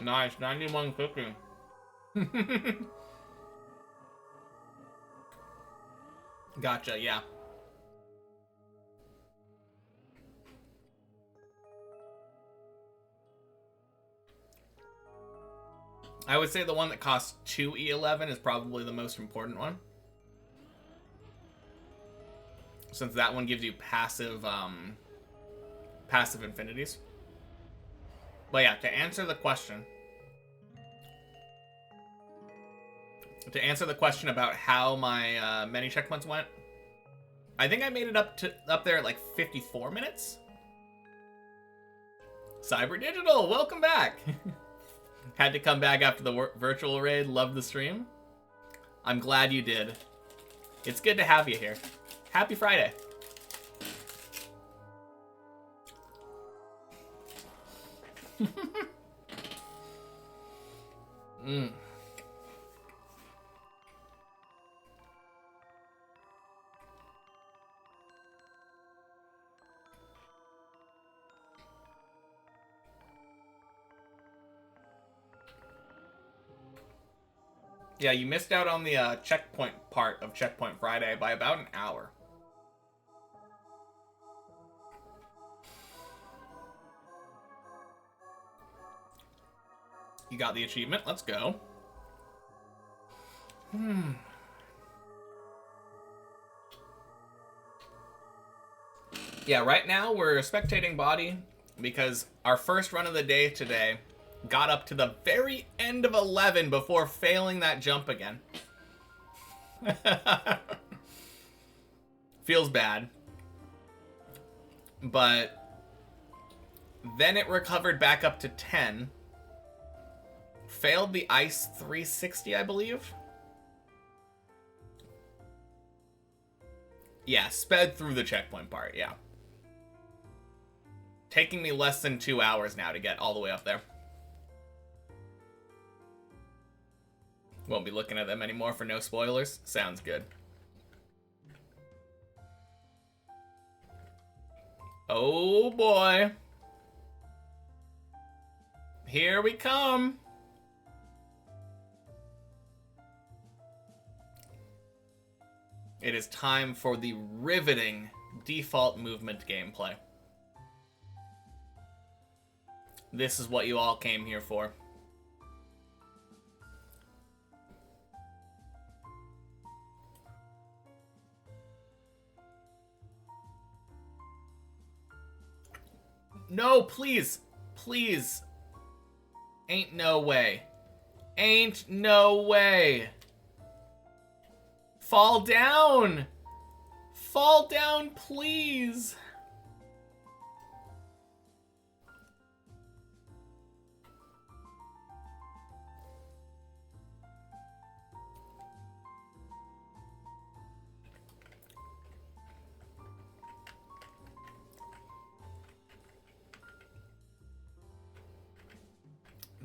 [SPEAKER 1] Nice, 91 cooking. Gotcha, yeah. I would say the one that costs 2 E11 is probably the most important one. Since that one gives you passive infinities. But yeah, to answer the question about how my many checkpoints went, I think I made it up there at like 54 minutes. Cyber Digital, welcome back. Had to come back after the virtual raid. Loved the stream. I'm glad you did. It's good to have you here. Happy Friday. Yeah, you missed out on the checkpoint part of Checkpoint Friday by about an hour. You got the achievement. Let's go. Yeah, right now we're spectating body because our first run of the day today got up to the very end of 11 before failing that jump again. Feels bad. But then it recovered back up to 10. Failed the ice 360, I believe. Yeah, sped through the checkpoint part, yeah. Taking me less than 2 hours now to get all the way up there. Won't be looking at them anymore for no spoilers. Sounds good. Oh boy. Here we come. It is time for the riveting default movement gameplay. This is what you all came here for. No, please. Please. Ain't no way. Ain't no way. Fall down. Fall down, please.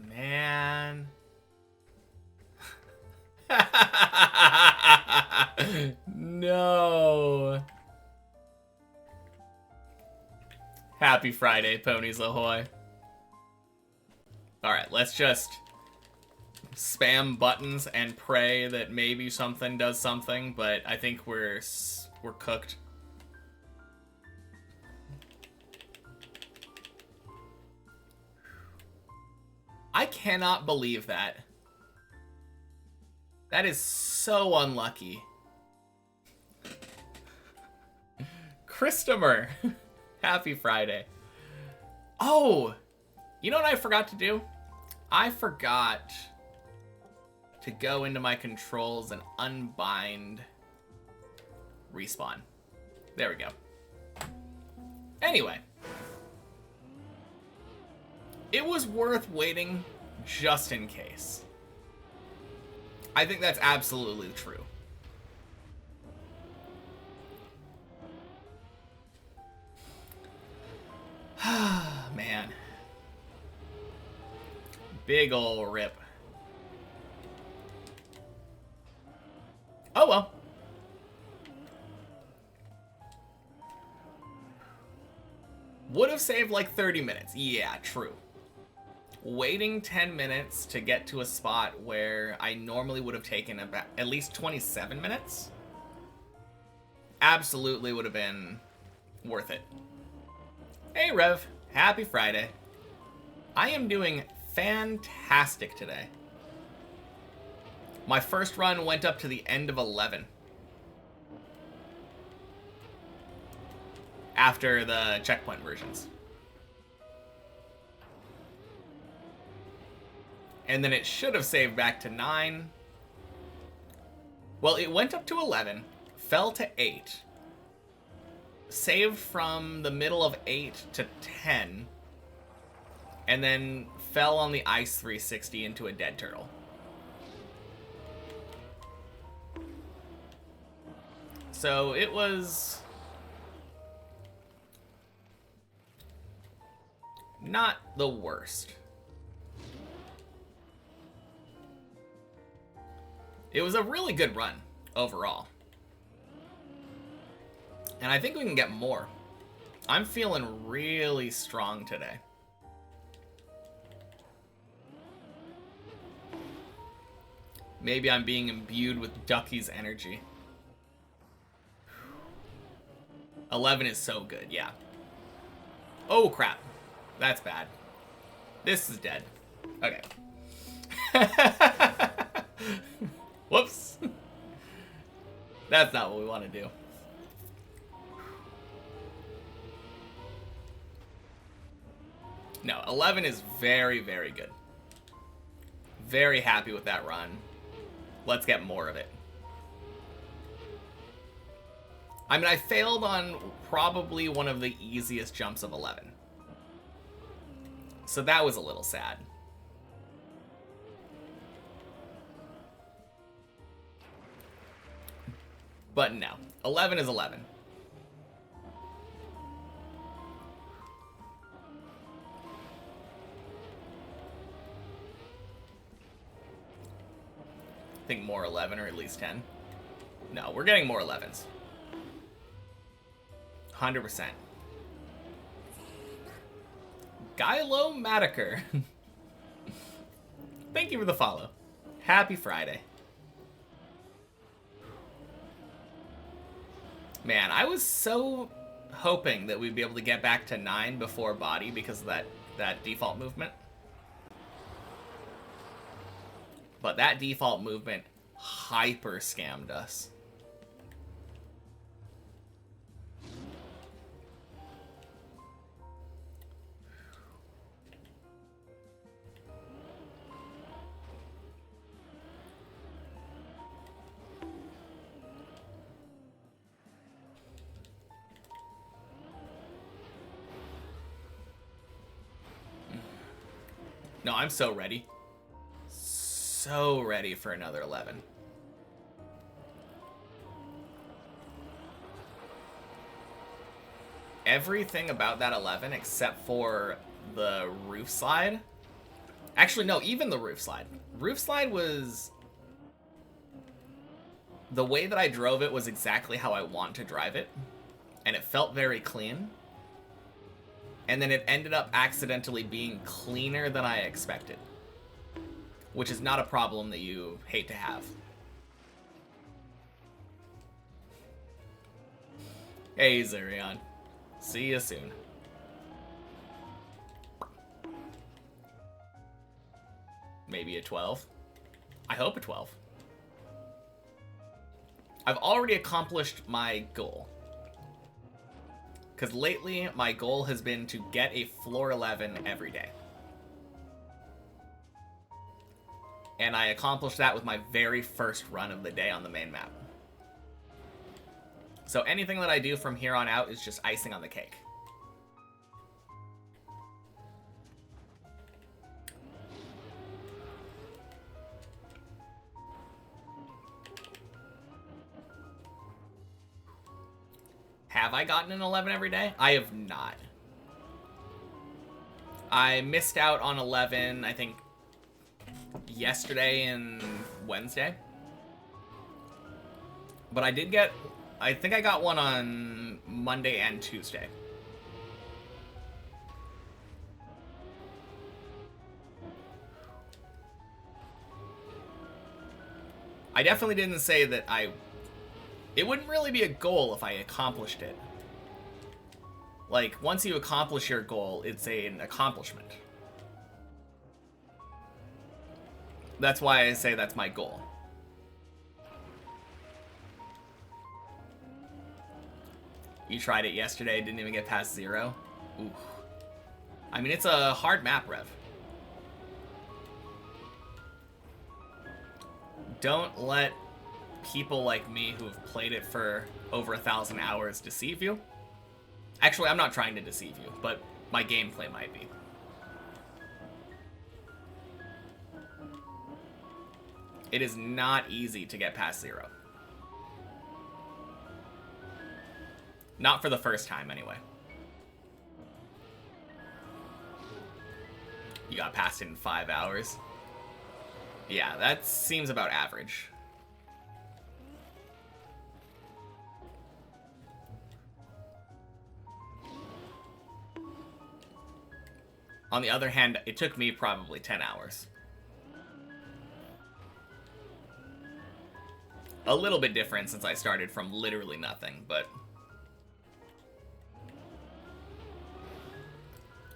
[SPEAKER 1] Man. No. Happy Friday, ponies ahoy. Alright, let's just spam buttons and pray that maybe something does something, but I think we're cooked. I cannot believe that. That is so unlucky. Christopher, happy Friday. Oh, you know what I forgot to do? I forgot to go into my controls and unbind respawn. There we go. Anyway. It was worth waiting just in case. I think that's absolutely true. Man. Big ol' rip. Oh well. Would have saved like 30 minutes. Yeah, true. Waiting 10 minutes to get to a spot where I normally would have taken about at least 27 minutes absolutely would have been worth it. Hey Rev, happy Friday. I am doing fantastic today. My first run went up to the end of 11. After the checkpoint versions. And then it should have saved back to 9. Well, it went up to 11, fell to 8, saved from the middle of 8 to 10, and then fell on the ice 360 into a dead turtle. So it was not the worst. It was a really good run, overall. And I think we can get more. I'm feeling really strong today. Maybe I'm being imbued with Ducky's energy. 11 is so good, yeah. Oh, crap. That's bad. This is dead. Okay. Whoops. That's not what we want to do. No, 11 is very, very good. Very happy with that run. Let's get more of it. I mean, I failed on probably one of the easiest jumps of 11. So that was a little sad. But no, 11 is 11. I think more 11 or at least 10. No, we're getting more 11s. 100%. Gylo Matiker. Thank you for the follow. Happy Friday. Man, I was so hoping that we'd be able to get back to 9 before body because of that default movement. But that default movement hyper scammed us. No, I'm so ready. So ready for another 11. Everything about that 11 except for the roof slide. Actually, no, even the roof slide. Roof slide was... The way that I drove it was exactly how I want to drive it. And it felt very clean. And then it ended up accidentally being cleaner than I expected. Which is not a problem that you hate to have. Hey, Zurion. See you soon. Maybe a 12. I hope a 12. I've already accomplished my goal. Because lately, my goal has been to get a floor 11 every day. And I accomplished that with my very first run of the day on the main map. So anything that I do from here on out is just icing on the cake. Have I gotten an 11 every day? I have not. I missed out on 11, I think, yesterday and Wednesday. But I did get... I think I got one on Monday and Tuesday. I definitely didn't say that I... It wouldn't really be a goal if I accomplished it. Like, once you accomplish your goal, it's an accomplishment. That's why I say that's my goal. You tried it yesterday, didn't even get past 0? Ooh. I mean, it's a hard map, Rev. Don't let people like me who have played it for over 1,000 hours deceive you. Actually, I'm not trying to deceive you, but my gameplay might be. It is not easy to get past 0. Not for the first time, anyway. You got past it in 5 hours. Yeah, that seems about average. On the other hand, it took me probably 10 hours. A little bit different since I started from literally nothing, but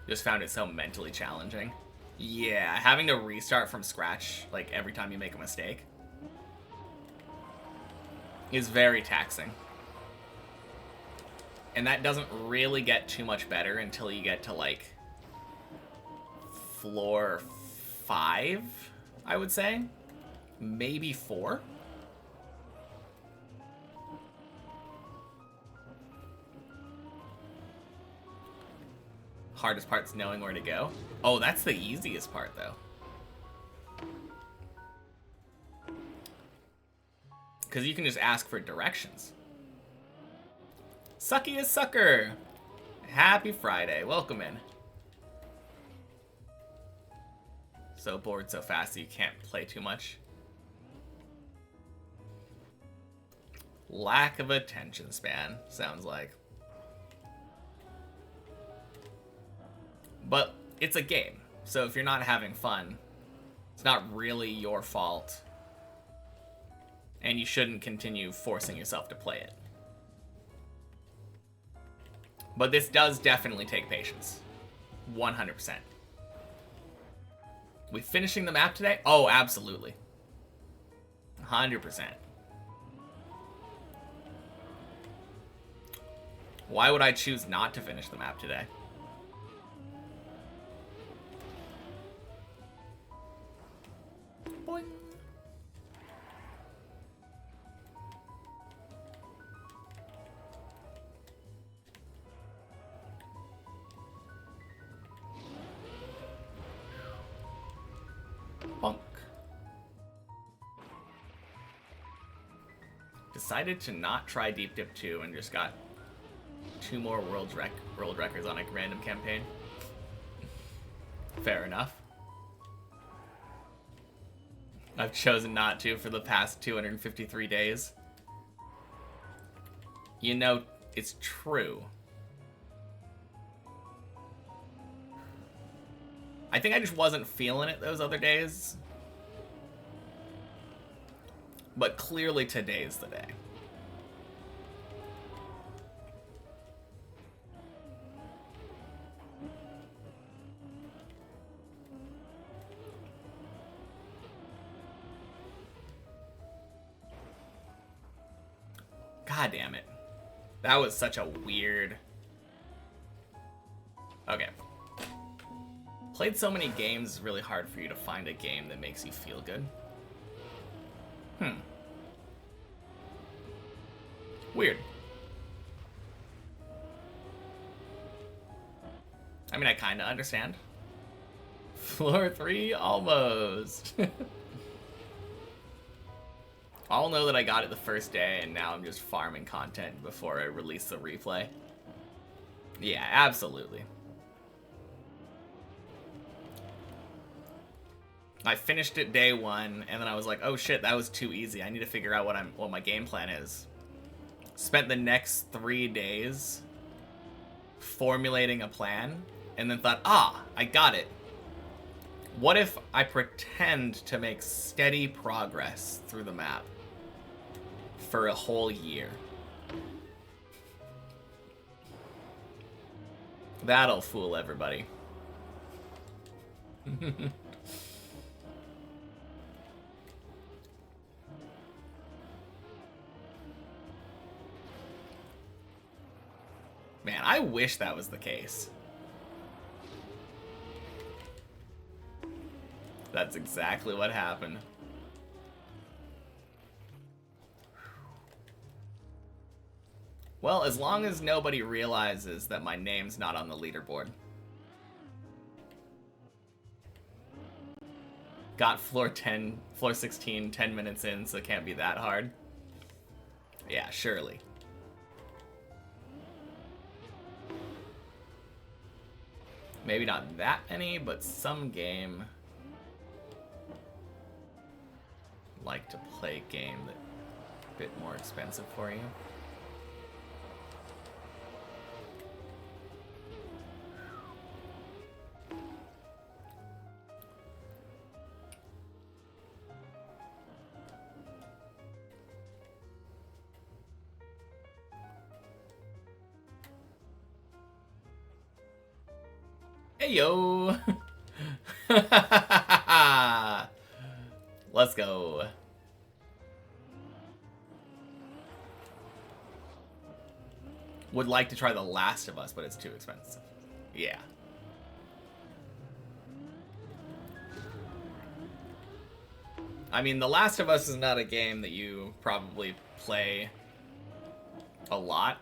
[SPEAKER 1] just found it so mentally challenging. Yeah, having to restart from scratch, like, every time you make a mistake is very taxing. And that doesn't really get too much better until you get to, like, floor 5, I would say. Maybe 4. Hardest part's knowing where to go. Oh, that's the easiest part, though. Because you can just ask for directions. Sucky is Sucker! Happy Friday. Welcome in. So bored so fast that you can't play too much. Lack of attention span, sounds like. But it's a game, so if you're not having fun, it's not really your fault. And you shouldn't continue forcing yourself to play it. But this does definitely take patience. 100%. We finishing the map today? Oh, absolutely. 100%. Why would I choose not to finish the map today? Boing. Bonk. Decided to not try Deep Dip 2 and just got 2 more world records on a random campaign. Fair enough. I've chosen not to for the past 253 days. You know, it's true. I think I just wasn't feeling it those other days. But clearly today's the day. God damn it. That was such a weird... Okay. Played so many games, it's really hard for you to find a game that makes you feel good. Weird. I mean, I kind of understand. Floor 3, almost. I'll know that I got it the first day, and now I'm just farming content before I release the replay. Yeah, absolutely. I finished it day 1, and then I was like, oh shit, that was too easy. I need to figure out what my game plan is. Spent the next 3 days formulating a plan, and then thought, I got it. What if I pretend to make steady progress through the map for a whole year? That'll fool everybody. Man, I wish that was the case. That's exactly what happened. Well, as long as nobody realizes that my name's not on the leaderboard. Got floor 16, 10 minutes in, so it can't be that hard. Yeah, surely. Maybe not that many, but some game like to play a game that's a bit more expensive for you. Hey, yo. Let's go. Would like to try The Last of Us, but it's too expensive. Yeah. I mean, The Last of Us is not a game that you probably play a lot.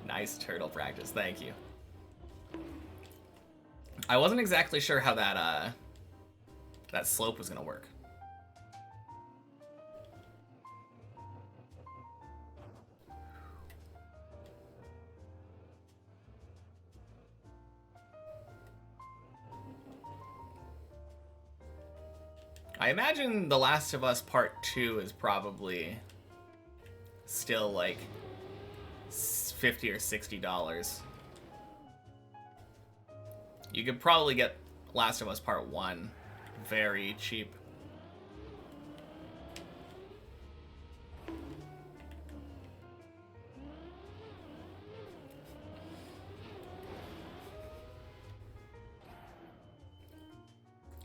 [SPEAKER 1] Nice turtle practice, thank you. I wasn't exactly sure how that that slope was gonna work. I imagine The Last of Us Part 2 is probably still like $50 or $60. You could probably get Last of Us Part 1 very cheap.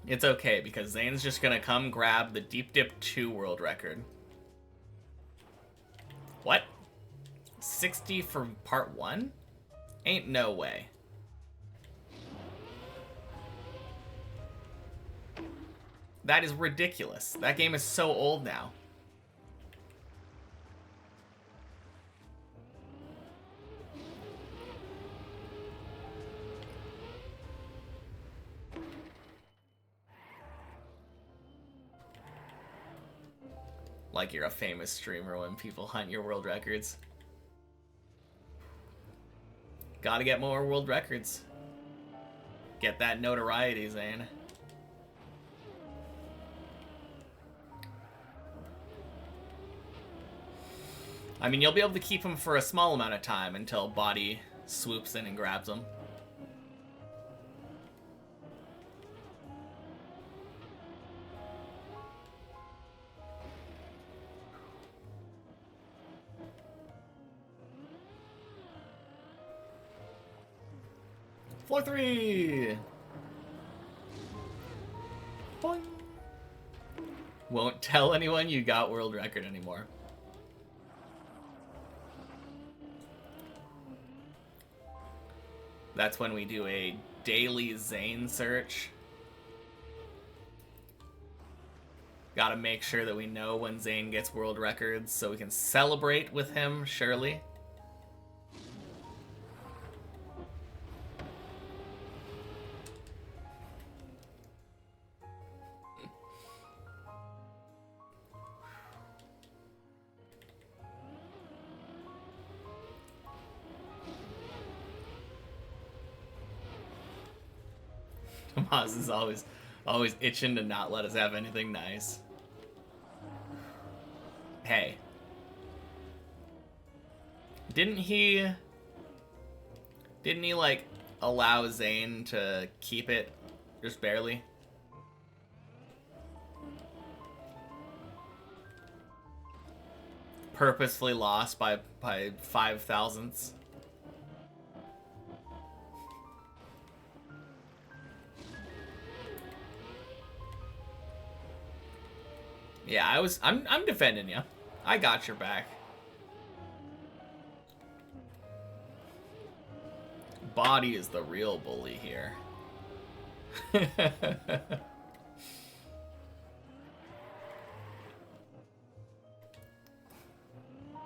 [SPEAKER 1] It's okay, because Zane's just gonna come grab the Deep Dip 2 world record. What? 60 for part 1? Ain't no way. That is ridiculous. That game is so old now. Like you're a famous streamer when people hunt your world records. Gotta get more world records. Get that notoriety, Zane. I mean, you'll be able to keep him for a small amount of time until Body swoops in and grabs him. Floor 3! Boing. Won't tell anyone you got world record anymore. That's when we do a daily Zane search. Gotta make sure that we know when Zane gets world records so we can celebrate with him, surely. Tomas is always itching to not let us have anything nice. Hey. Didn't he like allow Zane to keep it just barely? Purposefully lost by 5 thousandths. Yeah, I'm defending you. I got your back. Body is the real bully here.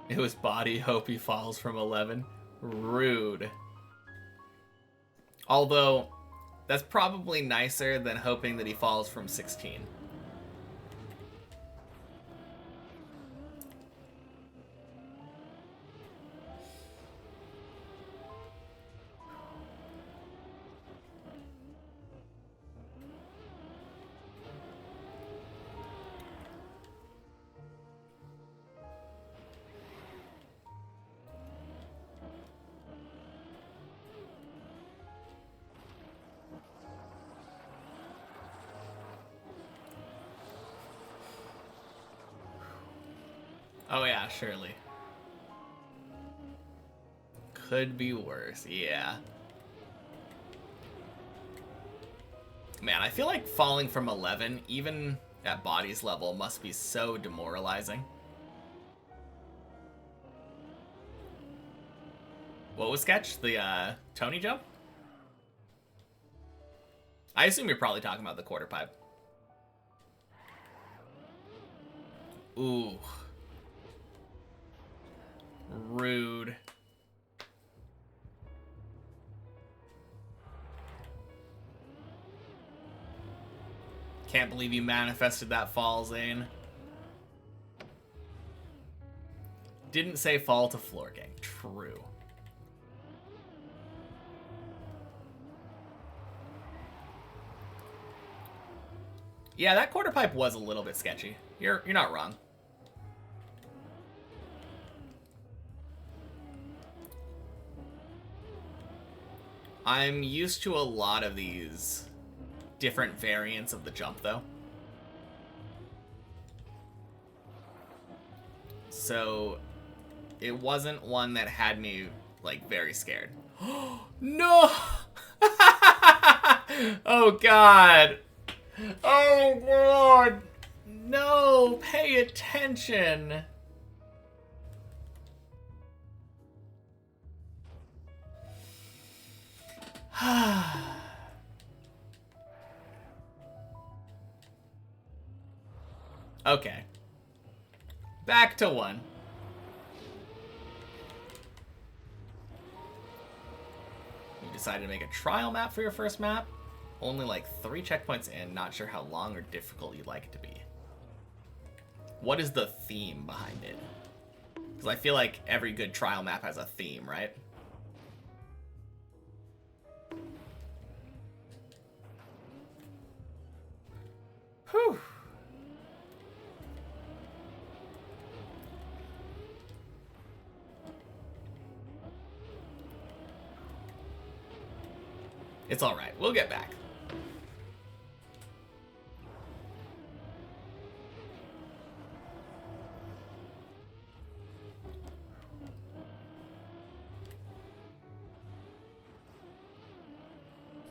[SPEAKER 1] It was Body, hope he falls from 11. Rude. Although, that's probably nicer than hoping that he falls from 16. Oh yeah, surely. Could be worse, yeah. Man, I feel like falling from 11, even at body's level, must be so demoralizing. What was sketch? The Tony jump? I assume you're probably talking about the quarter pipe. Ooh. Rude. Can't believe you manifested that fall, Zane. Didn't say fall to floor gang. True. Yeah, that quarter pipe was a little bit sketchy. You're not wrong. I'm used to a lot of these different variants of the jump, though. So it wasn't one that had me, like, very scared. No! Oh, God. Oh, God. No, pay attention. Okay. Back to 1. You decided to make a trial map for your first map? Only like 3 checkpoints in, not sure how long or difficult you'd like it to be. What is the theme behind it? Because I feel like every good trial map has a theme, right? Whew. It's alright, we'll get back.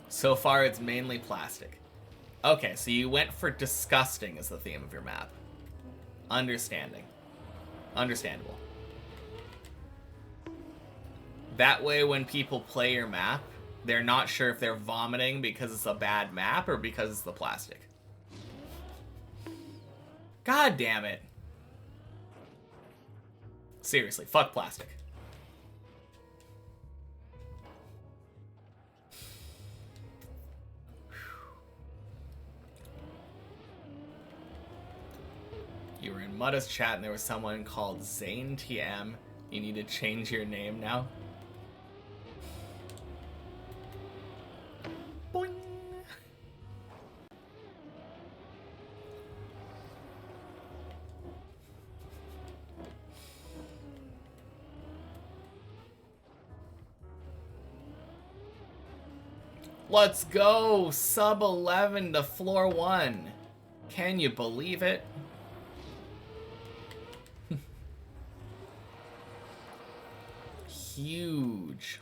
[SPEAKER 1] So far, it's mainly plastic. Okay, so you went for disgusting as the theme of your map. Understanding. Understandable. That way, when people play your map, they're not sure if they're vomiting because it's a bad map or because it's the plastic. God damn it. Seriously, fuck plastic. You were in Mudda's chat and there was someone called Zane TM. You need to change your name now. Boing. Let's go! Sub 11 to floor 1. Can you believe it? Huge.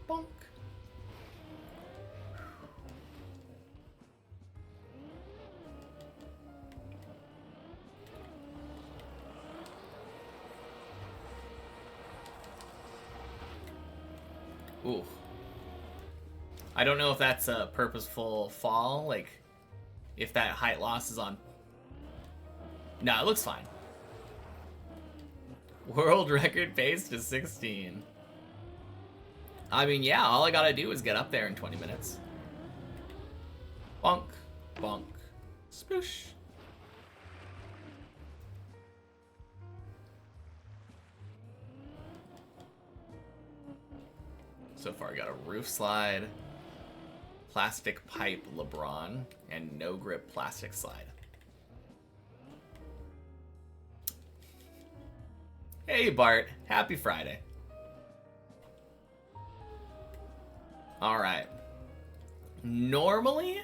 [SPEAKER 1] Bonk. Ooh. I don't know if that's a purposeful fall, like, if that height loss is on... No, it looks fine. World record pace to 16. I mean, yeah, all I gotta do is get up there in 20 minutes. Bonk, bonk, sploosh. So far, I got a roof slide, plastic pipe LeBron, and no grip plastic slide. Hey Bart, happy Friday. Alright. Normally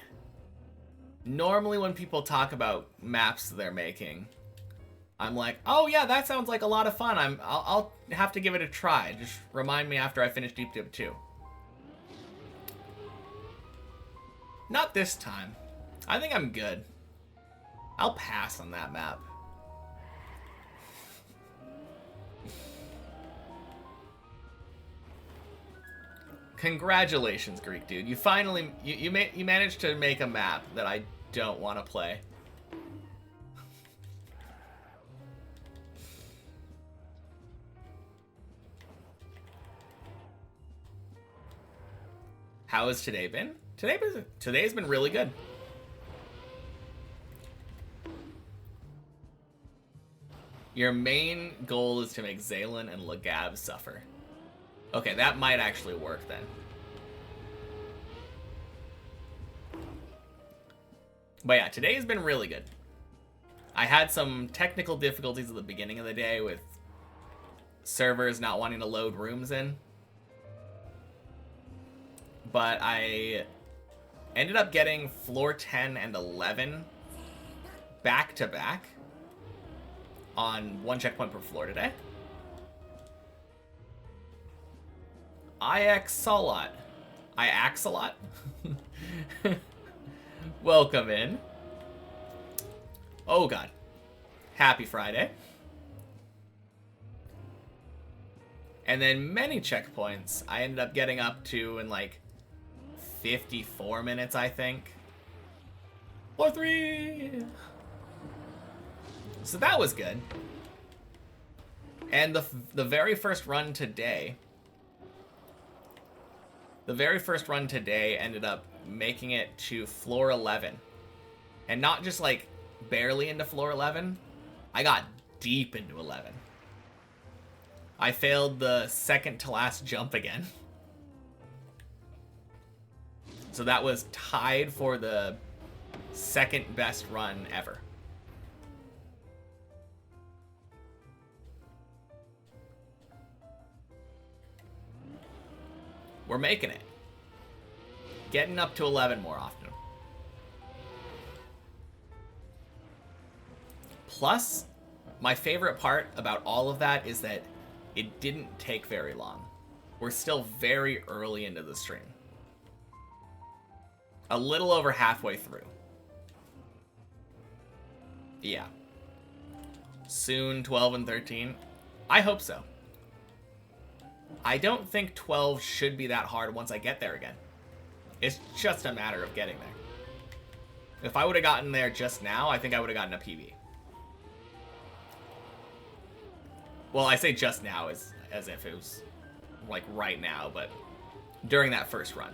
[SPEAKER 1] when people talk about maps they're making, I'm like, oh yeah, that sounds like a lot of fun. I'll have to give it a try. Just remind me after I finish Deep Dip 2. Not this time. I think I'm good. I'll pass on that map. Congratulations, Greek dude. You finally you managed to make a map that I don't want to play. How has today been? Today's been really good. Your main goal is to make Zaylin and Lagab suffer. Okay, that might actually work then. But yeah, today has been really good. I had some technical difficulties at the beginning of the day with servers not wanting to load rooms in. But I ended up getting floor 10 and 11 back to back on 1 checkpoint per floor today. I ax a lot. Welcome in. Oh god. Happy Friday. And then many checkpoints I ended up getting up to in like 54 minutes, I think. Floor 3! So that was good. And the very first run today... The very first run today ended up making it to floor 11. And not just like barely into floor 11. I got deep into 11. I failed the second to last jump again. So that was tied for the second best run ever. We're making it. Getting up to 11 more often. Plus, my favorite part about all of that is that it didn't take very long. We're still very early into the stream. A little over halfway through. Yeah. Soon 12 and 13. I hope so. I don't think 12 should be that hard once I get there again. It's just a matter of getting there. If I would have gotten there just now, I think I would have gotten a PB. Well, I say just now as if it was like right now, but during that first run.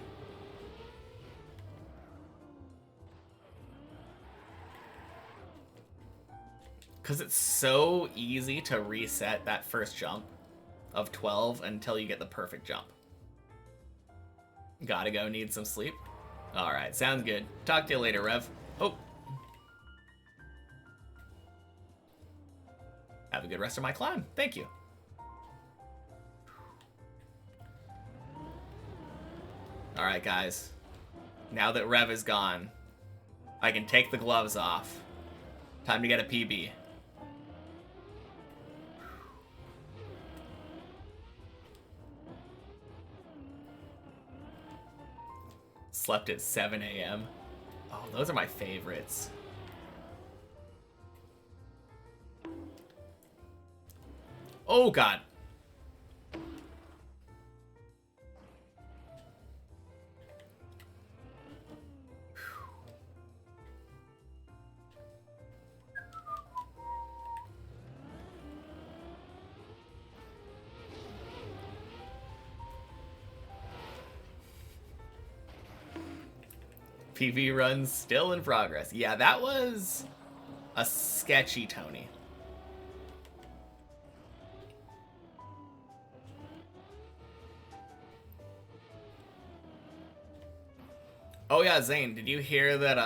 [SPEAKER 1] Because it's so easy to reset that first jump of 12 until you get the perfect jump. Gotta go, need some sleep. Alright, sounds good. Talk to you later, Rev. Oh. Have a good rest of my climb. Thank you. Alright, guys. Now that Rev is gone, I can take the gloves off. Time to get a PB. Slept at 7 a.m. Oh, those are my favorites. Oh, God. PV runs still in progress. Yeah, that was a sketchy Tony. Oh yeah, Zane, did you hear that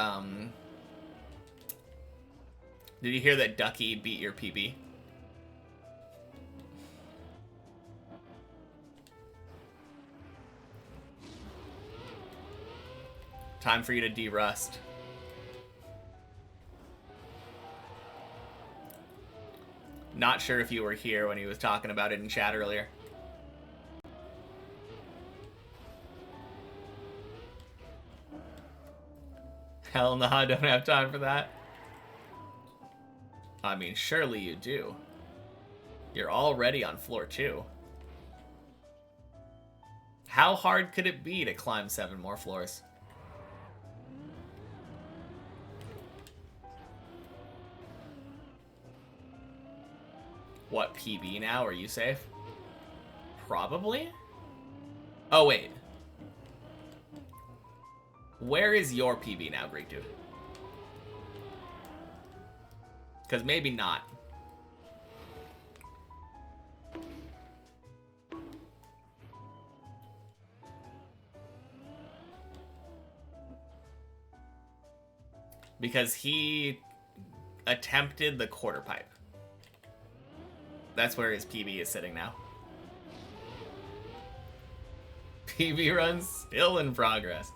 [SPEAKER 1] Ducky beat your PB? Time for you to de-rust. Not sure if you were here when he was talking about it in chat earlier. Hell no, I don't have time for that. I mean, surely you do. You're already on floor 2. How hard could it be to climb 7 more floors? What, PB now? Are you safe? Probably? Oh, wait. Where is your PB now, Greek Dude? Because maybe not. Because he attempted the quarter pipe. That's where his PB is sitting now. PB run still in progress.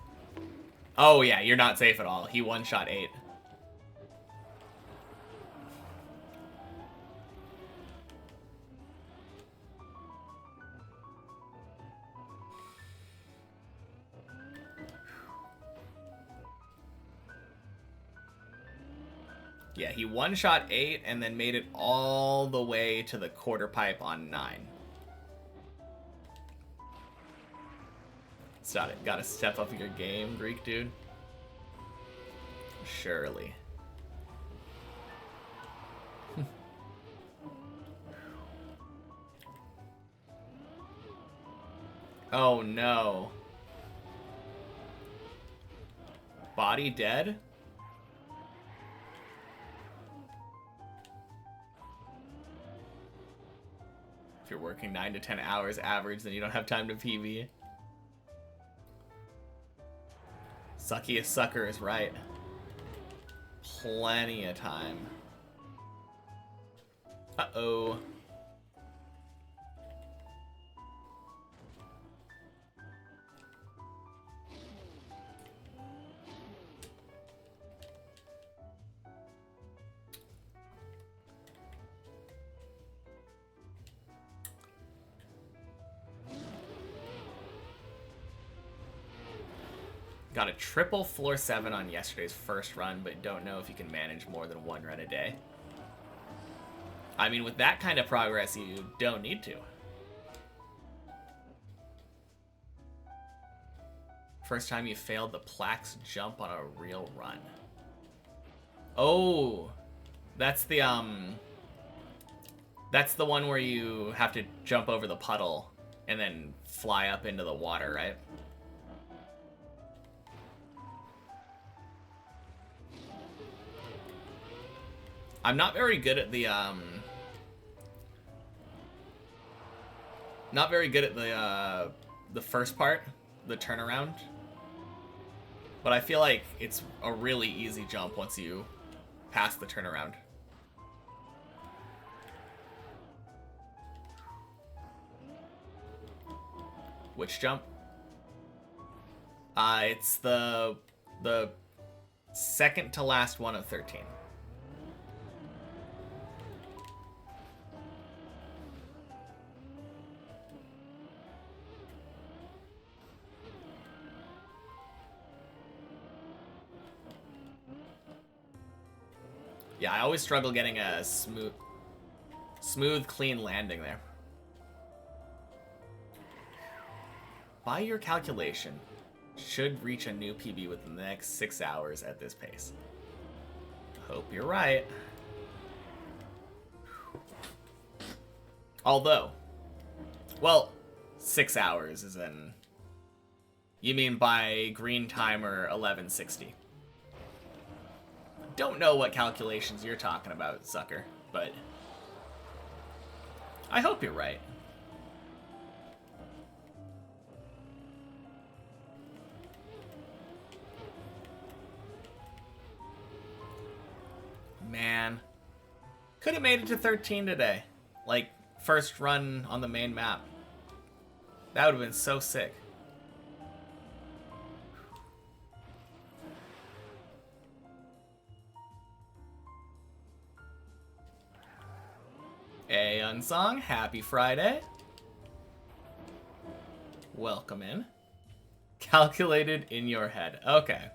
[SPEAKER 1] Oh yeah, you're not safe at all. He one-shot 8. Yeah, he one-shot 8 and then made it all the way to the quarter pipe on 9. Stop it. Gotta step up your game, Greek Dude. Surely. Oh no. Body dead? If you're working 9 to 10 hours average, then you don't have time to PB. Suckiest sucker is right. Plenty of time. Uh-oh. Got a triple floor 7 on yesterday's first run, but don't know if you can manage more than 1 run a day. I mean, with that kind of progress, you don't need to. First time you failed the Plax jump on a real run. Oh, that's the one where you have to jump over the puddle and then fly up into the water, right? I'm not very good at the the first part, the turnaround. But I feel like it's a really easy jump once you pass the turnaround. Which jump? It's the second to last one of 13. Yeah, I always struggle getting a smooth, clean landing there. By your calculation, should reach a new PB within the next 6 hours at this pace. Hope you're right. Although, well, 6 hours is in... You mean by green timer 1160. Don't know what calculations you're talking about, sucker, but I hope you're right. Man, could have made it to 13 today. Like, first run on the main map. That would have been so sick. A Unsung, happy Friday. Welcome in. Calculated in your head. Okay.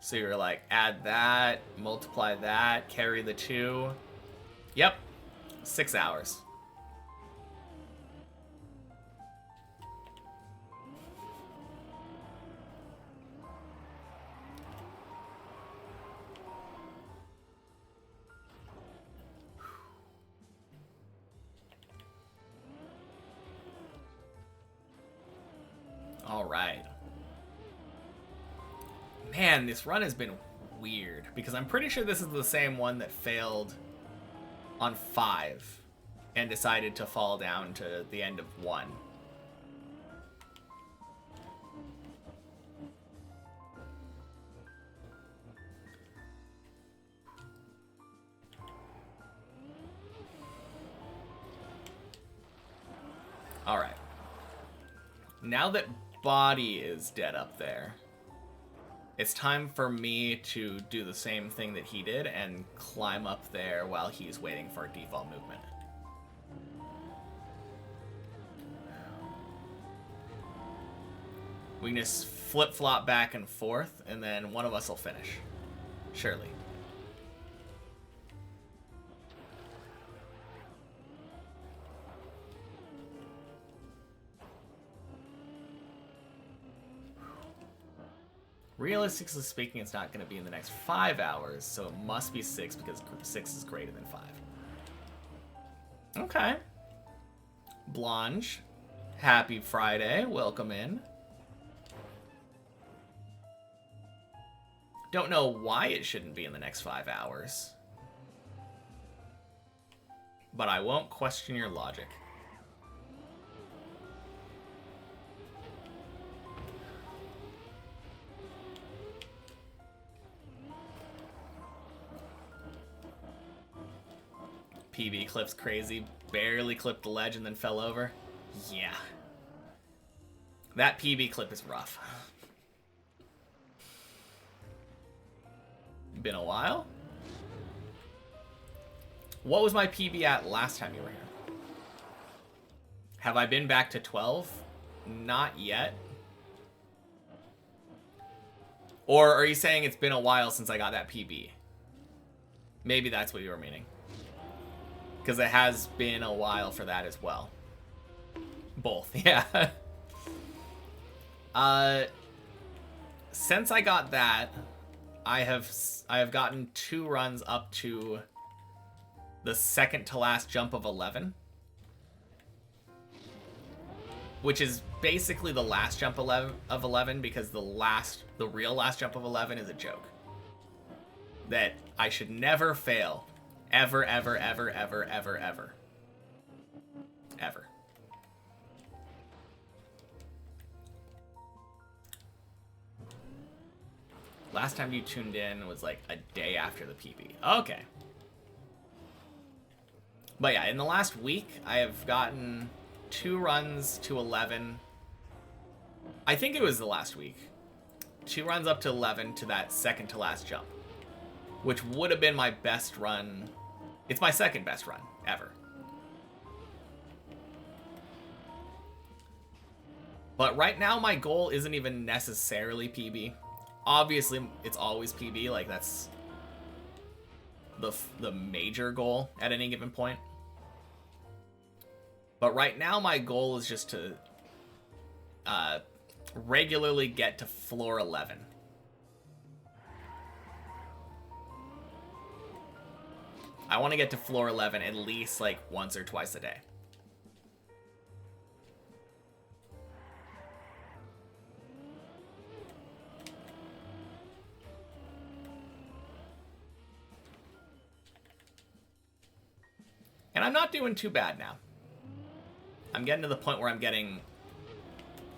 [SPEAKER 1] So you're like, add that, multiply that, carry the 2. Yep. 6 hours. All right. Man, this run has been weird because I'm pretty sure this is the same one that failed on 5 and decided to fall down to the end of 1. All right. Now that Body is dead up there, it's time for me to do the same thing that he did and climb up there while he's waiting for default movement. We can just flip-flop back and forth, and then one of us will finish. Surely. Realistically speaking, it's not going to be in the next 5 hours, so it must be 6 because 6 is greater than 5. Okay. Blanche, happy Friday. Welcome in. Don't know why it shouldn't be in the next 5 hours, but I won't question your logic. PB clip's crazy. Barely clipped the ledge and then fell over. Yeah. That PB clip is rough. Been a while? What was my PB at last time you were here? Have I been back to 12? Not yet. Or are you saying it's been a while since I got that PB? Maybe that's what you were meaning. Because it has been a while for that as well. Both, yeah. Since I got that, I have gotten 2 runs up to the second to last jump of 11. Which is basically the last jump of 11 because the real last jump of 11 is a joke. That I should never fail. Ever, ever, ever, ever, ever, ever. Ever. Last time you tuned in was like a day after the PB. Okay. But yeah, in the last week, I have gotten 2 runs to 11. I think it was the last week. 2 runs up to 11 to that second to last jump. Which would have been my best run. It's my second best run ever. But right now, my goal isn't even necessarily PB. Obviously, it's always PB. Like, that's the major goal at any given point. But right now, my goal is just to regularly get to floor 11. I want to get to floor 11 at least like once or twice a day. And I'm not doing too bad now. I'm getting to the point where I'm getting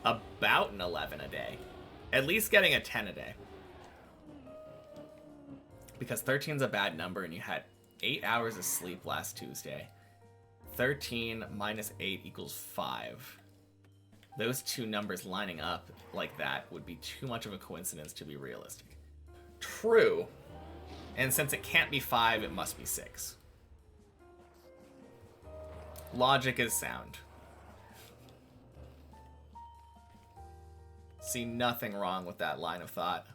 [SPEAKER 1] about an 11 a day. At least getting a 10 a day. Because 13's a bad number and you had 8 hours of sleep last Tuesday. 13 minus 8 equals 5. Those 2 numbers lining up like that would be too much of a coincidence to be realistic. True. And since it can't be 5, it must be 6. Logic is sound. See nothing wrong with that line of thought.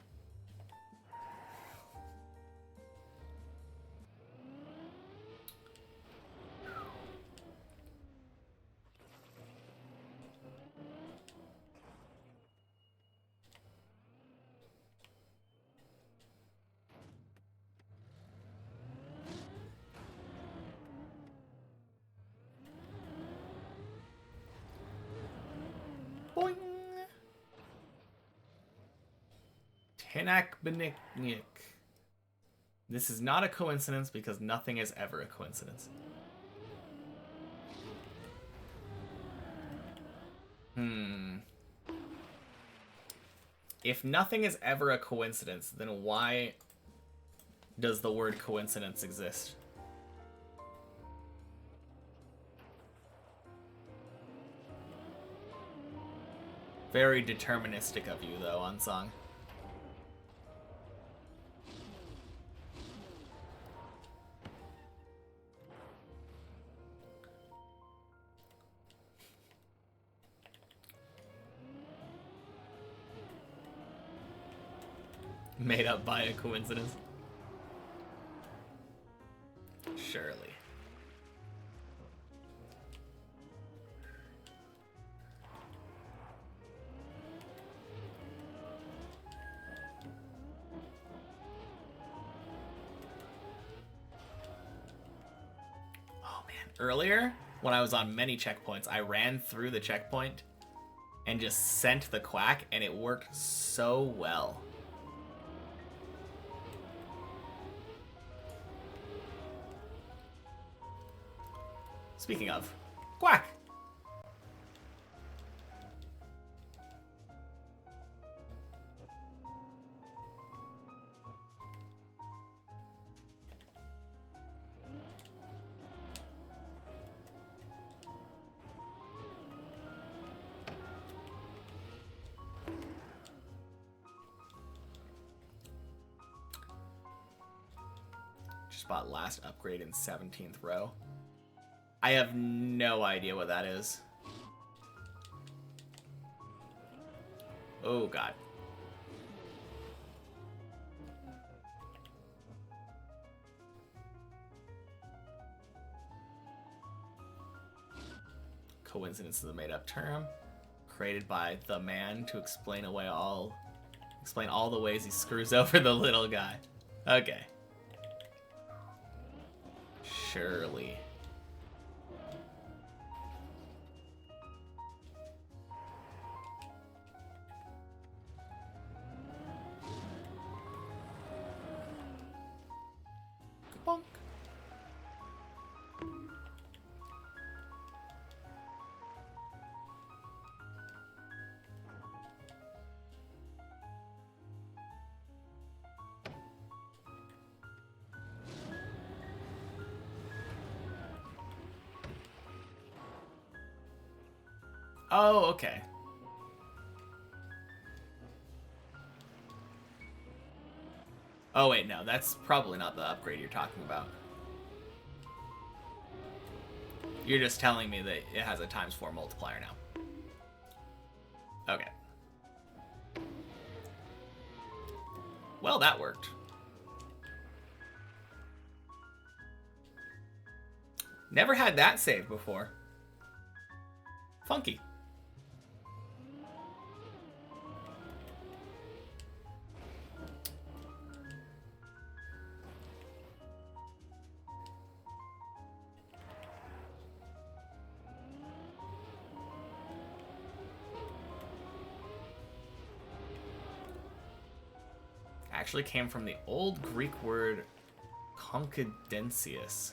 [SPEAKER 1] Boing. Tinakbeniknik. This is not a coincidence because nothing is ever a coincidence. If nothing is ever a coincidence, then why does the word coincidence exist? Very deterministic of you, though, Unsung. Made up by a coincidence. Surely. Oh man, earlier when I was on many checkpoints, I ran through the checkpoint and just sent the quack, and it worked so well. Speaking of, quack! Just bought last upgrade in 17th row. I have no idea what that is. Oh god. Coincidence is a made-up term created by the man to explain all the ways he screws over the little guy. Okay. Surely. Bonk. Oh, okay. Oh wait, no, that's probably not the upgrade you're talking about. You're just telling me that it has a ×4 multiplier now. Okay. Well, that worked. Never had that save before. Funky. Actually came from the old Greek word confidentius,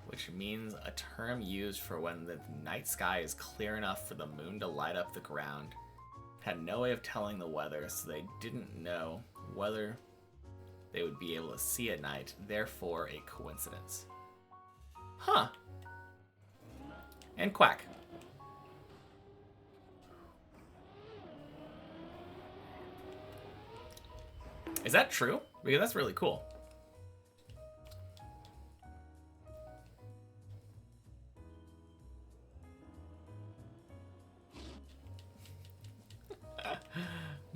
[SPEAKER 1] which means a term used for when the night sky is clear enough for the moon to light up the ground. Had no way of telling the weather, so they didn't know whether they would be able to see at night, therefore a coincidence. Huh. And quack. Is that true? Because that's really cool.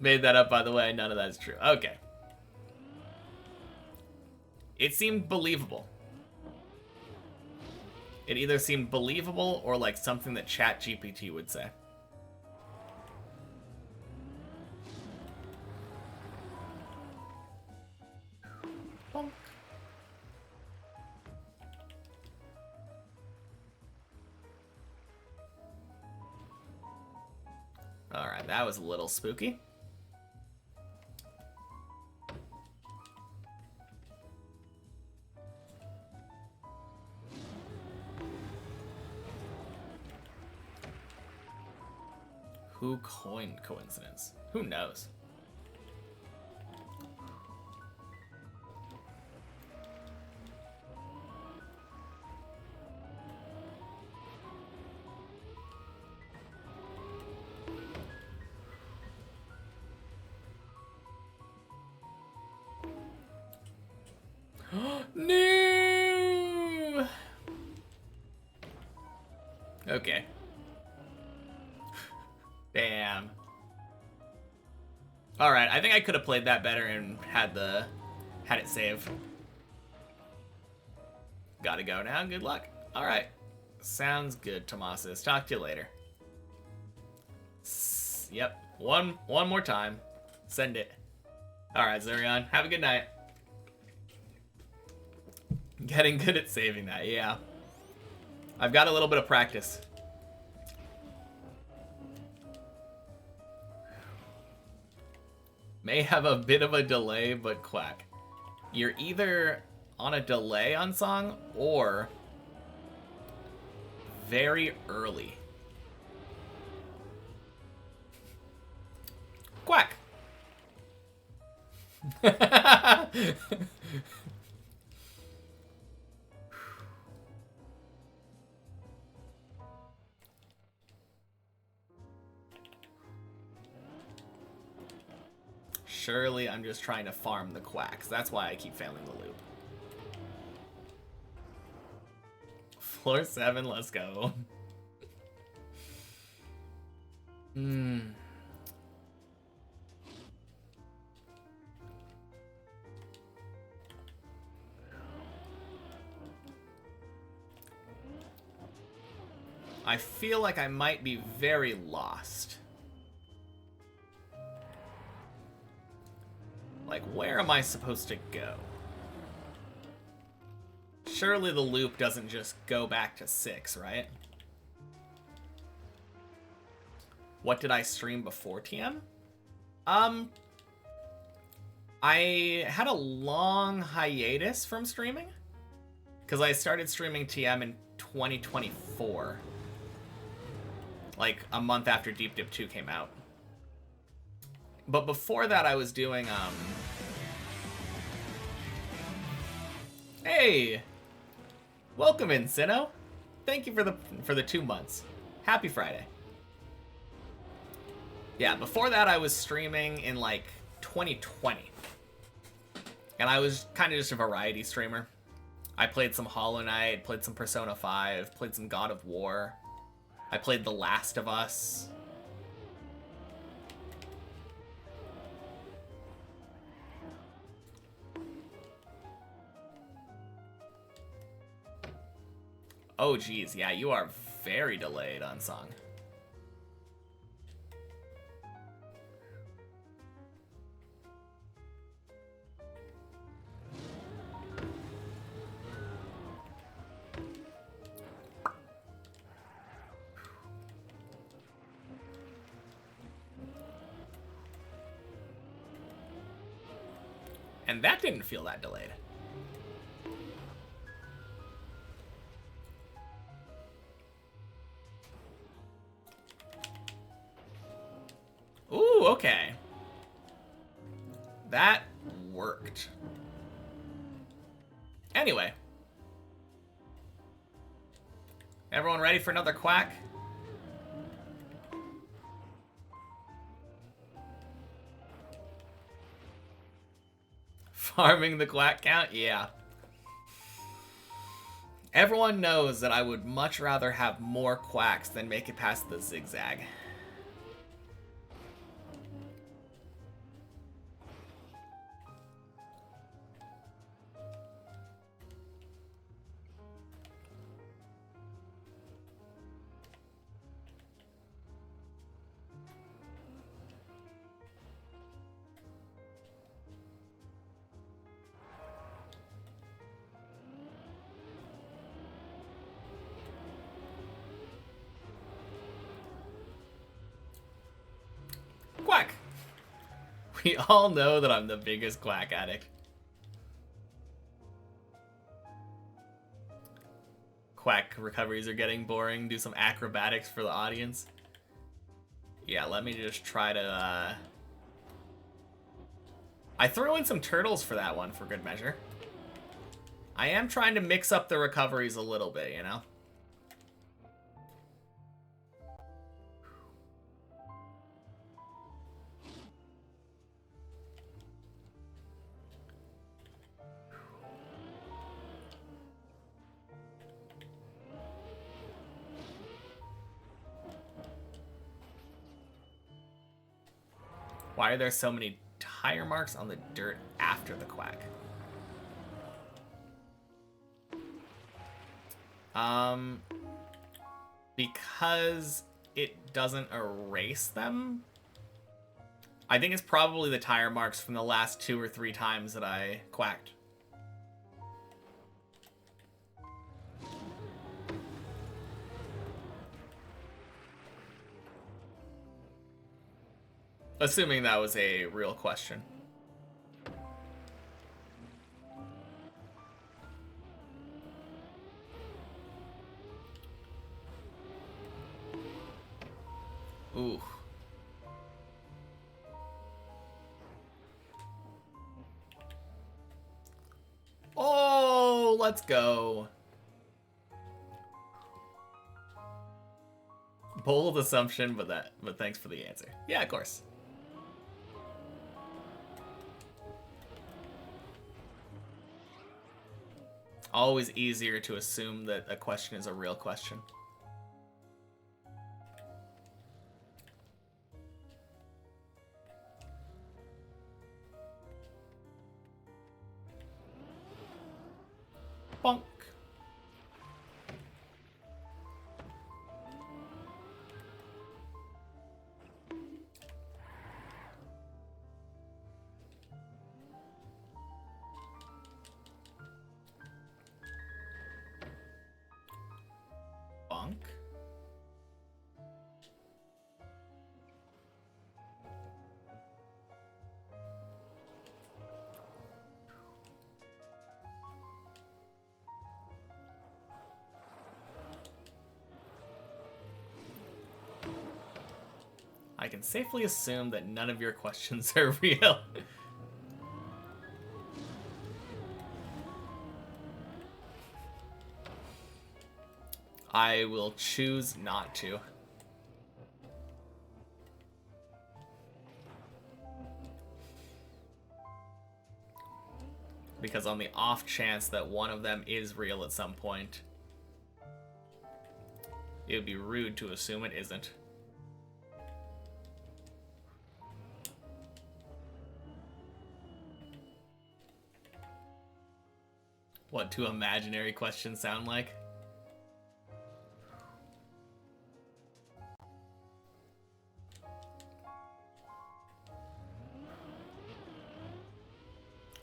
[SPEAKER 1] Made that up, by the way. None of that is true. Okay. It seemed believable. It either seemed believable or like something that ChatGPT would say. Bonk. Alright, that was a little spooky. Who coined coincidence? Who knows? No! Okay. Damn. Alright, I think I could have played that better and had it save. Gotta go now. Good luck. Alright. Sounds good, Tomasis. Talk to you later. Yep. One more time. Send it. Alright, Zurion. Have a good night. Getting good at saving that, yeah. I've got a little bit of practice. May have a bit of a delay, but quack. You're either on a delay on song or very early. Quack. Surely I'm just trying to farm the quacks. That's why I keep failing the loop. Floor 7, let's go. I feel like I might be very lost. Like, where am I supposed to go? Surely the loop doesn't just go back to 6, right? What did I stream before TM? I had a long hiatus from streaming. Because I started streaming TM in 2024. Like, a month after Deep Dip 2 came out. But before that, I was doing, Hey! Welcome in, Sinnoh! Thank you for the 2 months. Happy Friday. Yeah, before that, I was streaming in, like, 2020. And I was kind of just a variety streamer. I played some Hollow Knight, played some Persona 5, played some God of War. I played The Last of Us. Oh, geez. Yeah, you are very delayed on song. And that didn't feel that delayed. Ooh, okay. That worked. Anyway. Everyone ready for another quack? Farming the quack count? Yeah. Everyone knows that I would much rather have more quacks than make it past the zigzag. Quack! We all know that I'm the biggest quack addict. Quack recoveries are getting boring. Do some acrobatics for the audience. Yeah, let me just try to, I threw in some turtles for that one for good measure. I am trying to mix up the recoveries a little bit, you know? Why are there so many tire marks on the dirt after the quack? Because it doesn't erase them? I think it's probably the tire marks from the last 2 or 3 times that I quacked. Assuming that was a real question. Ooh. Oh, let's go. Bold assumption, but thanks for the answer. Yeah, of course. Always easier to assume that a question is a real question. Bonk. Bonk. I can safely assume that none of your questions are real. I will choose not to. Because on the off chance that one of them is real at some point, it would be rude to assume it isn't. What do imaginary questions sound like?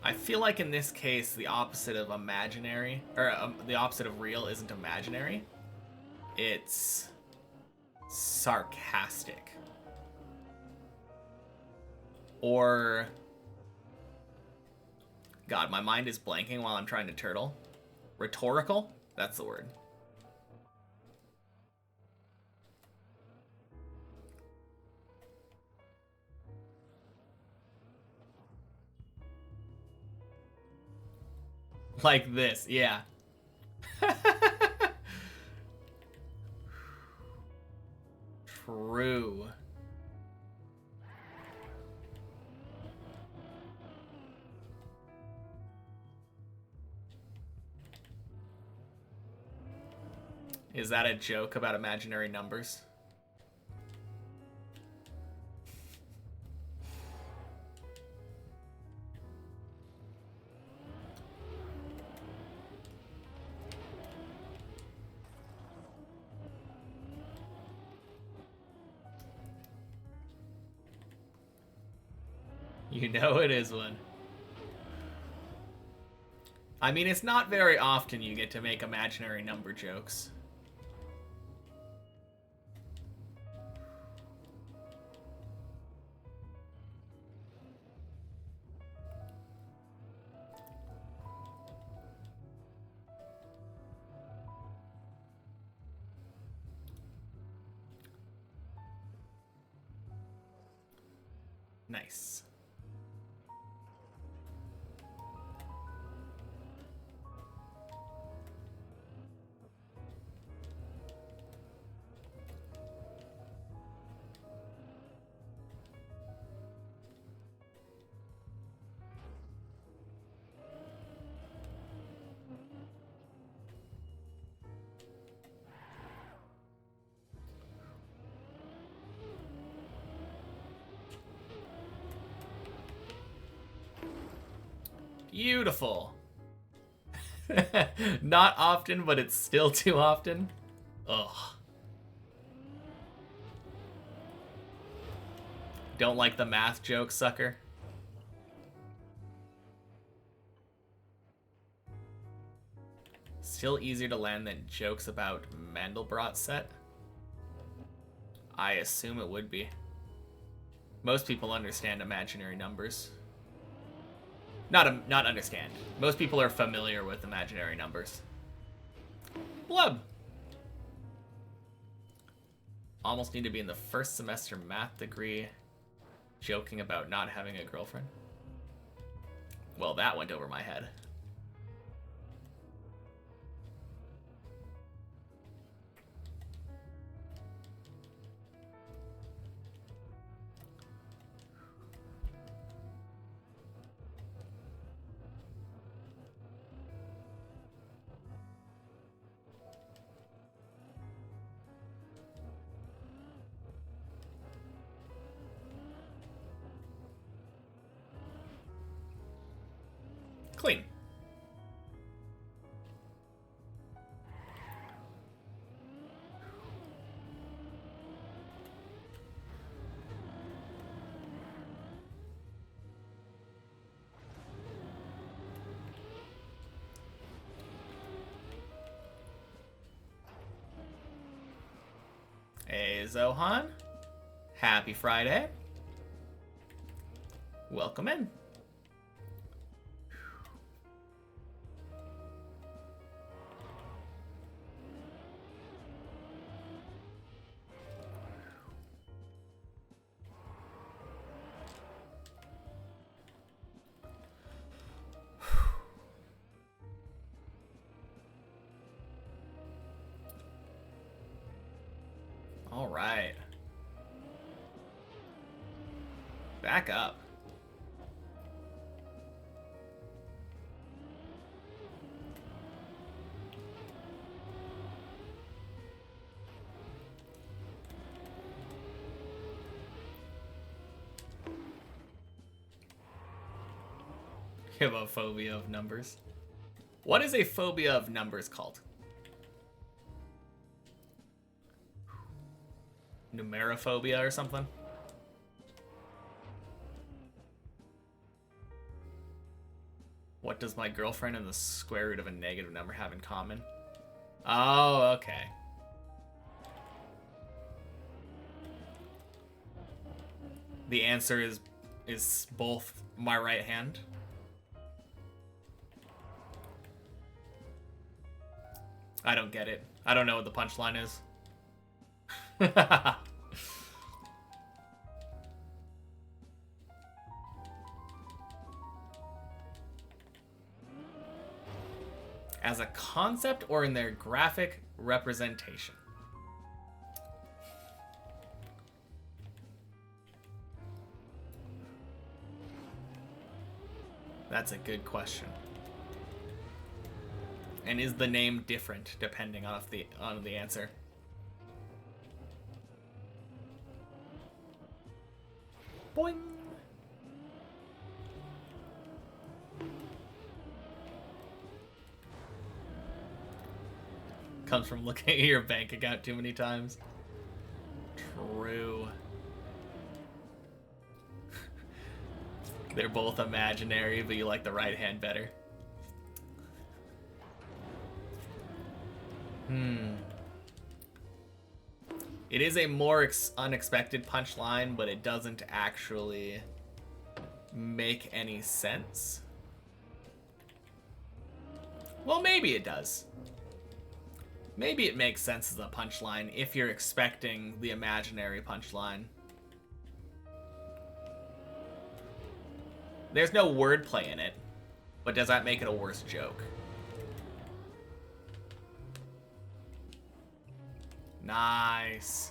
[SPEAKER 1] I feel like in this case, the opposite of imaginary, or the opposite of real isn't imaginary. It's sarcastic. Or, God, my mind is blanking while I'm trying to turtle. Rhetorical? That's the word. Like this, yeah. True. Is that a joke about imaginary numbers? You know it is one. I mean, it's not very often you get to make imaginary number jokes. Nice. Beautiful. Not often, but it's still too often. Ugh. Don't like the math joke, sucker. Still easier to land than jokes about Mandelbrot set? I assume it would be. Most people understand imaginary numbers. Not understand. Most people are familiar with imaginary numbers. Blub! Almost need to be in the first semester math degree. Joking about not having a girlfriend. Well, that went over my head. Clean. Hey, Zohan. Happy Friday. Welcome in. All right. Back up. You have a phobia of numbers. What is a phobia of numbers called? Numerophobia or something? What does my girlfriend and the square root of a negative number have in common? Oh, okay. The answer is both my right hand. I don't get it. I don't know what the punchline is. As a concept or in their graphic representation? That's a good question. And is the name different depending on the answer? Boing. Comes from looking at your bank account too many times. True. They're both imaginary, but you like the right hand better. It is a more unexpected punchline, but it doesn't actually make any sense. Well, maybe it does. Maybe it makes sense as a punchline if you're expecting the imaginary punchline. There's no wordplay in it, but does that make it a worse joke? Nice.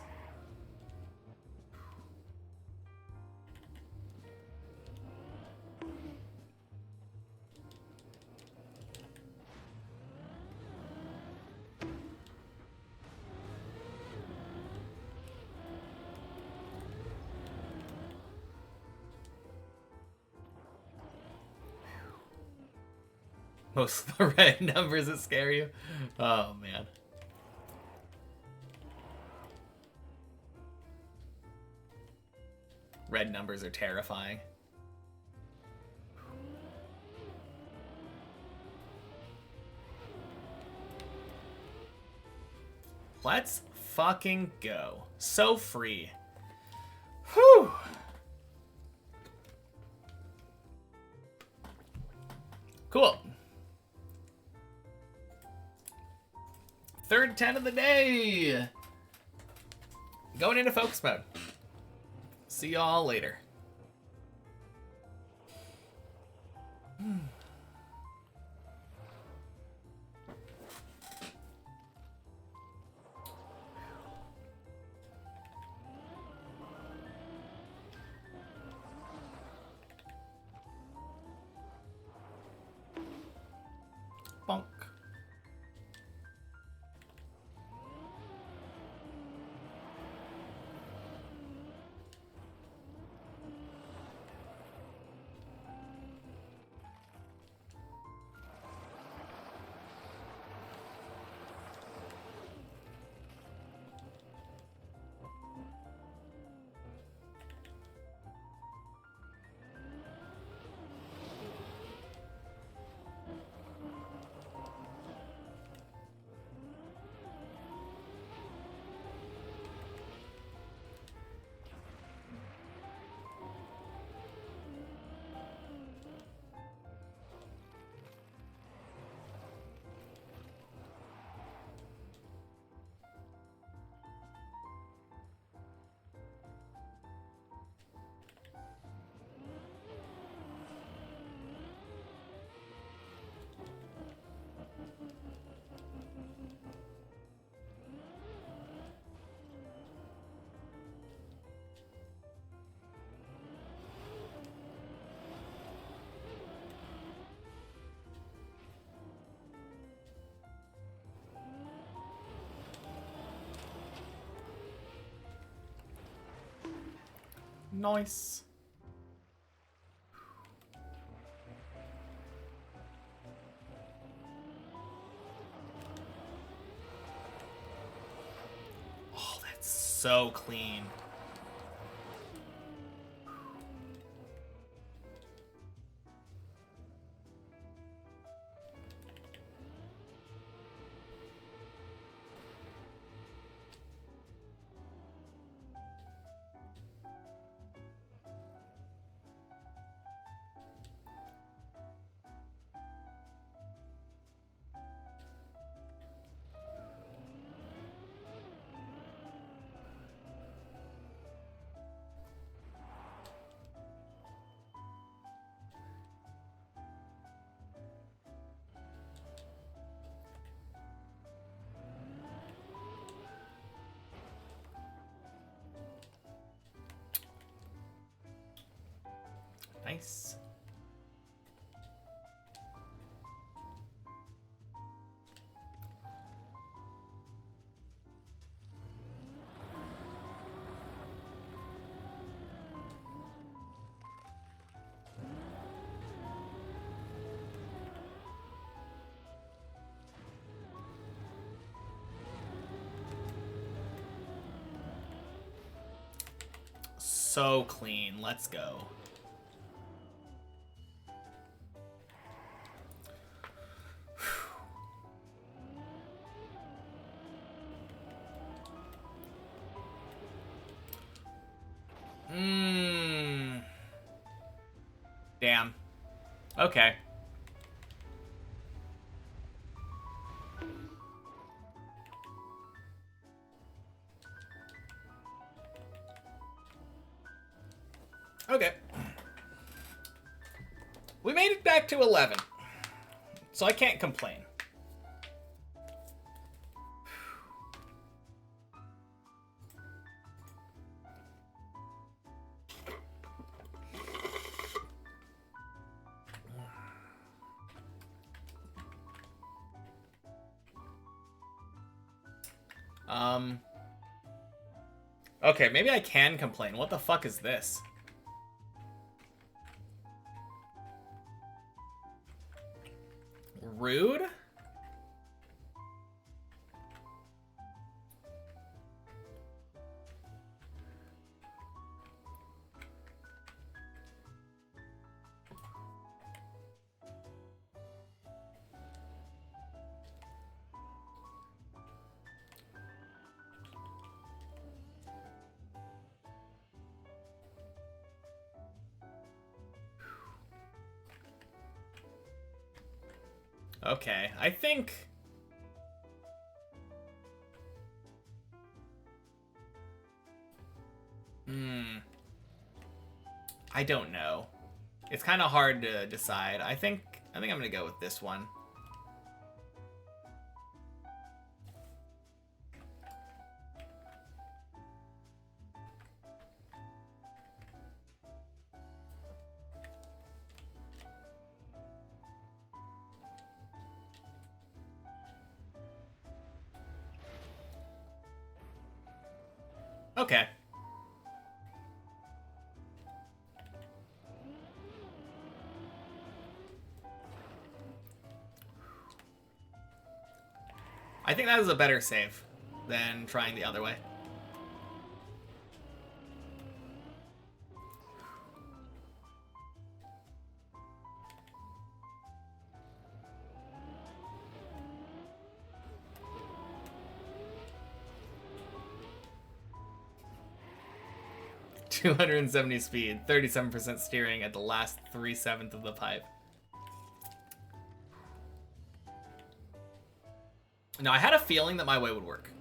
[SPEAKER 1] Most of the red numbers that scare you. Oh, man. Red numbers are terrifying. Let's fucking go. So free. Whew. Cool. Third 10 of the day. Going into focus mode. See y'all later. Bonk. Nice. Oh, that's so clean. Nice. So clean. Let's go. Damn. Okay. Okay.
[SPEAKER 3] We made it back to 11. So I can't complain. Okay, maybe I can complain. What the fuck is this? Rude? Okay, I think... I don't know. It's kind of hard to decide. I think I'm gonna go with this one. Okay. I think that is a better save than trying the other way. .270 speed, 37% steering at the last 3/7 of the pipe. Now, I had a feeling that my way would work.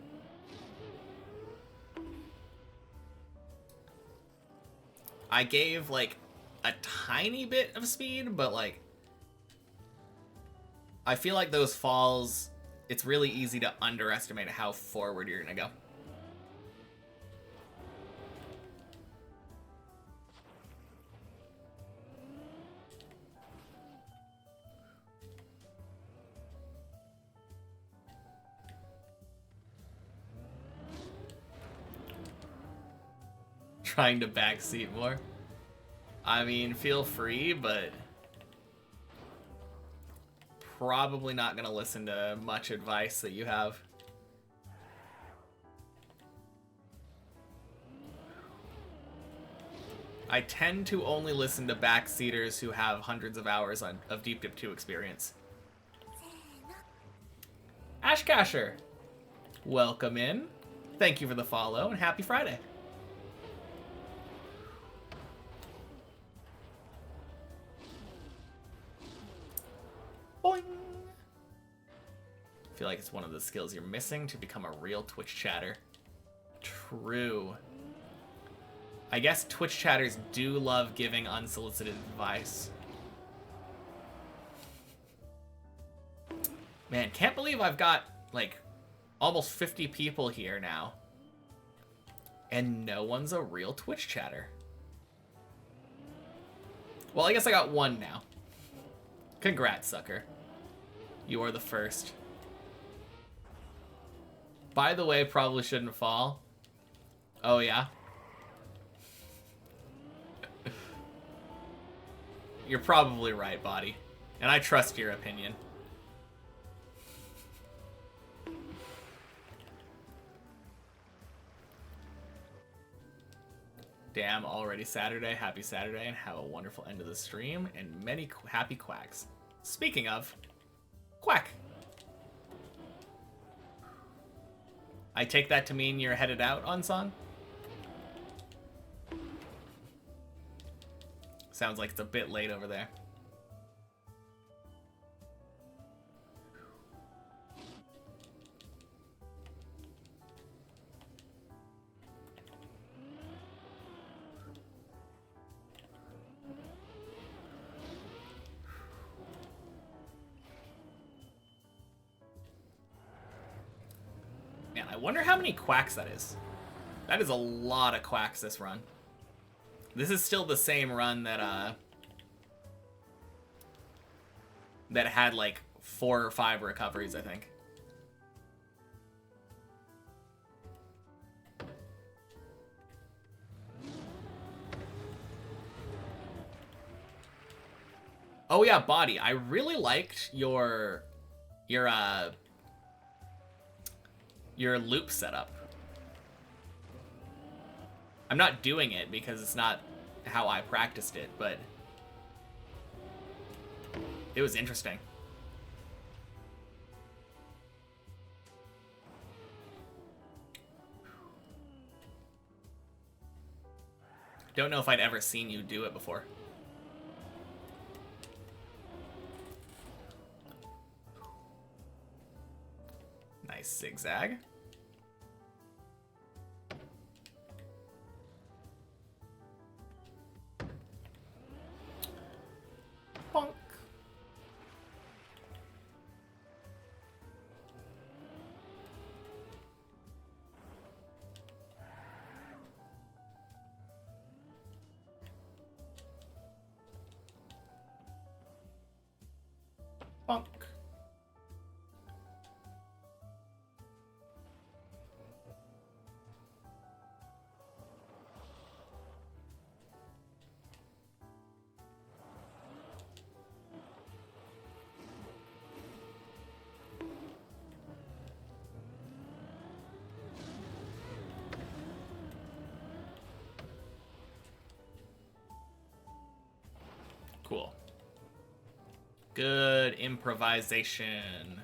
[SPEAKER 3] I gave, like, a tiny bit of speed, but, like, I feel like those falls, it's really easy to underestimate how forward you're gonna go. Trying to backseat more. I mean, feel free, but probably not gonna listen to much advice that you have. I tend to only listen to backseaters who have hundreds of hours of Deep Dip 2 experience. Ashcasher, welcome in. Thank you for the follow, and happy Friday. Boing. I feel like it's one of the skills you're missing to become a real Twitch chatter. True. I guess Twitch chatters do love giving unsolicited advice. Man, can't believe I've got, like, almost 50 people here now. And no one's a real Twitch chatter. Well, I guess I got one now. Congrats, sucker. You are the first. By the way, probably shouldn't fall. Oh, yeah? You're probably right, Body. And I trust your opinion. Damn, already Saturday. Happy Saturday, and have a wonderful end of the stream, and many happy quacks. Speaking of, quack. I take that to mean you're headed out on song? Sounds like it's a bit late over there. Man, I wonder how many quacks that is. That is a lot of quacks this run. This is still the same run that that had like 4 or 5 recoveries, I think. Oh yeah, body. I really liked your loop setup. I'm not doing it because it's not how I practiced it, but it was interesting. Don't know if I'd ever seen you do it before. Nice zigzag. Bonk. Bonk. Cool. Good improvisation.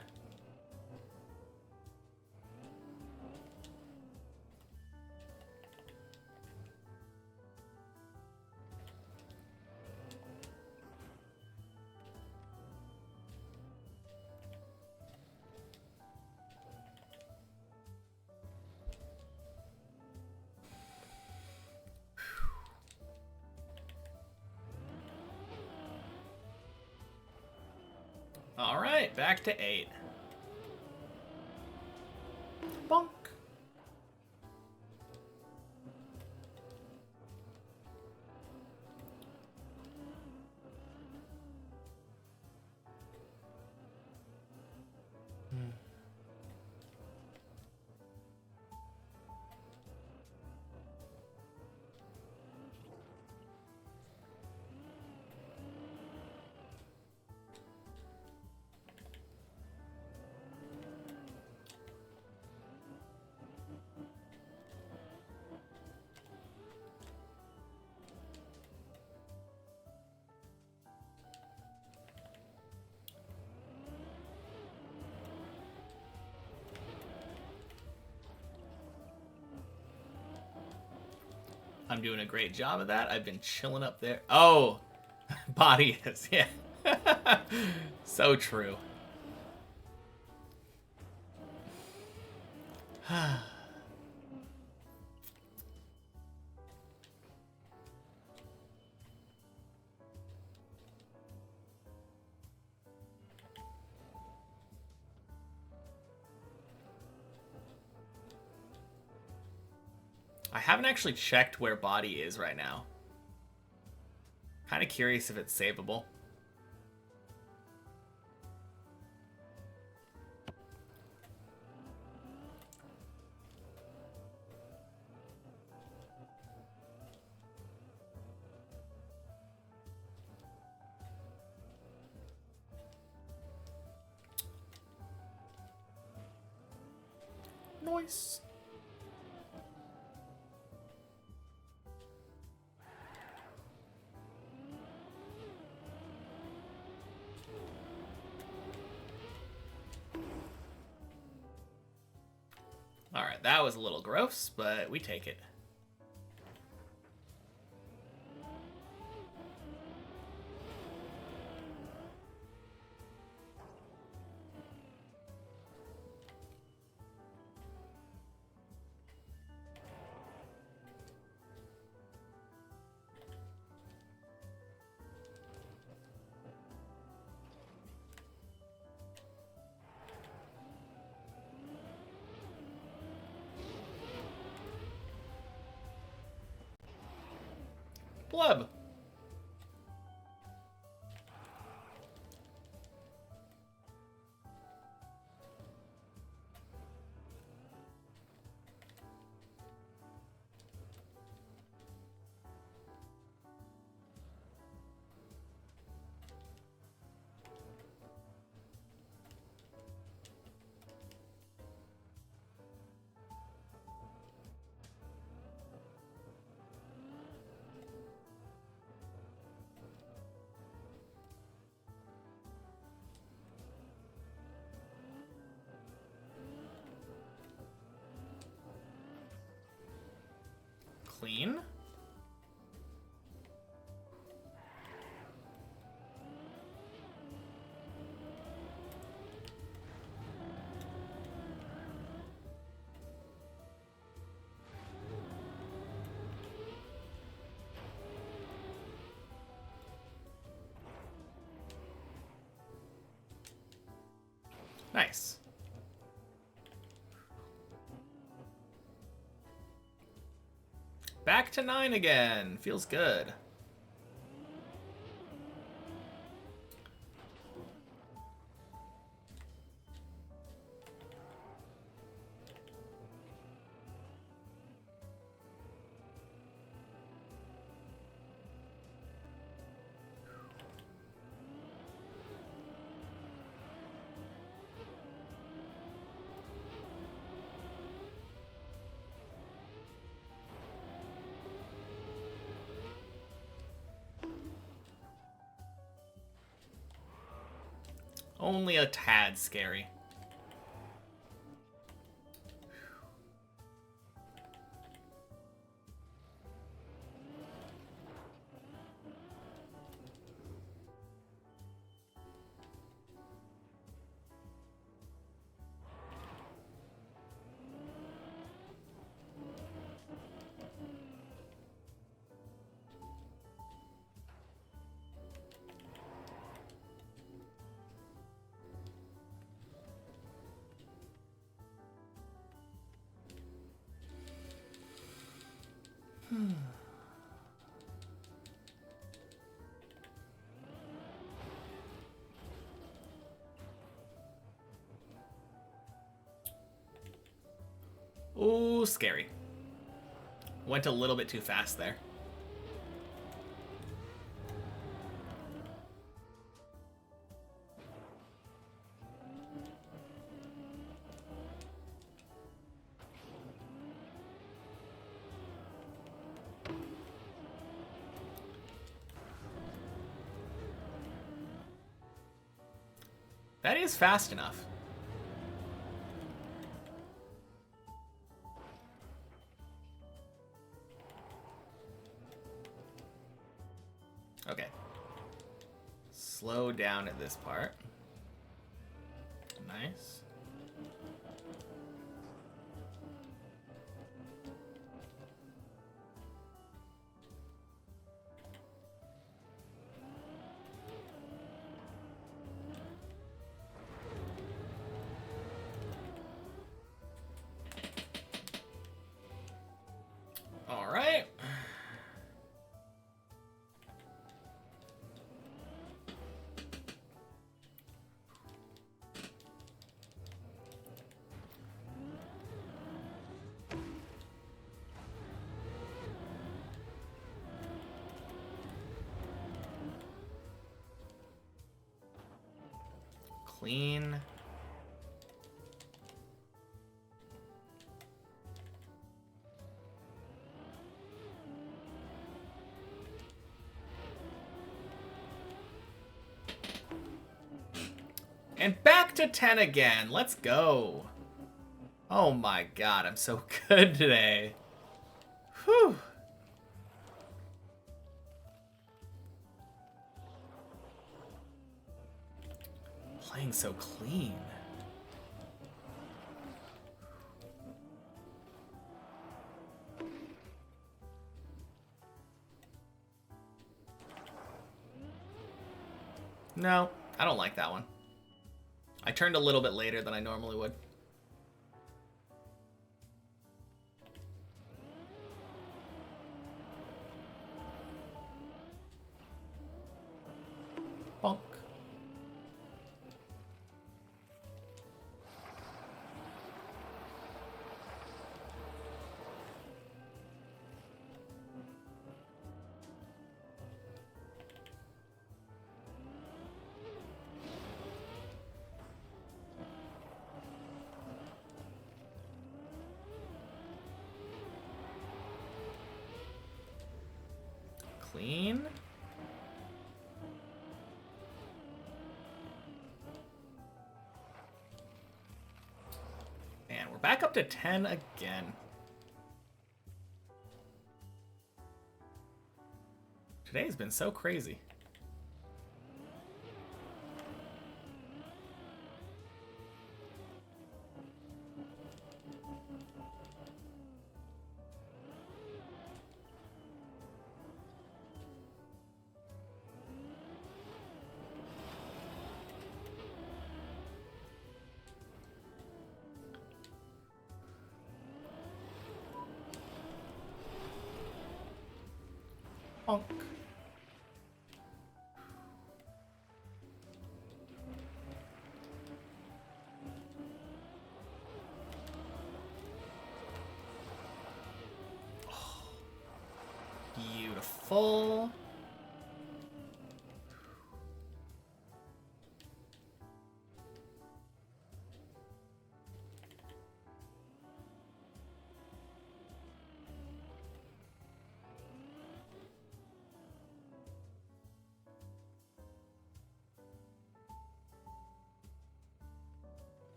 [SPEAKER 3] All right, back to 8. Bonk. I'm doing a great job of that. I've been chilling up there. Oh, body is, yeah. So true. I haven't actually checked where body is right now. Kind of curious if it's savable. Nice. Alright, that was a little gross, but we take it.
[SPEAKER 1] Blub. Clean. Nice. Back to 9 again. Feels good. Only a tad scary. Ooh, scary. Went a little bit too fast there. That is fast enough. Okay. Slow down at this part. Nice. All right. Clean. And back to 10 again. Let's go. Oh my god, I'm so good today. Whew. Playing so clean. No, I don't like that one. I turned a little bit later than I normally would.
[SPEAKER 3] clean. And we're back up to 10 again. Today has been so crazy. Honk. Oh, beautiful.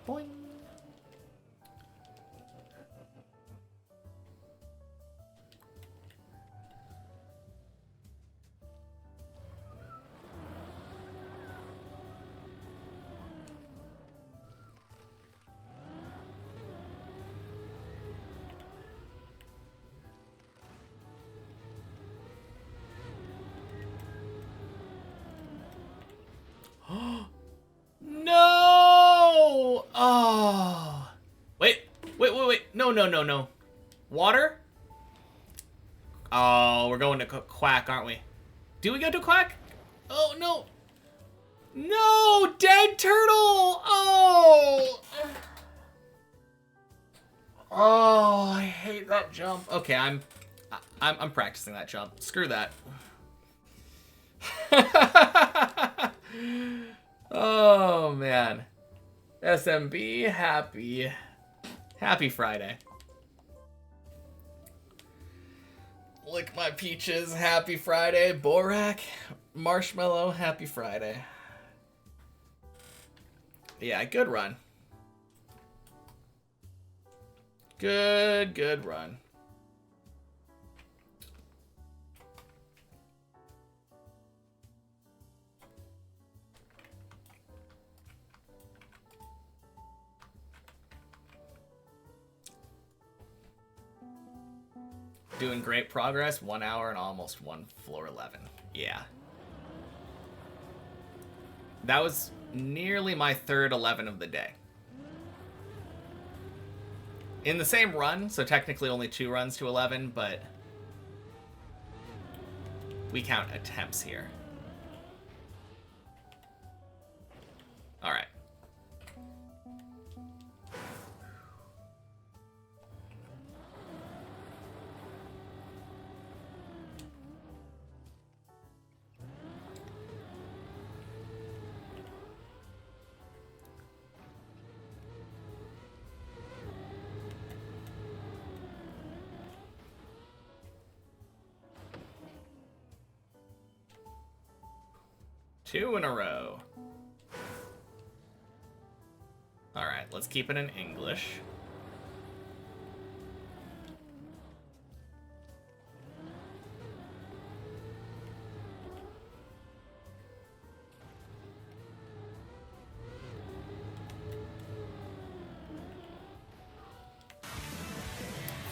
[SPEAKER 3] Boing. No! Oh. Wait. No. Water? Oh, we're going to Quack, aren't we? Do we go to Quack? Oh, no. No! Dead turtle! Oh! Oh, I hate that jump. Okay, I'm practicing that jump. Screw that. Oh, man. SMB, happy Friday. Lick my peaches, happy Friday. Borak, marshmallow, happy Friday. Yeah, good run. Good run. Doing great progress, 1 hour and almost one floor 11. Yeah. That was nearly my third 11 of the day. In the same run, so technically only 2 runs to 11, but we count attempts here. All right. Two in a row. All right, let's keep it in English.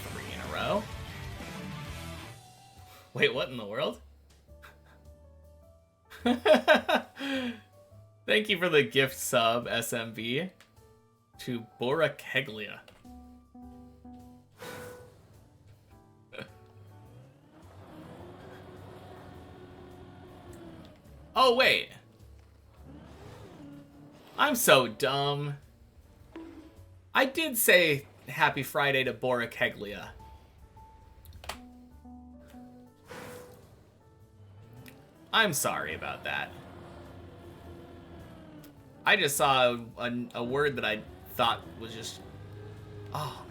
[SPEAKER 3] Three in a row. Wait, what in the world? Thank you for the gift sub, SMB, to Bora Keglia. Oh, wait. I'm so dumb. I did say Happy Friday to Bora Keglia. I'm sorry about that. I just saw a word that I thought was just... Oh,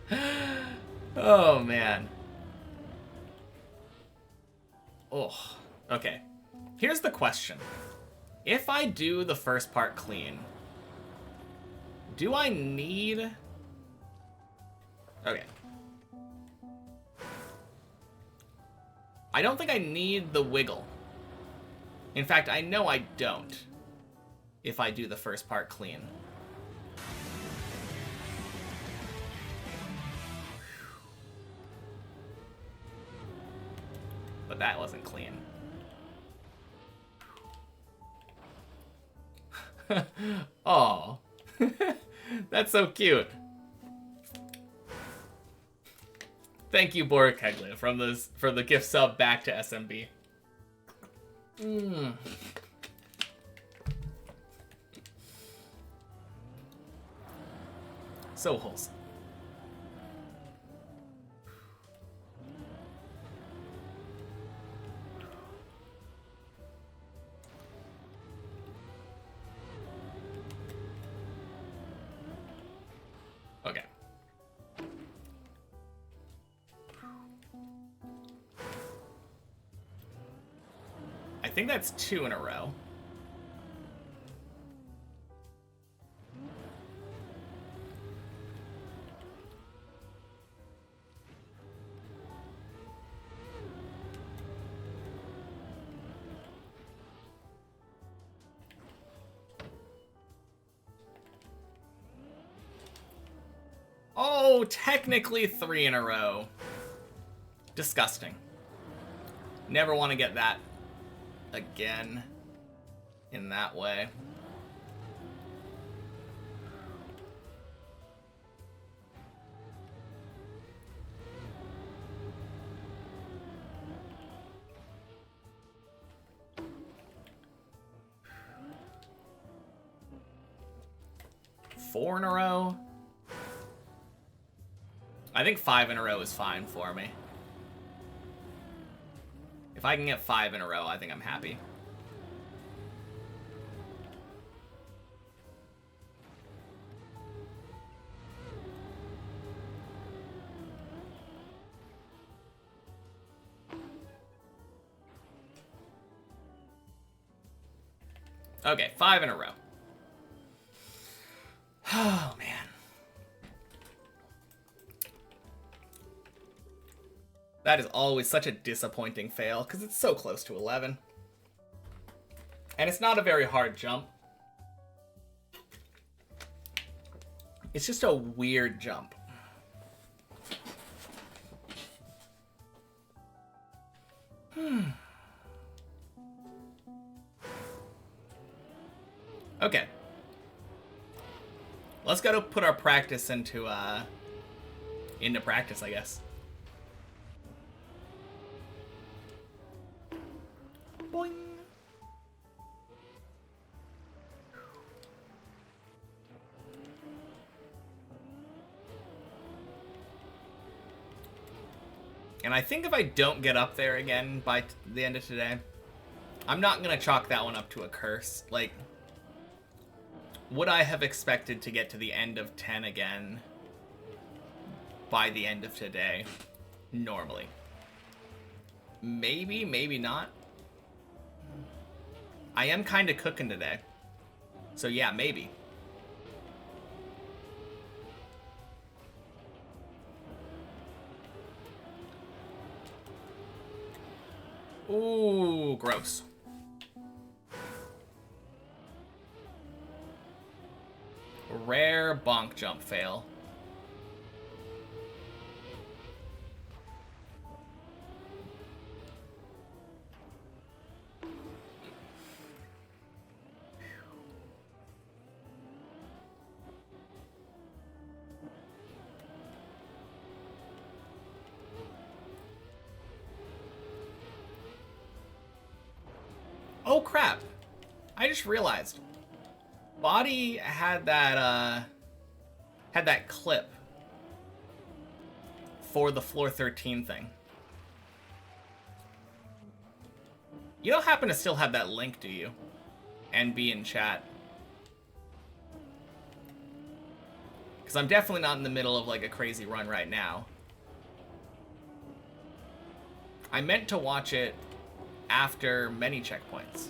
[SPEAKER 3] man. Oh, man. Oh, okay. Here's the question. If I do the first part clean, do I need... Okay. I don't think I need the wiggle. In fact, I know I don't if I do the first part clean. But that wasn't clean. Oh, that's so cute. Thank you, Borikeglia, for the gift sub back to SMB. So wholesome. Okay. I think that's 2 in a row. Oh, technically 3 in a row. Disgusting. Never want to get that again in that way. Four in a row? I think 5 in a row is fine for me. If I can get 5 in a row, I think I'm happy. Okay, 5 in a row. Oh, man. That is always such a disappointing fail, because it's so close to 11. And it's not a very hard jump. It's just a weird jump. Okay. Let's go to put our practice into practice, I guess. Boing. And I think if I don't get up there again by the end of today, I'm not gonna chalk that one up to a curse. Like, would I have expected to get to the end of 10 again by the end of today? Normally. Maybe, maybe not. I am kind of cooking today. So yeah, maybe. Ooh, gross. Rare bonk jump fail. Oh crap. I just realized. Body had that clip for the floor 13 thing. You don't happen to still have that link, do you? And be in chat. Because I'm definitely not in the middle of like a crazy run right now. I meant to watch it after many checkpoints.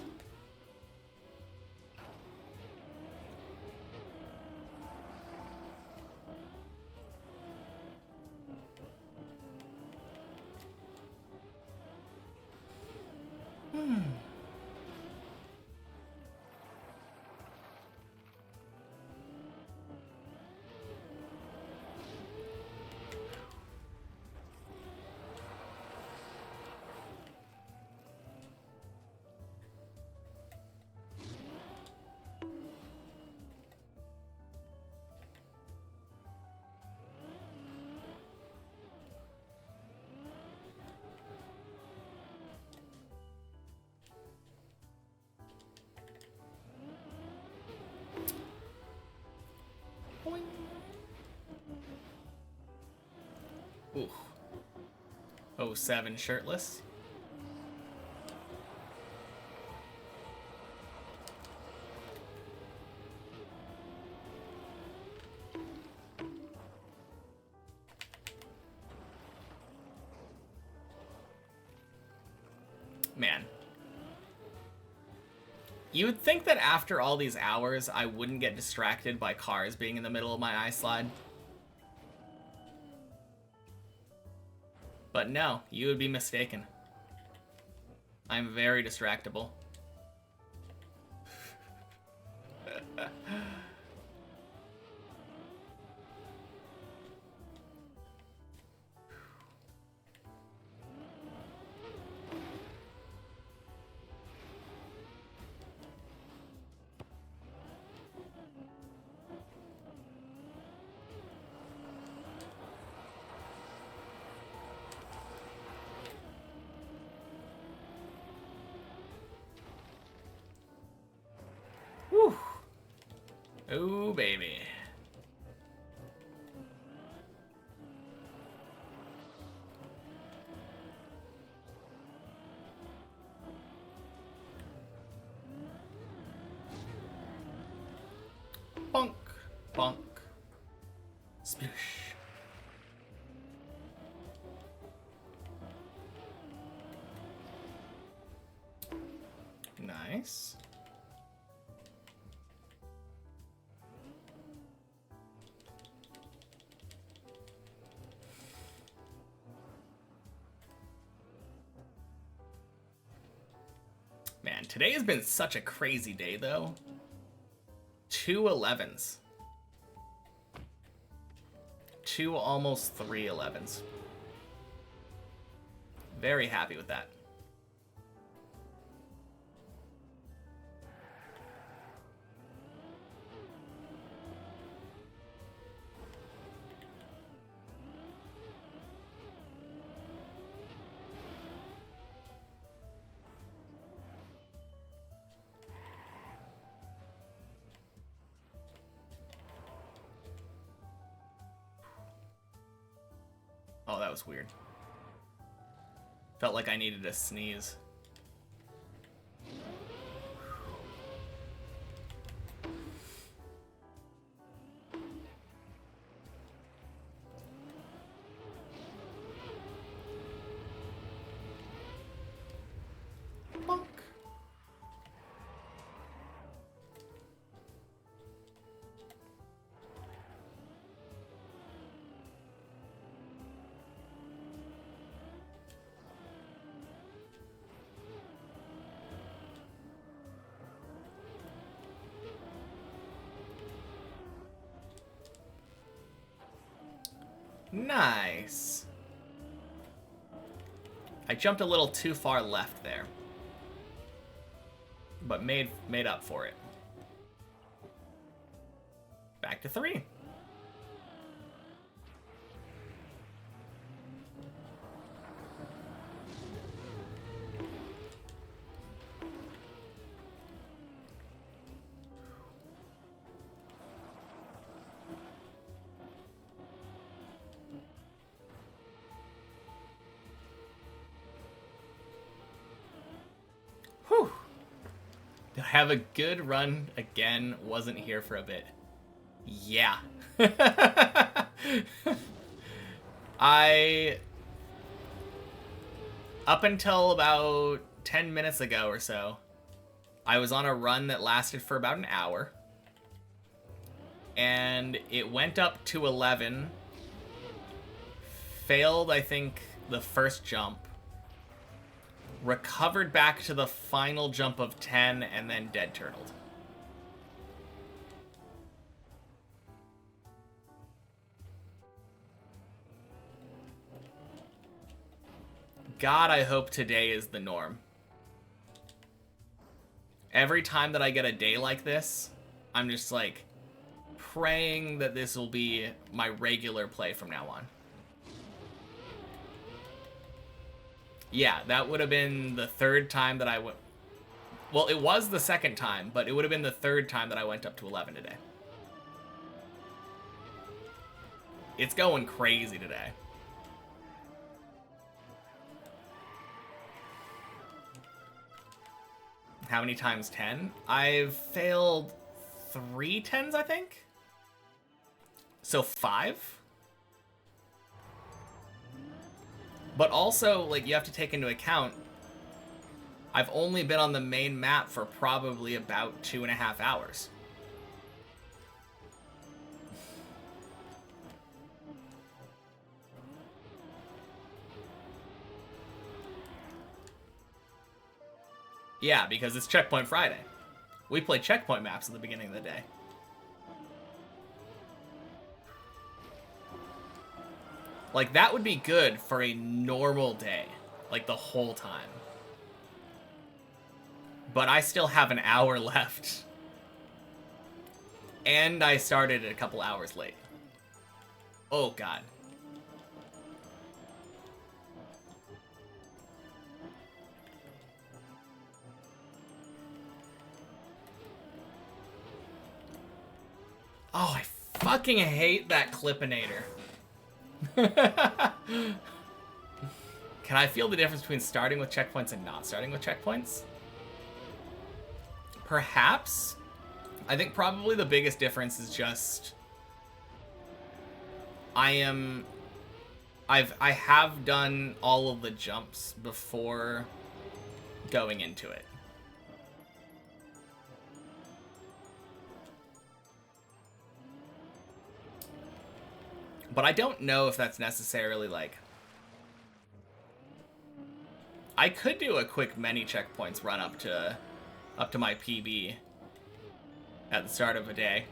[SPEAKER 3] Ooh. 07 shirtless. Man. You would think that after all these hours, I wouldn't get distracted by cars being in the middle of my ice slide. But no, you would be mistaken. I'm very distractible. Whew. Oh, baby. Bonk, bonk, sploosh. Nice. Man, today has been such a crazy day, though. 2 11s. 2 almost 3 11s. Very happy with that. Oh, that was weird. Felt like I needed a sneeze. Bonk. Nice. I jumped a little too far left there, but made up for it. Back to 3. have a good run again. Wasn't here for a bit. Yeah. Up until about 10 minutes ago or so, I was on a run that lasted for about an hour. And it went up to 11. Failed, I think, the first jump. Recovered back to the final jump of 10 and then dead turtled. God, I hope today is the norm. Every time that I get a day like this, I'm just like praying that this will be my regular play from now on. Yeah, that would have been the third time that I went. Well, it was the second time, but it would have been the third time that I went up to 11 today. It's going crazy today. How many times 10? I've failed 3 10s, I think. So 5? But also, like, you have to take into account, I've only been on the main map for probably about 2.5 hours. Yeah, because it's Checkpoint Friday. We play checkpoint maps at the beginning of the day. Like, that would be good for a normal day. Like, the whole time. But I still have an hour left. And I started a couple hours late. Oh, God. Oh, I fucking hate that Clippinator. Can I feel the difference between starting with checkpoints and not starting with checkpoints? Perhaps. I think probably the biggest difference is just I have done all of the jumps before going into it. But I don't know if that's necessarily, like... I could do a quick many checkpoints run up to my PB at the start of a day.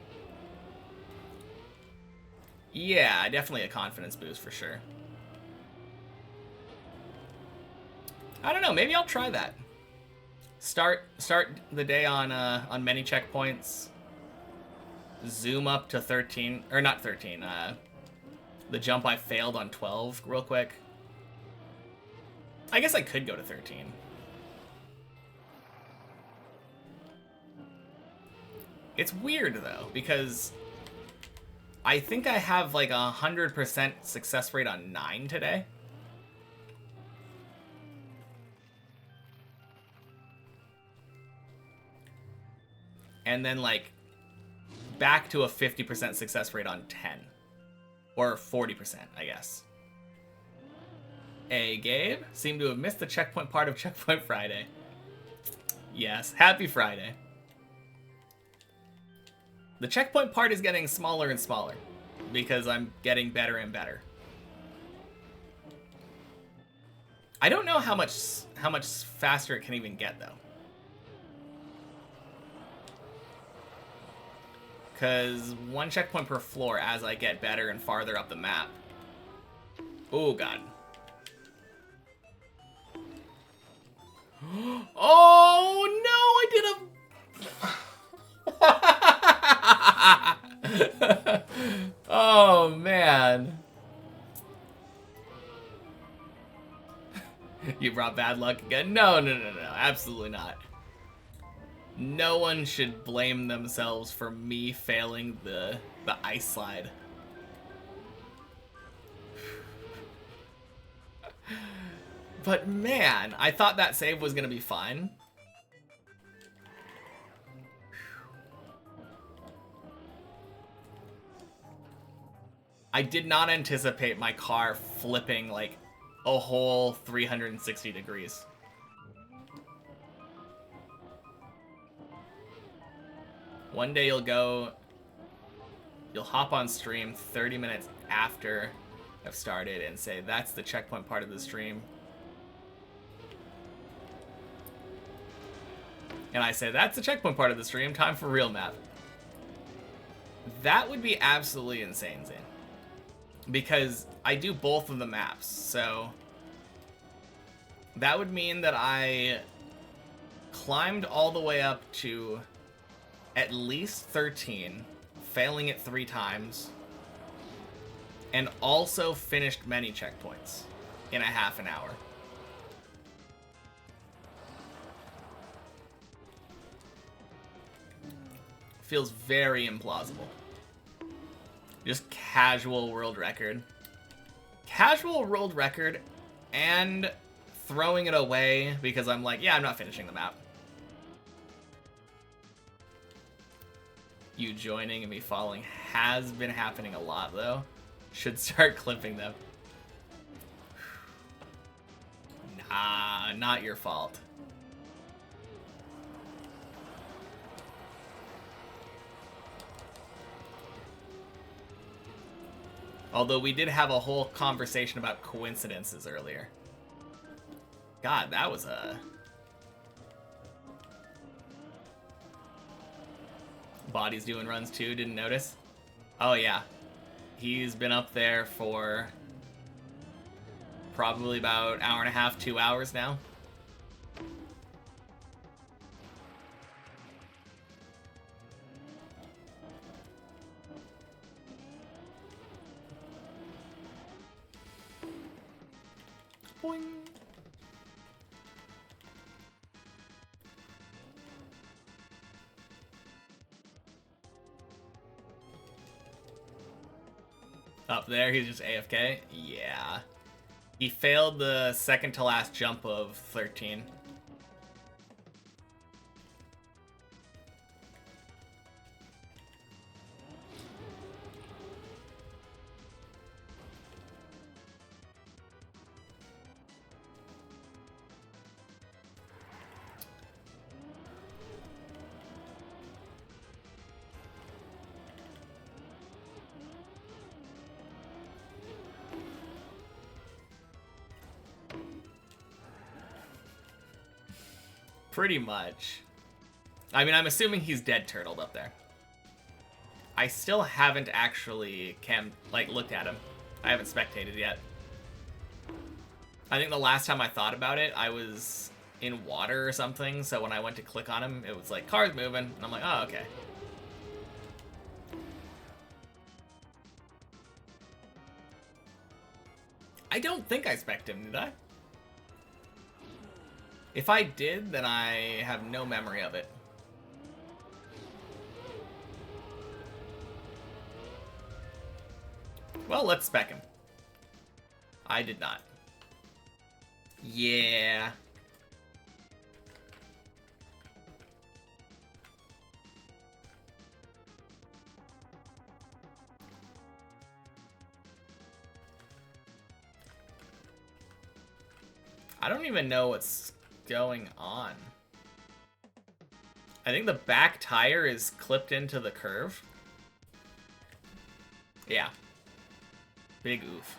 [SPEAKER 3] Yeah, definitely a confidence boost for sure. I don't know, maybe I'll try that. Start the day on many checkpoints. Zoom up to 13, or not 13, the jump I failed on 12 real quick. I guess I could go to 13. It's weird though, because I think I have like 100% success rate on 9 today. And then like back to a 50% success rate on 10. Or 40%, I guess. Hey, Gabe. Seem to have missed the checkpoint part of Checkpoint Friday. Yes, happy Friday. The checkpoint part is getting smaller and smaller because I'm getting better and better. I don't know how much faster it can even get though. Because one checkpoint per floor as I get better and farther up the map. Oh, God. Oh, no, I did a... Oh, man. You brought bad luck again? No, absolutely not. No one should blame themselves for me failing the ice slide. But man, I thought that save was gonna be fine. I did not anticipate my car flipping like a whole 360 degrees. One day you'll hop on stream 30 minutes after I've started and say, that's the checkpoint part of the stream. And I say, that's the checkpoint part of the stream, time for real map. That would be absolutely insane, Zane. Because I do both of the maps, so that would mean that I climbed all the way up to at least 13, failing it 3 times, and also finished many checkpoints in a half an hour. Feels very implausible. Just casual world record. Casual world record and throwing it away because I'm like, yeah, I'm not finishing the map. You joining and me following has been happening a lot, though. Should start clipping them. Nah, not your fault. Although we did have a whole conversation about coincidences earlier. God, that was a... Body's doing runs too, didn't notice? Oh yeah. He's been up there for probably about an hour and a half, 2 hours now. Boing. Up there, he's just AFK? Yeah. He failed the second to last jump of 13. Pretty much. I mean, I'm assuming he's dead turtled up there. I still haven't actually looked at him. I haven't spectated yet. I think the last time I thought about it, I was in water or something, so when I went to click on him, it was like, car's moving, and I'm like, oh, okay. I don't think I spec'd him, did I? If I did, then I have no memory of it. Well, let's spec him. I did not. Yeah. I don't even know what's going on. I think the back tire is clipped into the curve. Yeah. Big oof.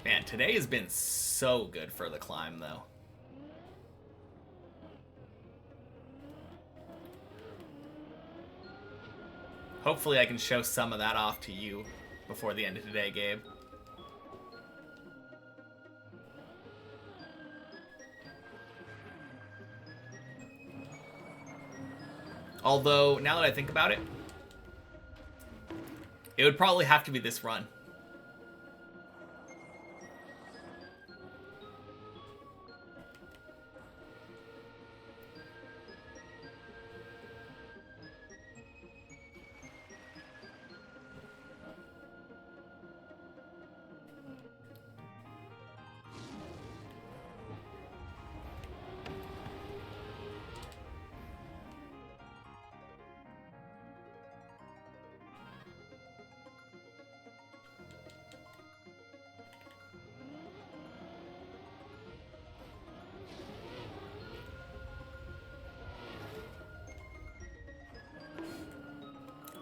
[SPEAKER 3] Man, today has been so good for the climb, though. Hopefully I can show some of that off to you before the end of today, Gabe. Although, now that I think about it, it would probably have to be this run.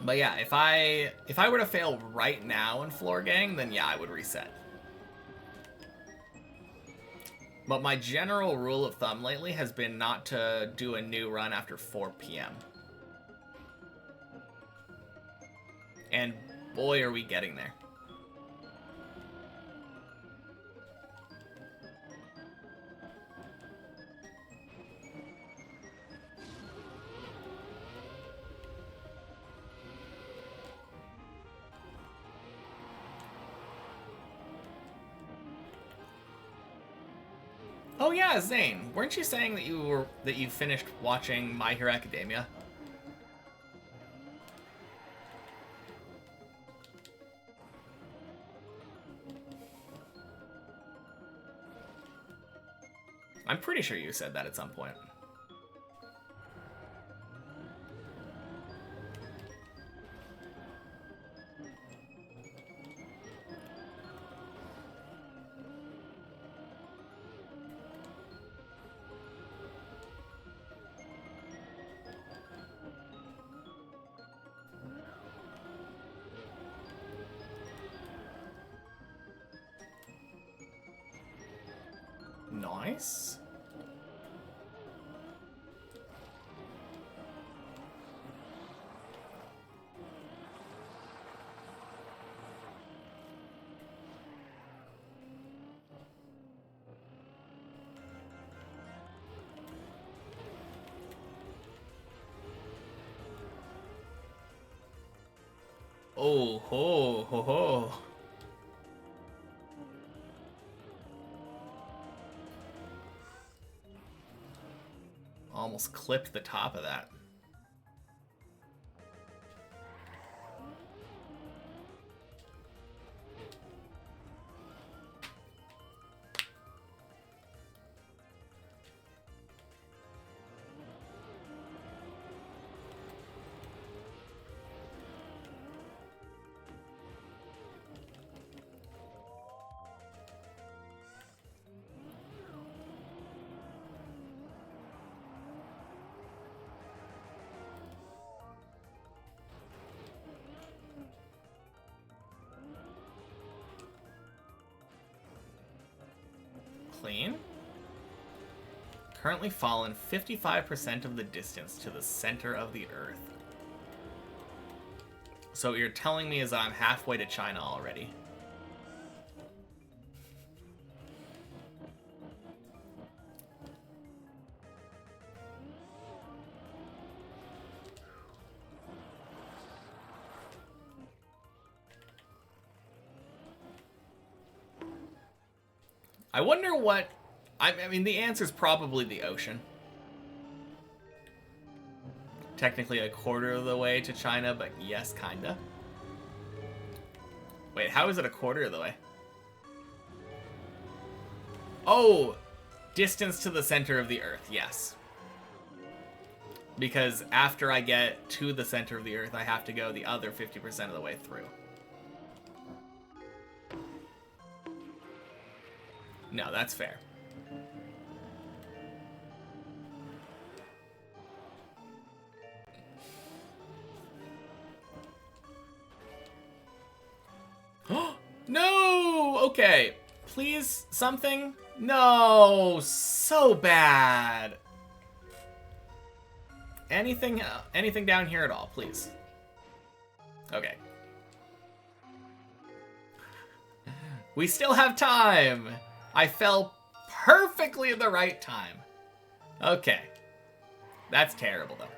[SPEAKER 3] But yeah, if I were to fail right now in Floor Gang, then yeah, I would reset. But my general rule of thumb lately has been not to do a new run after 4 p.m. And boy, are we getting there. Oh yeah, Zane, weren't you saying that you finished watching My Hero Academia? I'm pretty sure you said that at some point. Nice. Oh ho ho ho. Almost clipped the top of that. Clean. Currently fallen 55% of the distance to the center of the Earth. So what you're telling me is that I'm halfway to China already. I wonder what... I mean, the answer's probably the ocean. Technically a quarter of the way to China, but yes, kinda. Wait, how is it a quarter of the way? Oh! Distance to the center of the Earth, yes. Because after I get to the center of the Earth, I have to go the other 50% of the way through. No, that's fair. No! Okay. Please, something? No! So bad! Anything down here at all, please. Okay. We still have time! I fell perfectly at the right time. Okay. That's terrible, though.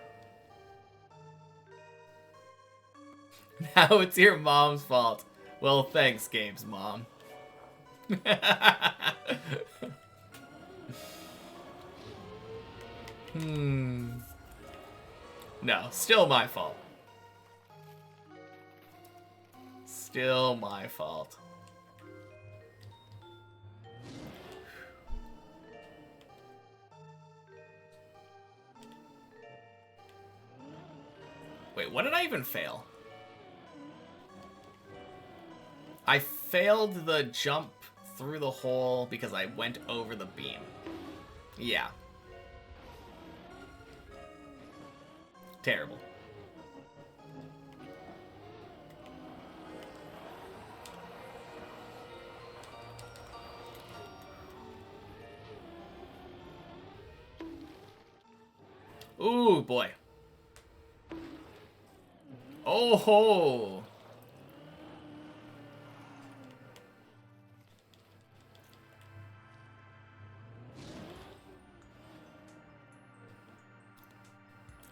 [SPEAKER 3] Now it's your mom's fault. Well, thanks, Gabe's mom. No, still my fault. Still my fault. Wait, what did I even fail? I failed the jump through the hole because I went over the beam. Yeah. Terrible. Ooh, boy. Oh ho!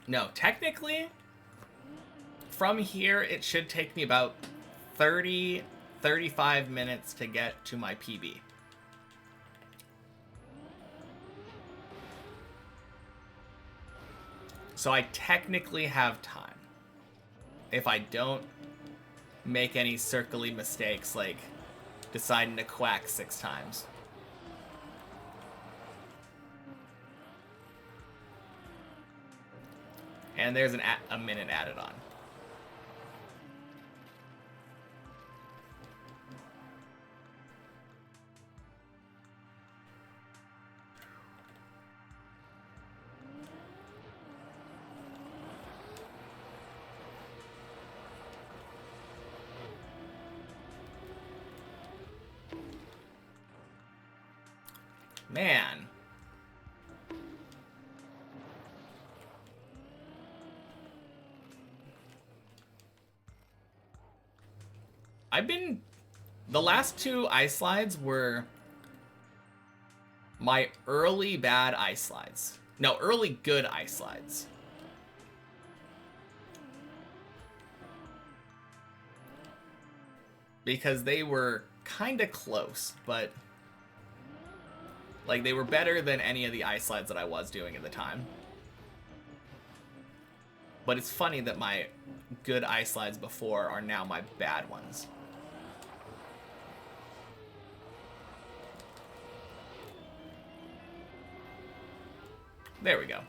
[SPEAKER 3] No, technically, from here, it should take me about 35 minutes to get to my PB. So I technically have time. If I don't make any circly mistakes, like deciding to quack 6 times. And there's a minute added on. Man. The last 2 ice slides were my early bad ice slides. No, early good ice slides. Because they were kind of close, but like they were better than any of the ice slides that I was doing at the time. But it's funny that my good ice slides before are now my bad ones. There we go.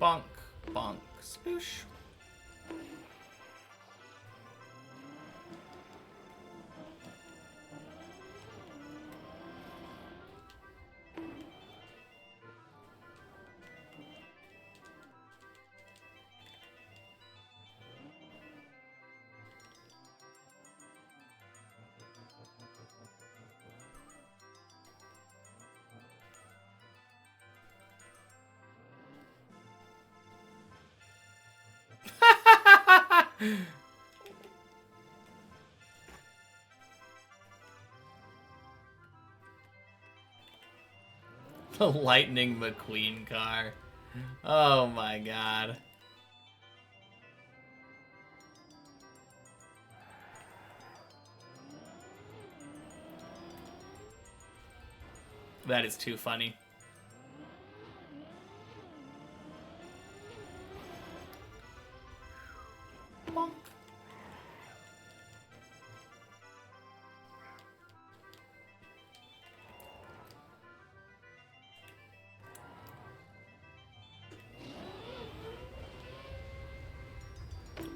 [SPEAKER 3] Bonk, bonk, sploosh. The Lightning McQueen car. Oh my god. That is too funny. Bonk.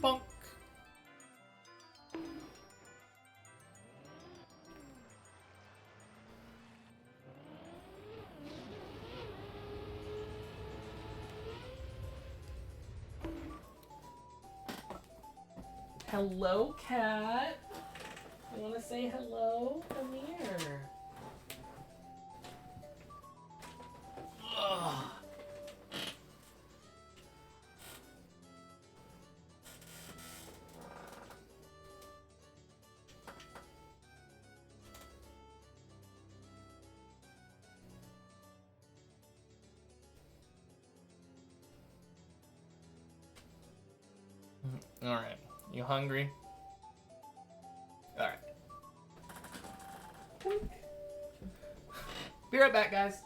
[SPEAKER 3] Bonk. Hello, cat. You want to say hello? Come here. Ugh. All right. You hungry? All right. Be right back, guys.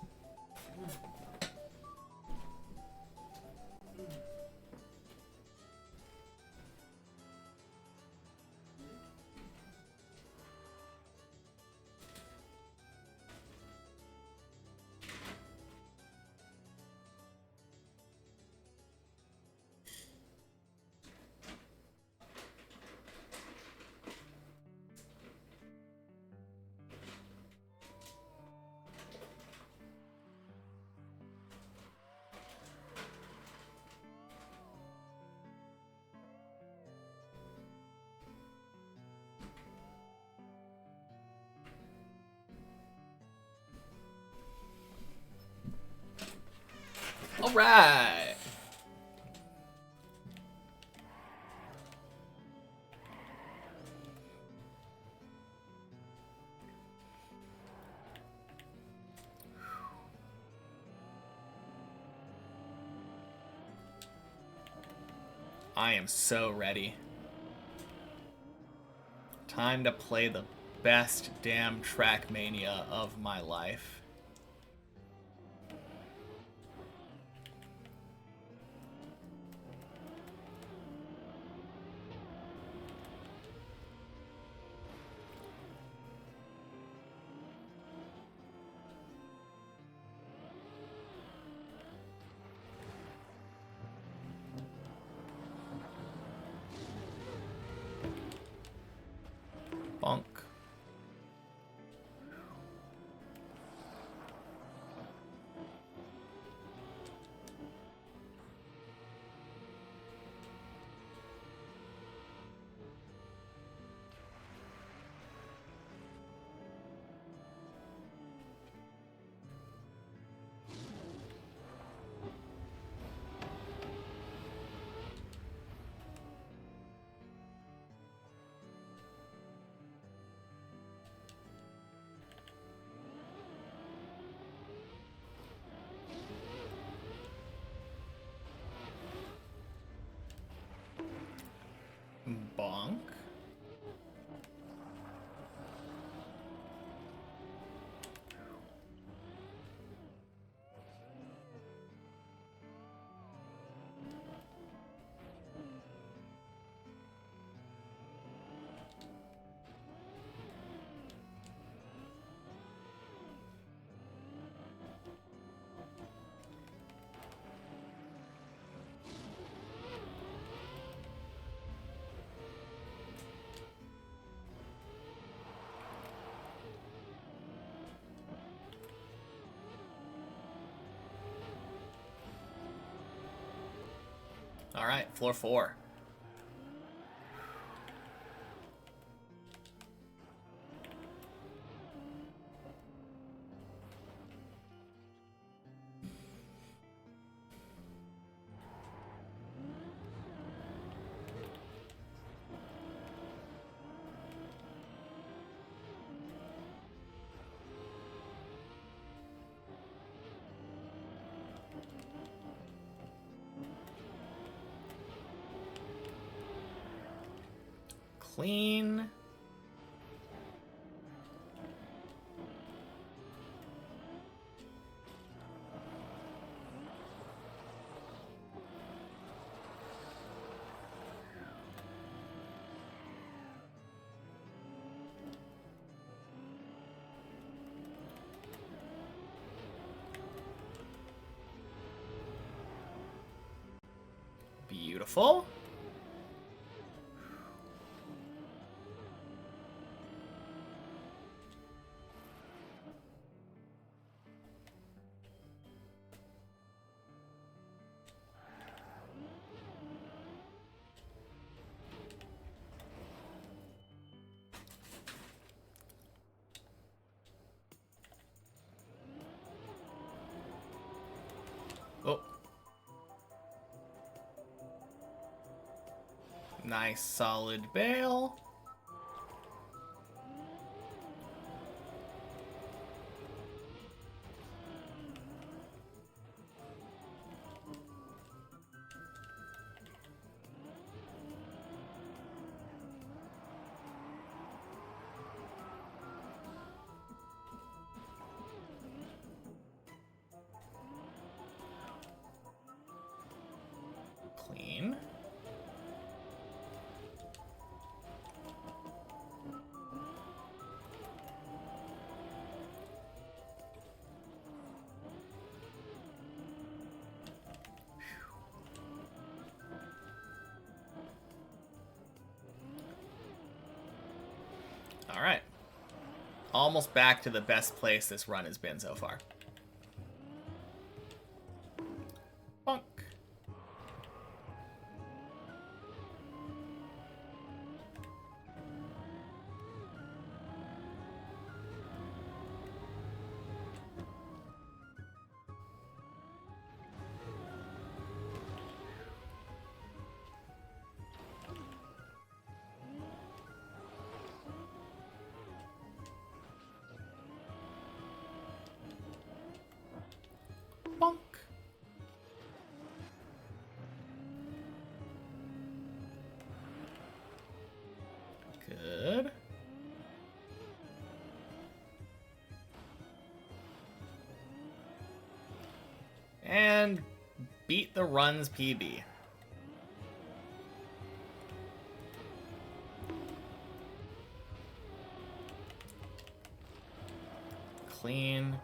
[SPEAKER 3] right. I am so ready. Time to play the best damn Trackmania of my life. Bonk. Bonk. All right, floor 4. Clean. Beautiful. Oh. Nice solid bail. Clean. All right. Almost back to the best place this run has been so far. Bonk.
[SPEAKER 1] Bonk. Good. And beat the runs PB. Clean.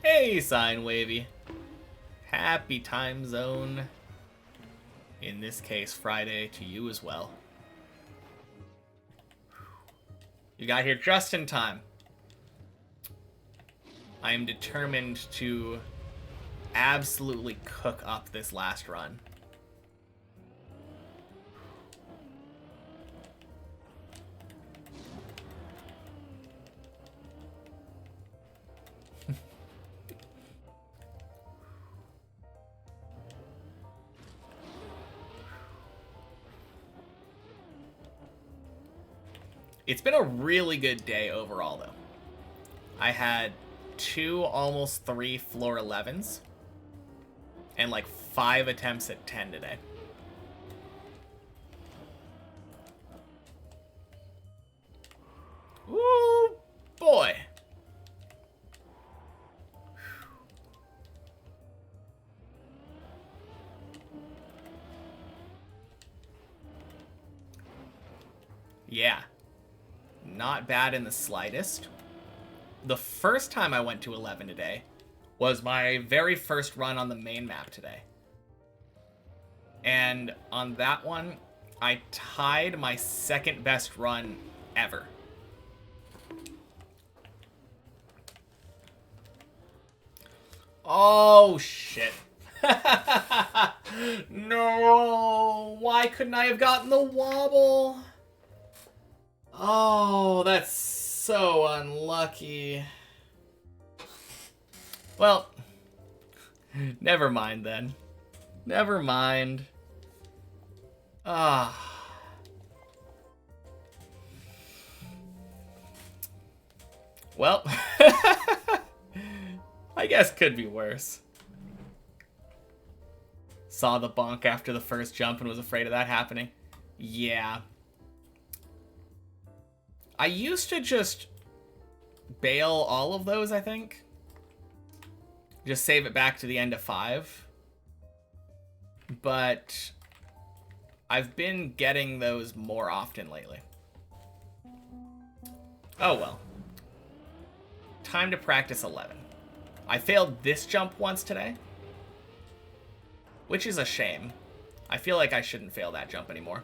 [SPEAKER 1] Hey, Sine Wavy. Happy time zone. In this case, Friday to you as well. You got here just in time. I am determined to absolutely cook up this last run. It's been a really good day overall, though. I had 2, almost 3 floor 11s. And like 5 attempts at 10 today. Ooh, boy. Yeah. Not bad in the slightest. The first time I went to 11 today was my very first run on the main map today. And on that one, I tied my second best run ever. Oh, shit. No! Why couldn't I have gotten the wobble? Oh, that's so unlucky. Well, never mind then. Never mind. Ah. Well, I guess could be worse. Saw the bonk after the first jump and was afraid of that happening. Yeah. I used to just bail all of those, I think. Just save it back to the end of 5. But I've been getting those more often lately. Oh well. Time to practice 11. I failed this jump once today, which is a shame. I feel like I shouldn't fail that jump anymore.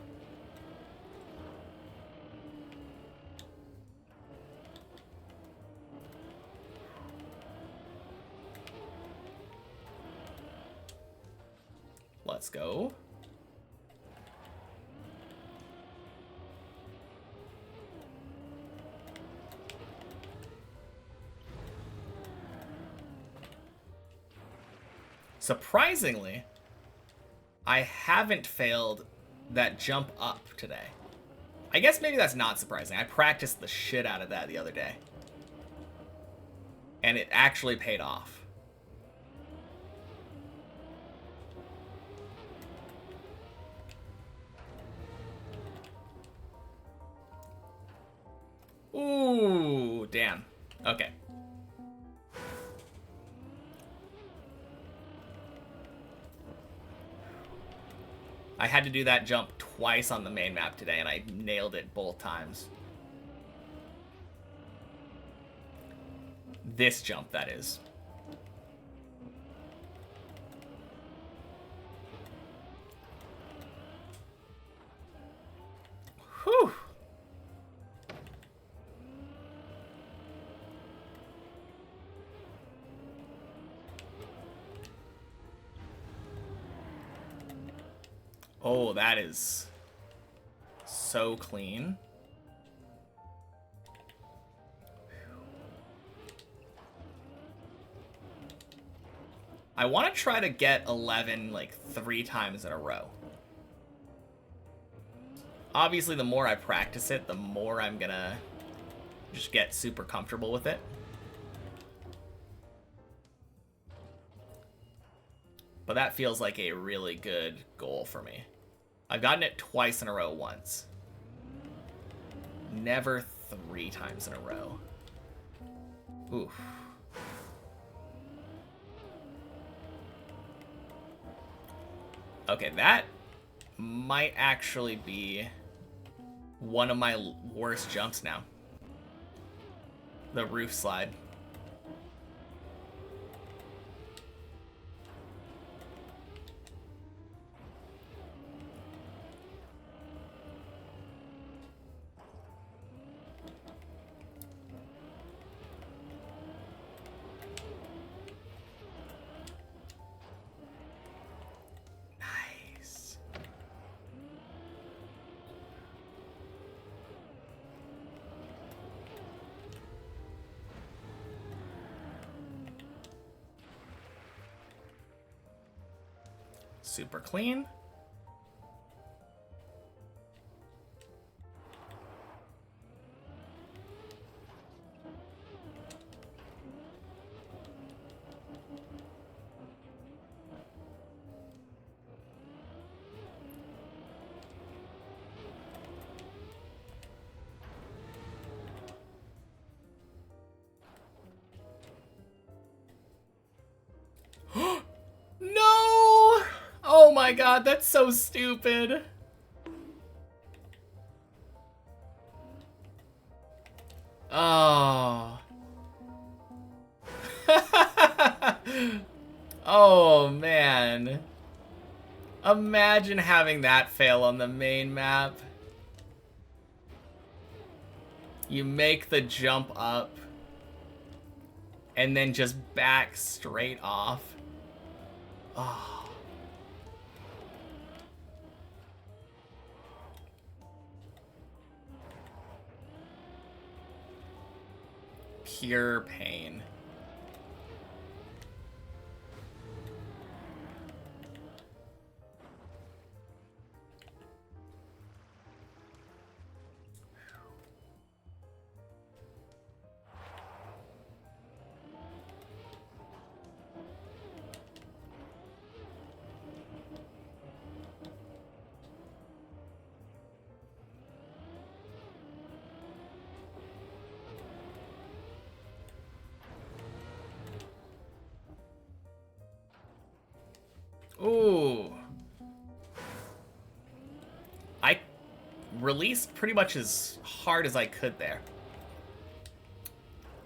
[SPEAKER 1] Let's go. Surprisingly, I haven't failed that jump up today. I guess maybe that's not surprising. I practiced the shit out of that the other day. And it actually paid off. Ooh, damn. Okay. I had to do that jump twice on the main map today, and I nailed it both times. This jump, that is.
[SPEAKER 3] Whew. Oh, that is so clean. I want to try to get 11 like 3 times in a row. Obviously, the more I practice it, the more I'm gonna just get super comfortable with it. But that feels like a really good goal for me. I've gotten it twice in a row once. Never 3 times in a row. Oof. Okay, that might actually be one of my worst jumps now. The roof slide. Nice. Super clean. No! Oh my god, that's so stupid. Oh. Oh man. Imagine having that fail on the main map. You make the jump up and then just back straight off. Oh. Pure pain. Ooh. I released pretty much as hard as I could there.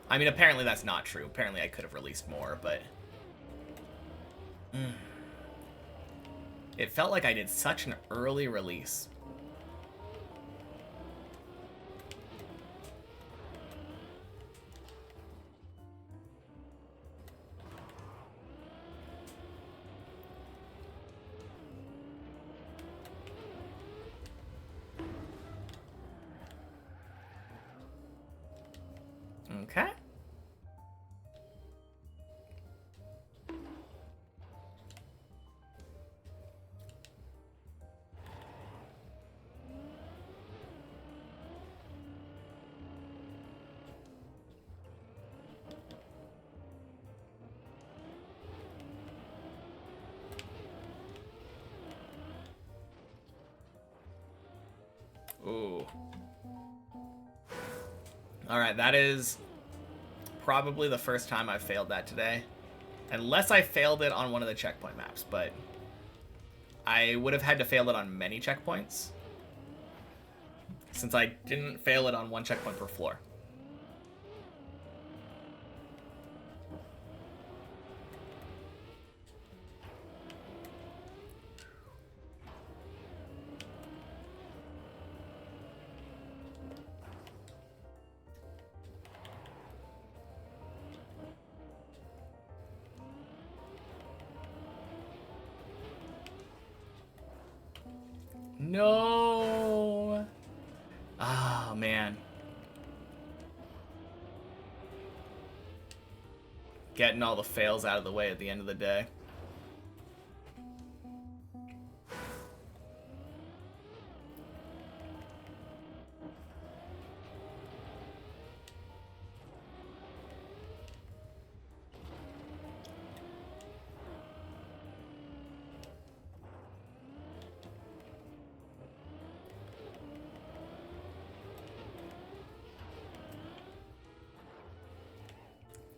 [SPEAKER 3] I mean, apparently that's not true. Apparently I could have released more, but... It felt like I did such an early release. Okay. Ooh. Alright, that is probably the first time I've failed that today. Unless I failed it on one of the checkpoint maps, but I would have had to fail it on many checkpoints, since I didn't fail it on one checkpoint per floor. No. Oh, man. Getting all the fails out of the way at the end of the day.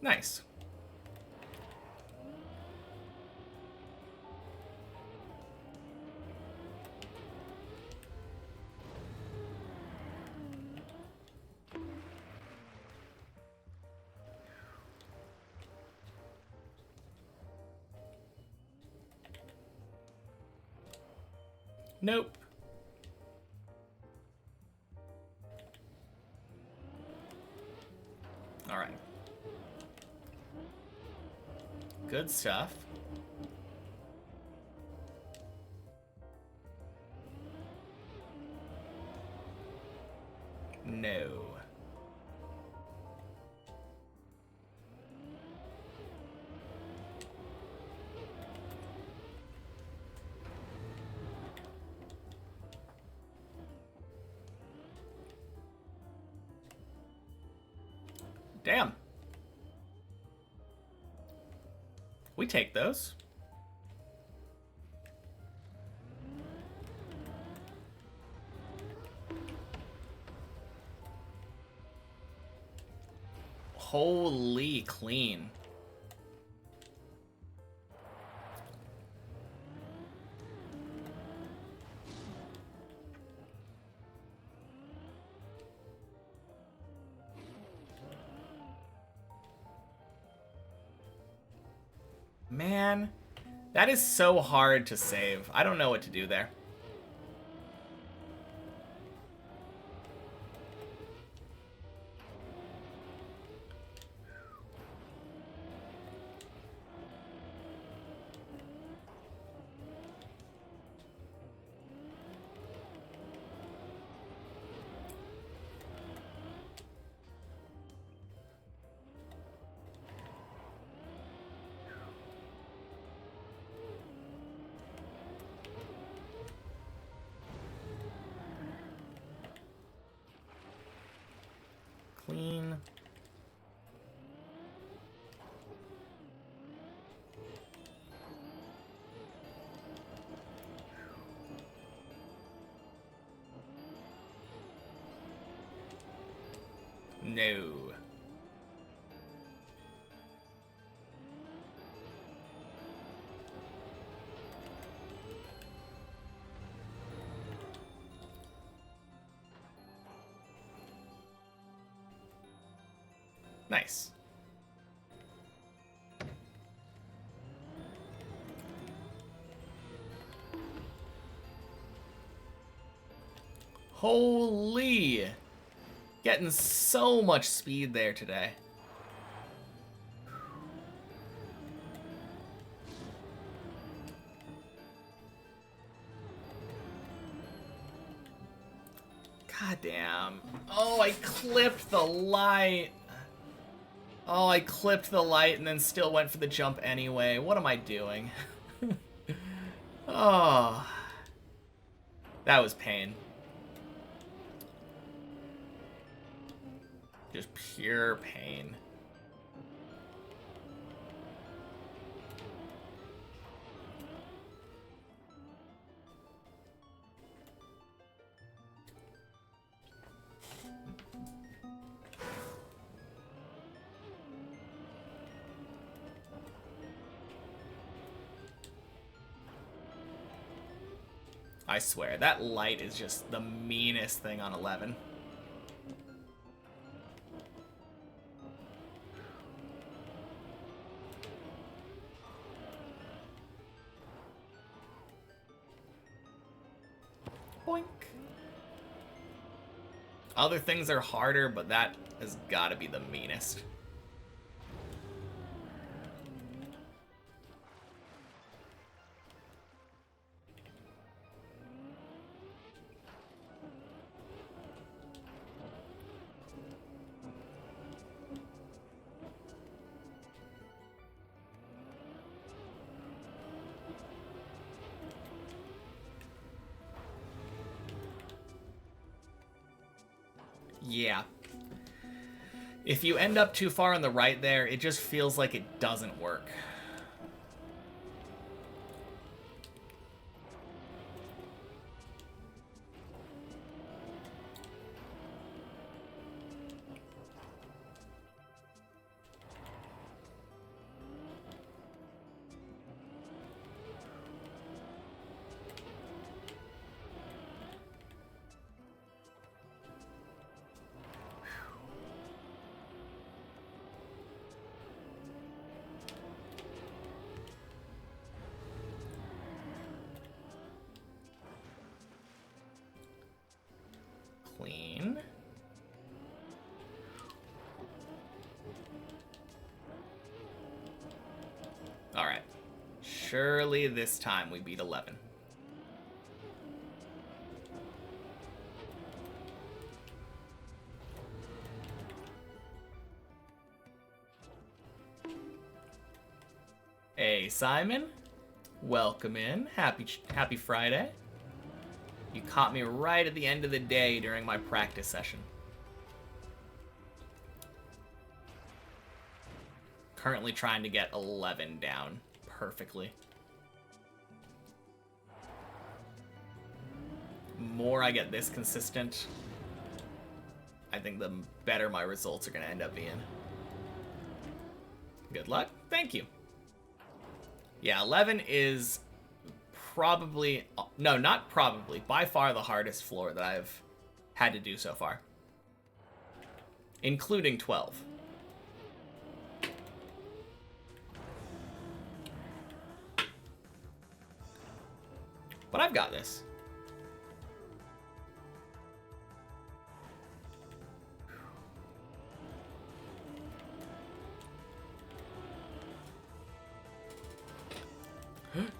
[SPEAKER 3] Nice. Nope. All right. Good stuff. No. Damn. We take those. Holy clean. Man, that is so hard to save. I don't know what to do there. Clean. No. Nice. Holy! Getting so much speed there today. God damn. Oh, I clipped the light. Oh, I clipped the light and then still went for the jump anyway. What am I doing? Oh. That was pain. Just pure pain. I swear, that light is just the meanest thing on 11. Boink. Other things are harder, but that has got to be the meanest. Yeah. If you end up too far on the right there, it just feels like it doesn't work. Clean. All right. Surely this time we beat 11. Hey, Simon. Welcome in. Happy Friday. You caught me right at the end of the day during my practice session. Currently trying to get 11 down perfectly. More I get this consistent, I think the better my results are going to end up being. Good luck. Thank you. Yeah, 11 is probably... No, not probably. By far the hardest floor that I've had to do so far. Including 12. But I've got this.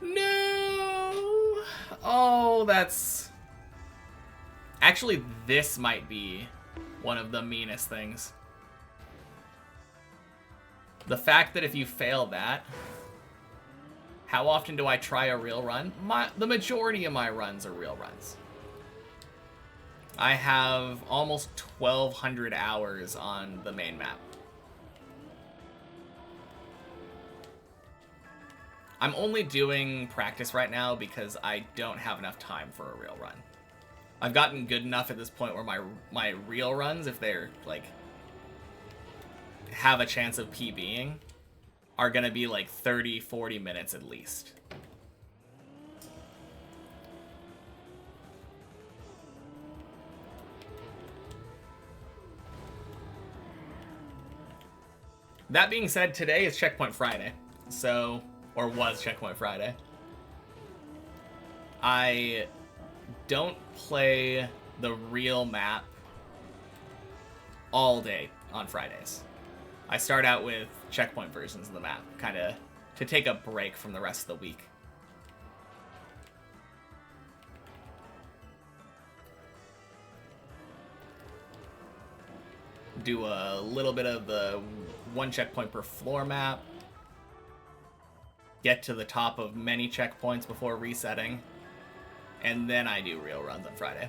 [SPEAKER 3] No! Oh, that's... Actually, this might be one of the meanest things. The fact that if you fail that... How often do I try a real run? The majority of my runs are real runs. I have almost 1,200 hours on the main map. I'm only doing practice right now because I don't have enough time for a real run. I've gotten good enough at this point where my real runs, if they're like have a chance of PBing, are gonna be like 30-40 minutes at least. That being said, today is Checkpoint Friday, so... Or was Checkpoint Friday. I don't play the real map all day on Fridays. I start out with checkpoint versions of the map, kind of to take a break from the rest of the week. Do a little bit of the one checkpoint per floor map. Get to the top of many checkpoints before resetting. And then I do real runs on Friday.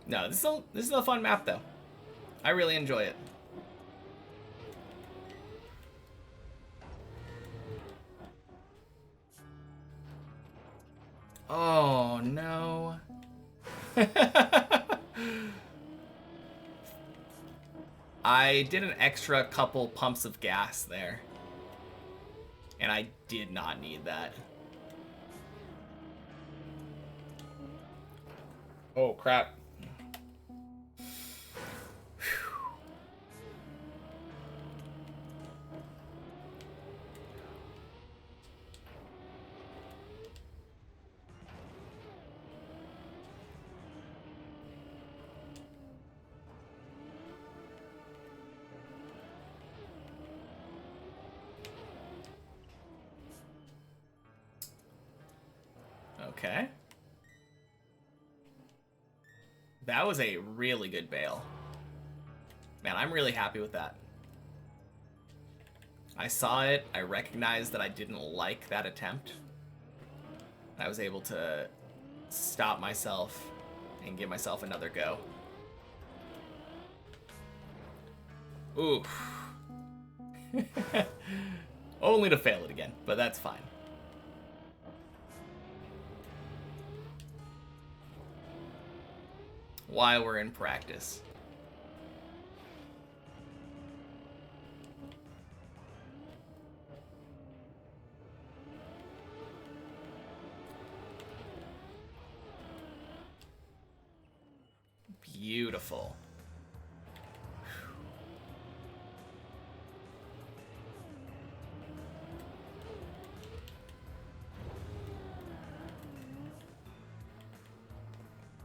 [SPEAKER 3] No, this is a fun map though. I really enjoy it. Oh no. I did an extra couple pumps of gas there. And I did not need that. Oh crap. Okay. That was a really good bail. Man, I'm really happy with that. I saw it, I recognized that I didn't like that attempt. I was able to stop myself and give myself another go. Ooh. Only to fail it again, but that's fine. While we're in practice. Beautiful.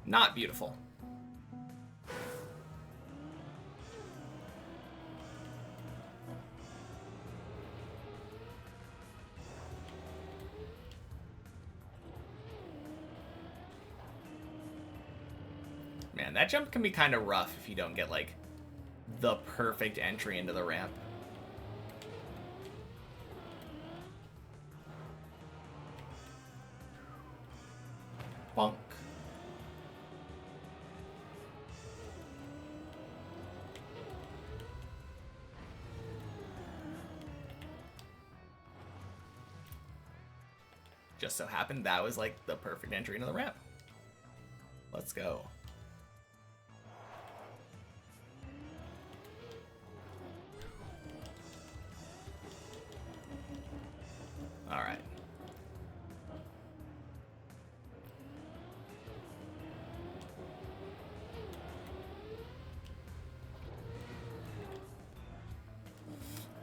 [SPEAKER 3] Not beautiful. Man, that jump can be kind of rough if you don't get, like, the perfect entry into the ramp. Bonk. Just so happened that was, like, the perfect entry into the ramp. Let's go. Alright.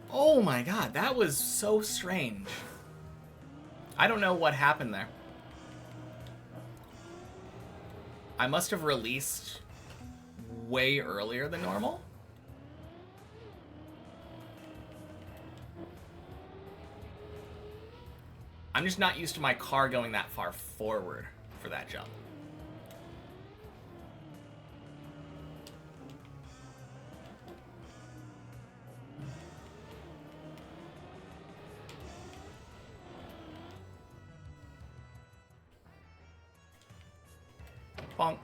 [SPEAKER 3] Oh my god, that was so strange. I don't know what happened there. I must have released way earlier than normal. I'm just not used to my car going that far forward for that jump. Bonk.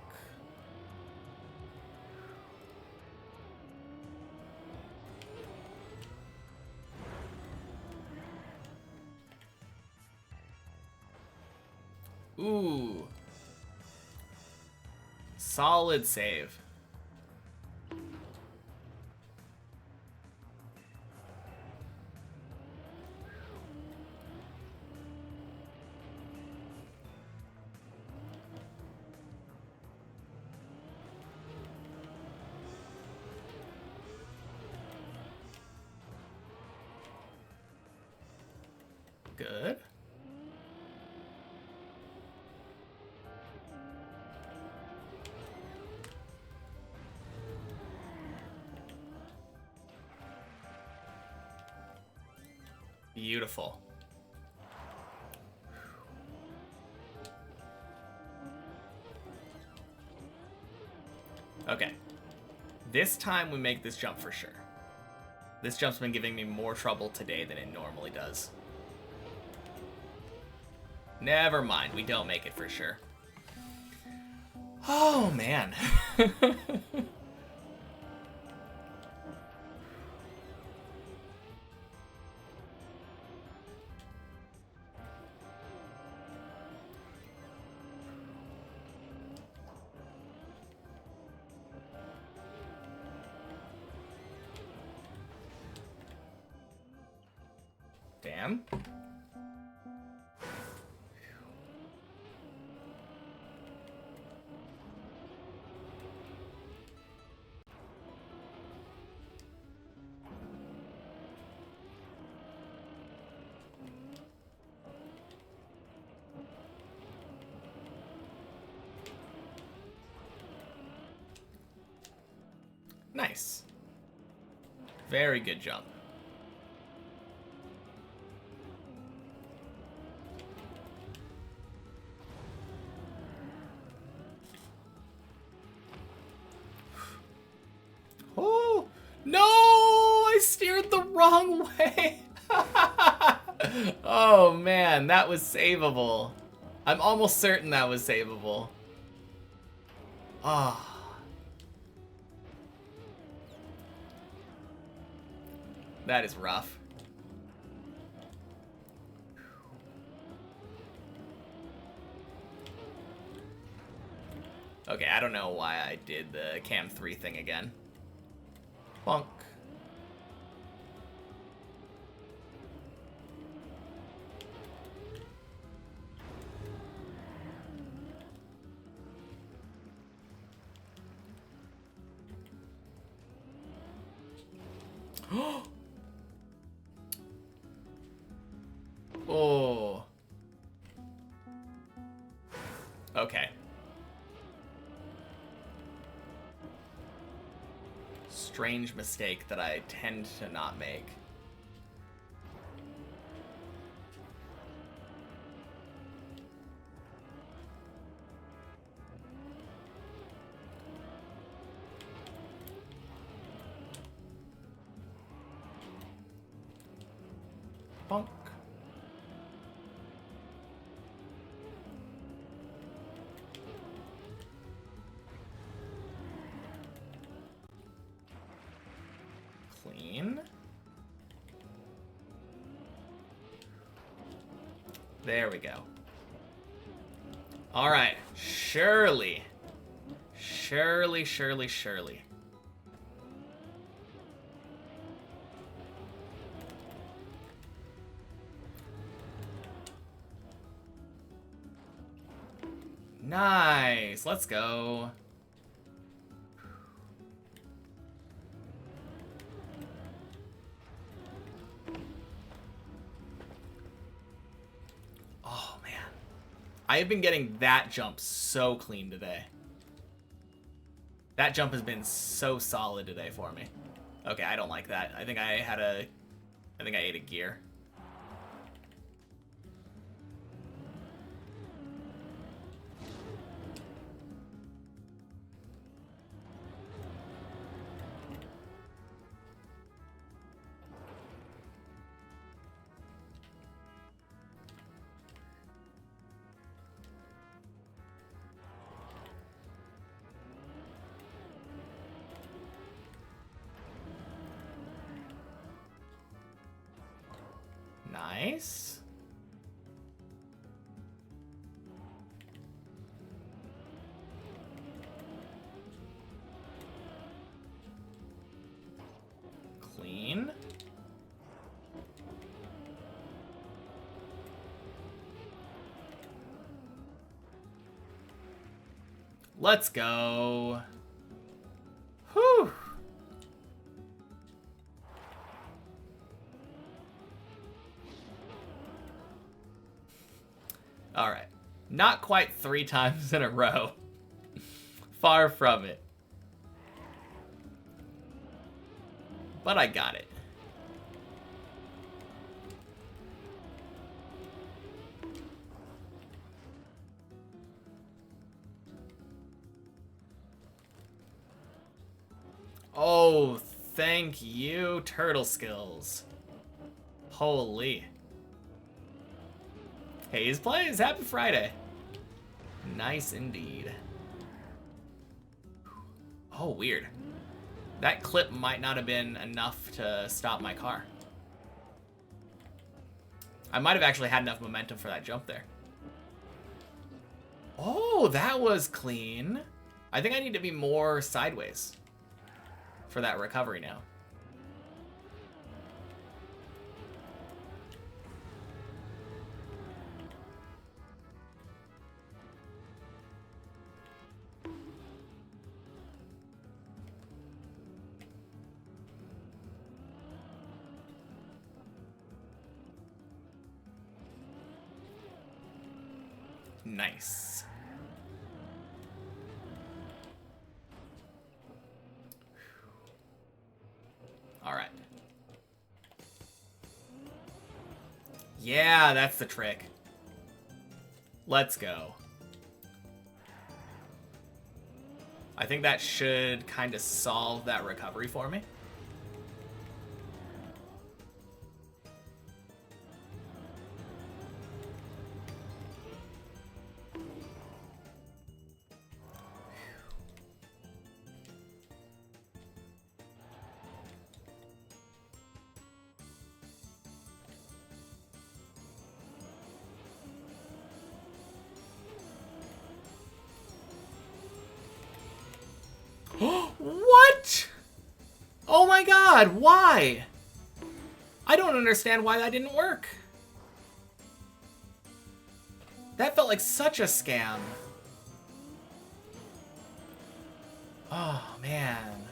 [SPEAKER 3] Ooh. Solid save. Good. Beautiful. Okay. This time we make this jump for sure. This jump's been giving me more trouble today than it normally does. Never mind, we don't make it for sure. Oh, man. Damn. Nice. Very good jump.
[SPEAKER 1] No, I steered the wrong way. Oh man, that was savable. I'm almost certain that was savable. Ah. That is rough. Okay, I don't know why I did the cam 3 thing again. Bonk. Oh. Okay. Strange mistake that I tend to not make. Bonk. Clean. There we go. All right, surely. Surely, surely, surely. Nice, let's go. Oh man, I have been getting that jump so clean today. That jump has been so solid today for me. Okay, I don't like that. I think I ate a gear. Nice. Clean. Let's go. Whew. All right. Not quite 3 times in a row. Far from it. But I got it. Oh, thank you, turtle skills. Holy. Hayes plays. Happy Friday. Nice indeed. Oh, weird. That clip might not have been enough to stop my car. I might have actually had enough momentum for that jump there. Oh, that was clean. I think I need to be more sideways for that recovery now. Nice. All right. Yeah, that's the trick. Let's go. I think that should kind of solve that recovery for me.
[SPEAKER 3] What? Oh my god, why? I don't understand why that didn't work. That felt like such a scam. Oh, man.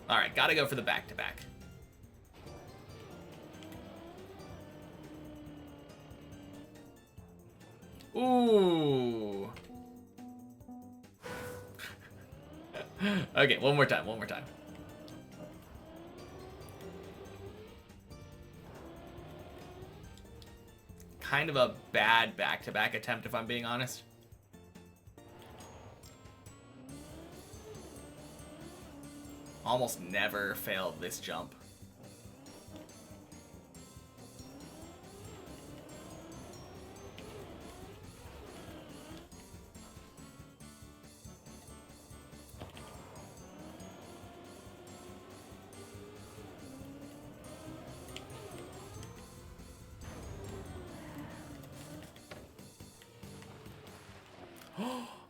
[SPEAKER 3] Alright, gotta go for the back-to-back. Ooh. Okay, one more time, one more time. Kind of a bad back-to-back attempt, if I'm being honest. Almost never failed this jump.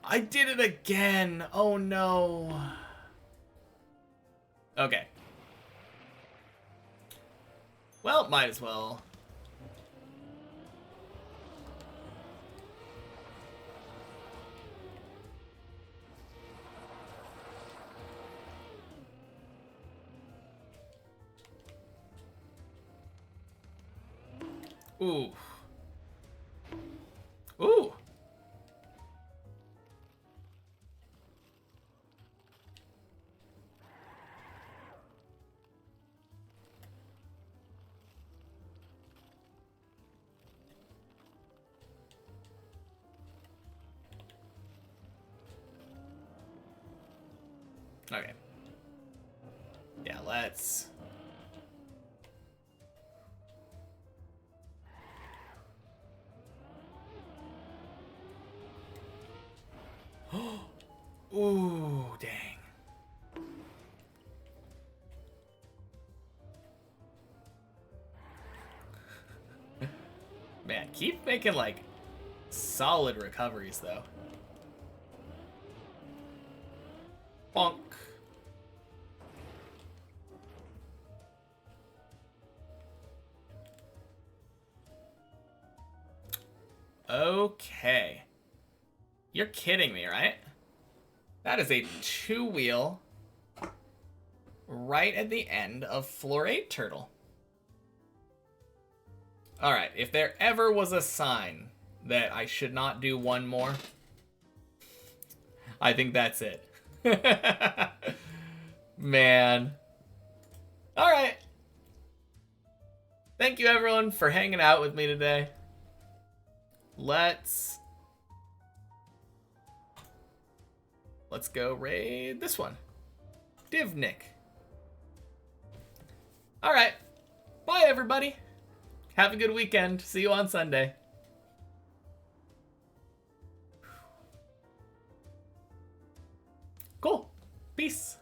[SPEAKER 3] I did it again! Oh no. Okay. Well, might as well. Ooh. Ooh. Okay. Yeah, let's... Ooh, dang. Man, keep making, like, solid recoveries, though. Bonk. Okay. You're kidding me, right? That is a two-wheel right at the end of Floor 8 Turtle. Alright, if there ever was a sign that I should not do one more, I think that's it. Man. Alright. Thank you everyone for hanging out with me today. Let's go raid this one. Divnik. Alright. Bye everybody. Have a good weekend. See you on Sunday. Cool. Peace.